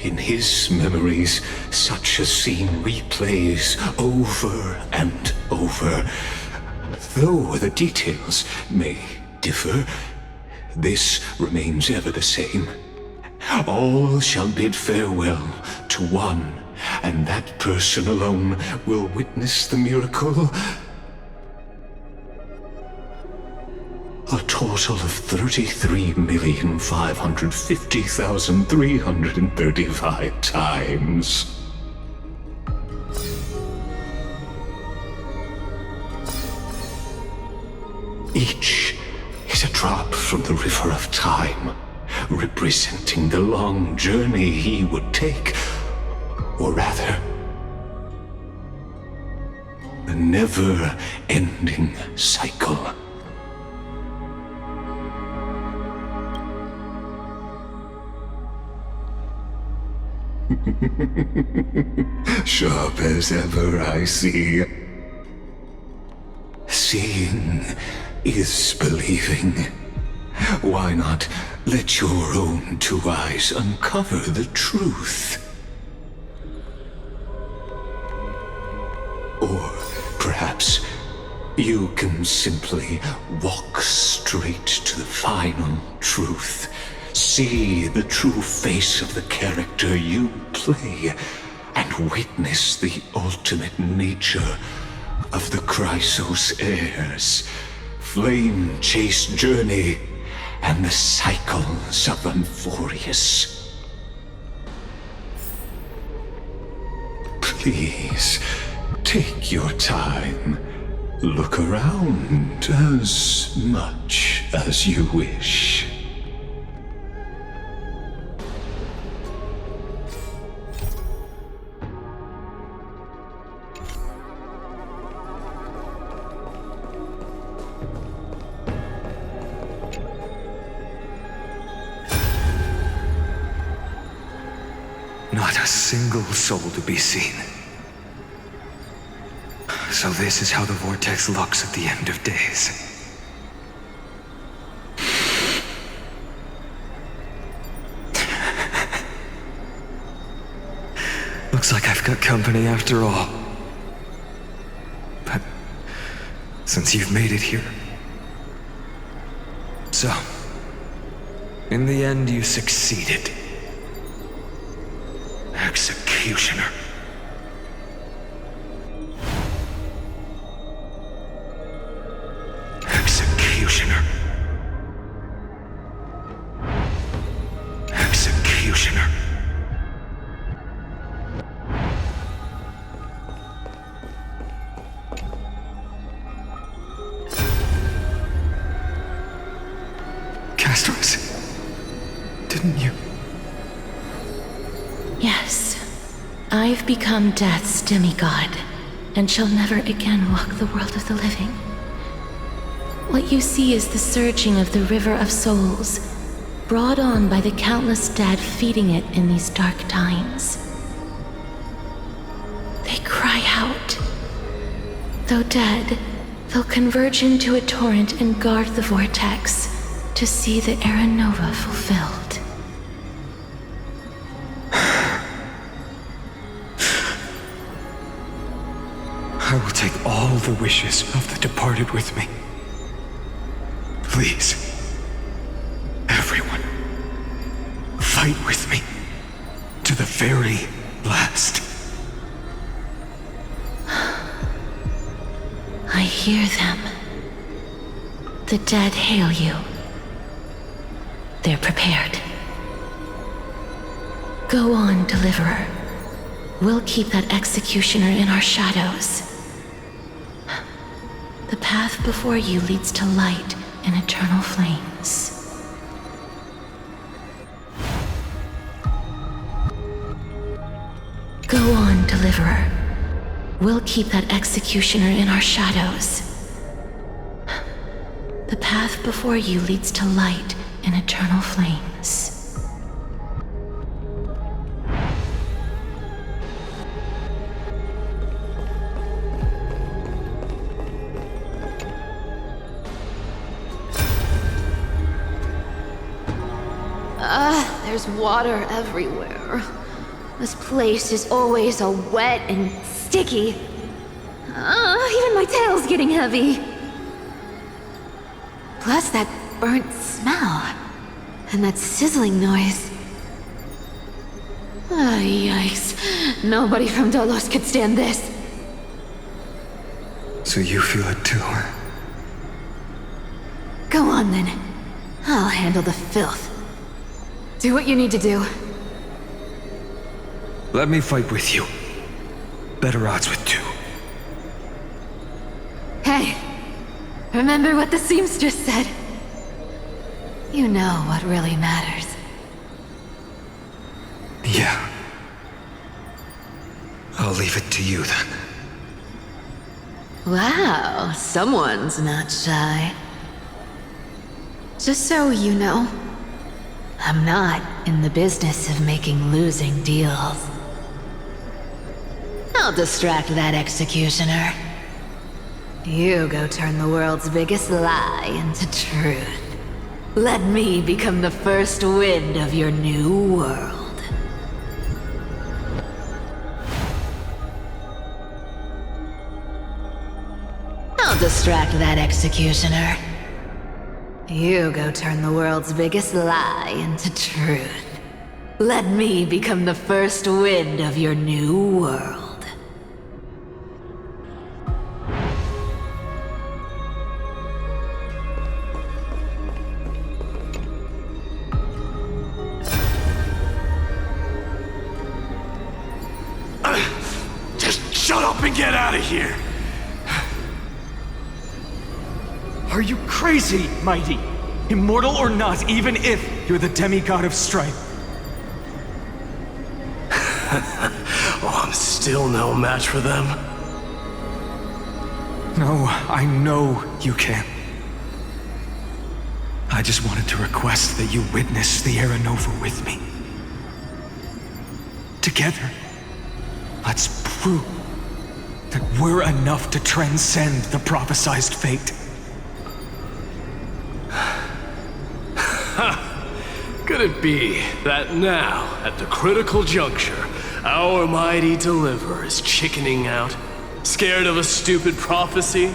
in his memories, such a scene replays over and over. Though the details may differ, this remains ever the same. All shall bid farewell to one, and that person alone will witness the miracle. A total of 33,550,335 times. Each is a drop from the river of time, representing the long journey he would take Or rather, a never-ending cycle. Sharp as ever, I see. Seeing is believing. Why not let your own two eyes uncover the truth? Or perhaps you can simply walk straight to the final truth. See the true face of the character you play, and witness the ultimate nature of the Chrysos heirs, flame-chased journey, and the cycles of Amphorius. Please, take your time. Look around as much as you wish. Not a single soul to be seen. So this is how the vortex looks at the end of days. Looks like I've got company after all. But since you've made it here... So, in the end you succeeded. Executioner. Executioner. Executioner. Castros, didn't you? Yes, I've become Death's demigod, and shall never again walk the world of the living. What you see is the surging of the river of souls, brought on by the countless dead feeding it in these dark times. They cry out. Though dead, they'll converge into a torrent and guard the vortex to see the Era Nova fulfilled. I will take all the wishes of the departed with me. Please, everyone, fight with me to the very last. I hear them. The dead hail you. They're prepared. Go on, Deliverer. We'll keep that executioner in our shadows. The path before you leads to light and eternal flames. Go on, Deliverer. We'll keep that executioner in our shadows. The path before you leads to light and eternal flames. There's water everywhere. This place is always all wet and sticky. Even my tail's getting heavy. Plus that burnt smell. And that sizzling noise. Yikes. Nobody from Dolos could stand this. So you feel it too, huh? Go on then. I'll handle the filth. Do what you need to do. Let me fight with you. Better odds with two. Hey, remember what the seamstress said? You know what really matters. Yeah. I'll leave it to you then. Wow, someone's not shy. Just so you know, I'm not in the business of making losing deals. I'll distract that executioner. You go turn the world's biggest lie into truth. Let me become the first wind of your new world. I'll distract that executioner. You go turn the world's biggest lie into truth. Let me become the first wind of your new world. Shut up and get out of here! Are you crazy, Mighty? Immortal or not, even if you're the demigod of strife. Oh, I'm still no match for them. No, I know you can. I just wanted to request that you witness the Era Nova with me. Together, let's prove that we're enough to transcend the prophesized fate. Could it be that now, at the critical juncture, our mighty deliverer is chickening out, scared of a stupid prophecy?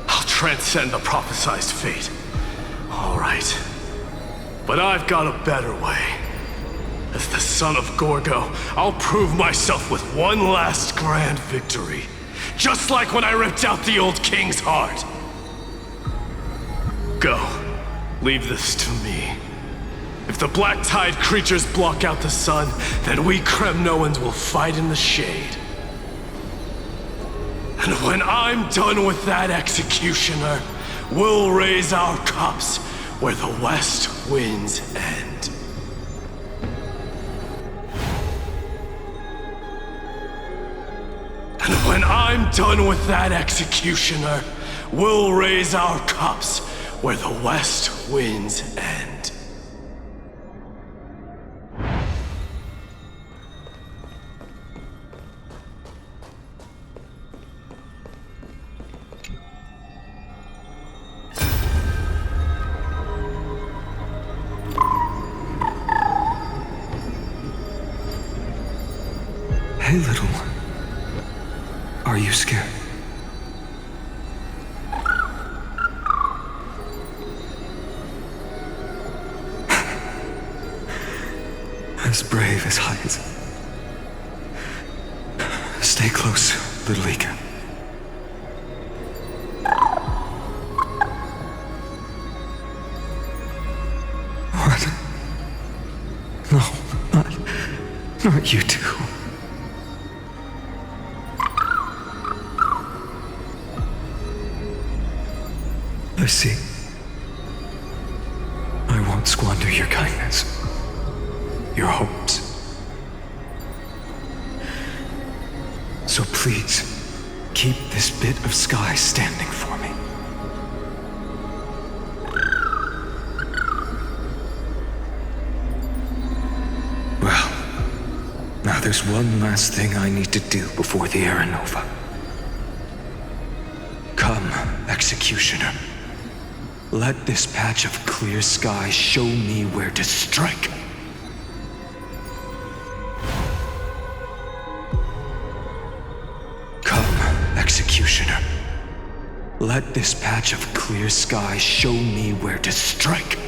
I'll transcend the prophesized fate. All right. But I've got a better way. As the son of Gorgo, I'll prove myself with one last grand victory. Just like when I ripped out the old king's heart. Go. Leave this to me. If the black tide creatures block out the sun, then we Kremnoans will fight in the shade. And when I'm done with that executioner, we'll raise our cups where the west winds end. And when I'm done with that executioner, we'll raise our cups where the west winds end. Hey, little one. Are you scared? As brave as Hyacinth. Stay close, little Ika. What? No, not you two. I see. I won't squander your kindness. Your hopes. So please, keep this bit of sky standing for me. Well, now there's one last thing I need to do before the Era Nova. Come, Executioner. Let this patch of clear sky show me where to strike. Executioner. Let this patch of clear sky show me where to strike.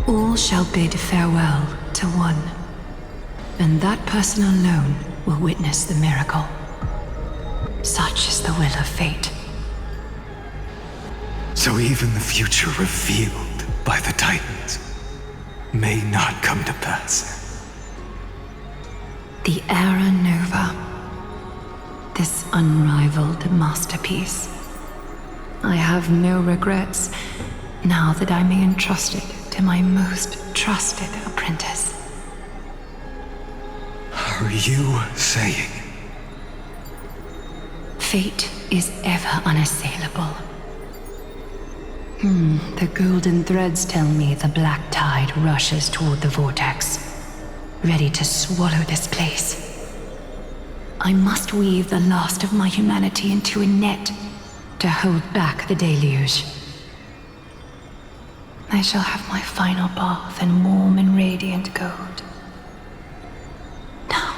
All shall bid farewell to one, and that person alone will witness the miracle. Such is the will of fate. So even the future revealed by the Titans may not come to pass. The Era Nova. This unrivaled masterpiece. I have no regrets now that I'm entrusted to my most trusted apprentice. Are you saying? Fate is ever unassailable. The golden threads tell me the black tide rushes toward the vortex, ready to swallow this place. I must weave the last of my humanity into a net to hold back the deluge. I shall have my final bath in warm and radiant gold. Now,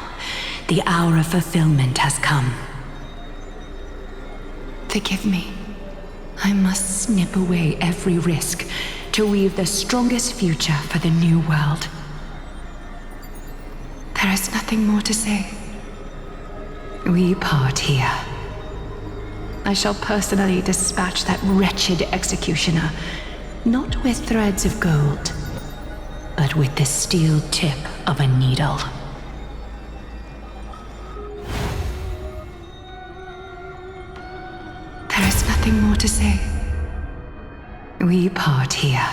the hour of fulfillment has come. Forgive me. I must snip away every risk to weave the strongest future for the new world. There is nothing more to say. We part here. I shall personally dispatch that wretched executioner, not with threads of gold, but with the steel tip of a needle. There is nothing more to say. We part here.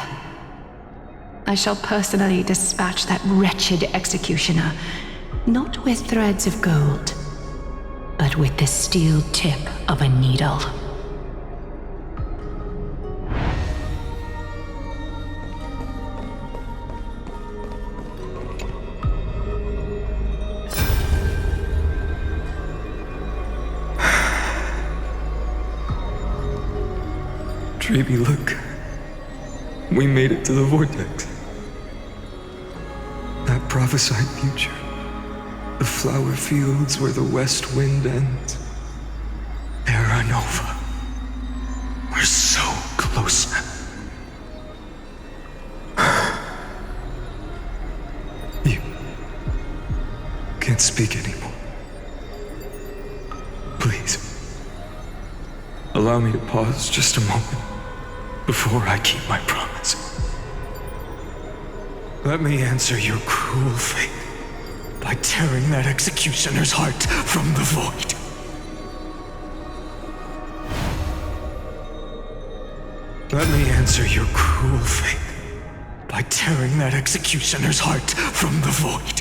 I shall personally dispatch that wretched executioner, not with threads of gold, but with the steel tip of a needle. Treeby, look. We made it to the vortex. That prophesied future. The flower fields where the west wind ends. Era Nova. We're so close now. You can't speak anymore. Please. Allow me to pause just a moment before I keep my promise. Let me answer your cruel fate by tearing that executioner's heart from the void. Let me answer your cruel fate by tearing that executioner's heart from the void.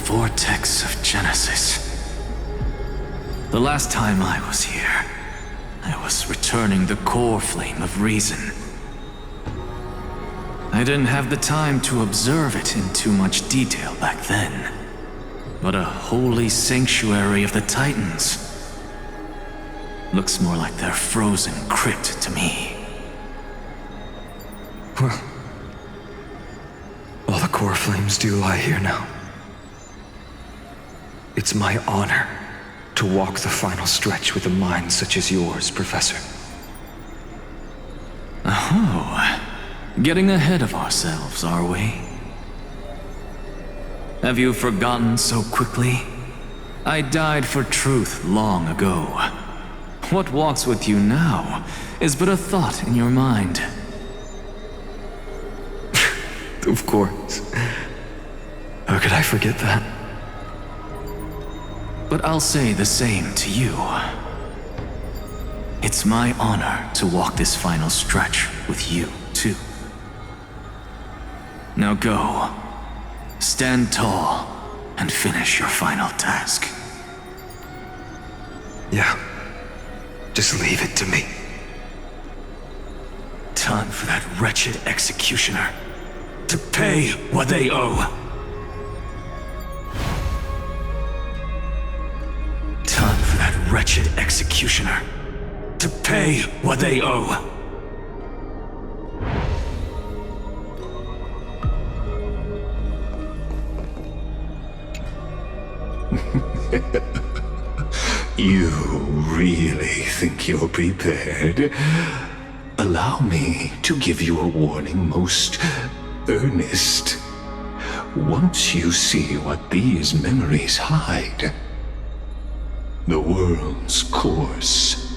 Vortex of Genesis. The last time I was here, I was returning the core flame of reason. I didn't have the time to observe it in too much detail back then. But a holy sanctuary of the Titans. Looks more like their frozen crypt to me. Well, all the core flames do lie here now. It's my honor to walk the final stretch with a mind such as yours, Professor. Oh, getting ahead of ourselves, are we? Have you forgotten so quickly? I died for truth long ago. What walks with you now is but a thought in your mind. Of course. How could I forget that? But I'll say the same to you. It's my honor to walk this final stretch with you, too. Now go. Stand tall and finish your final task. Yeah. Just leave it to me. Time for that wretched executioner to pay what they owe. Time for that wretched executioner to pay what they owe. You really think you're prepared? Allow me to give you a warning most earnest. Once you see what these memories hide, the world's course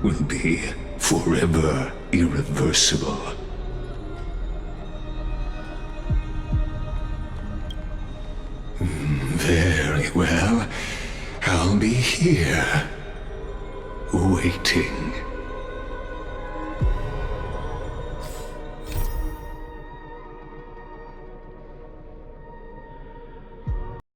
will be forever irreversible. Very well. I'll be here, waiting.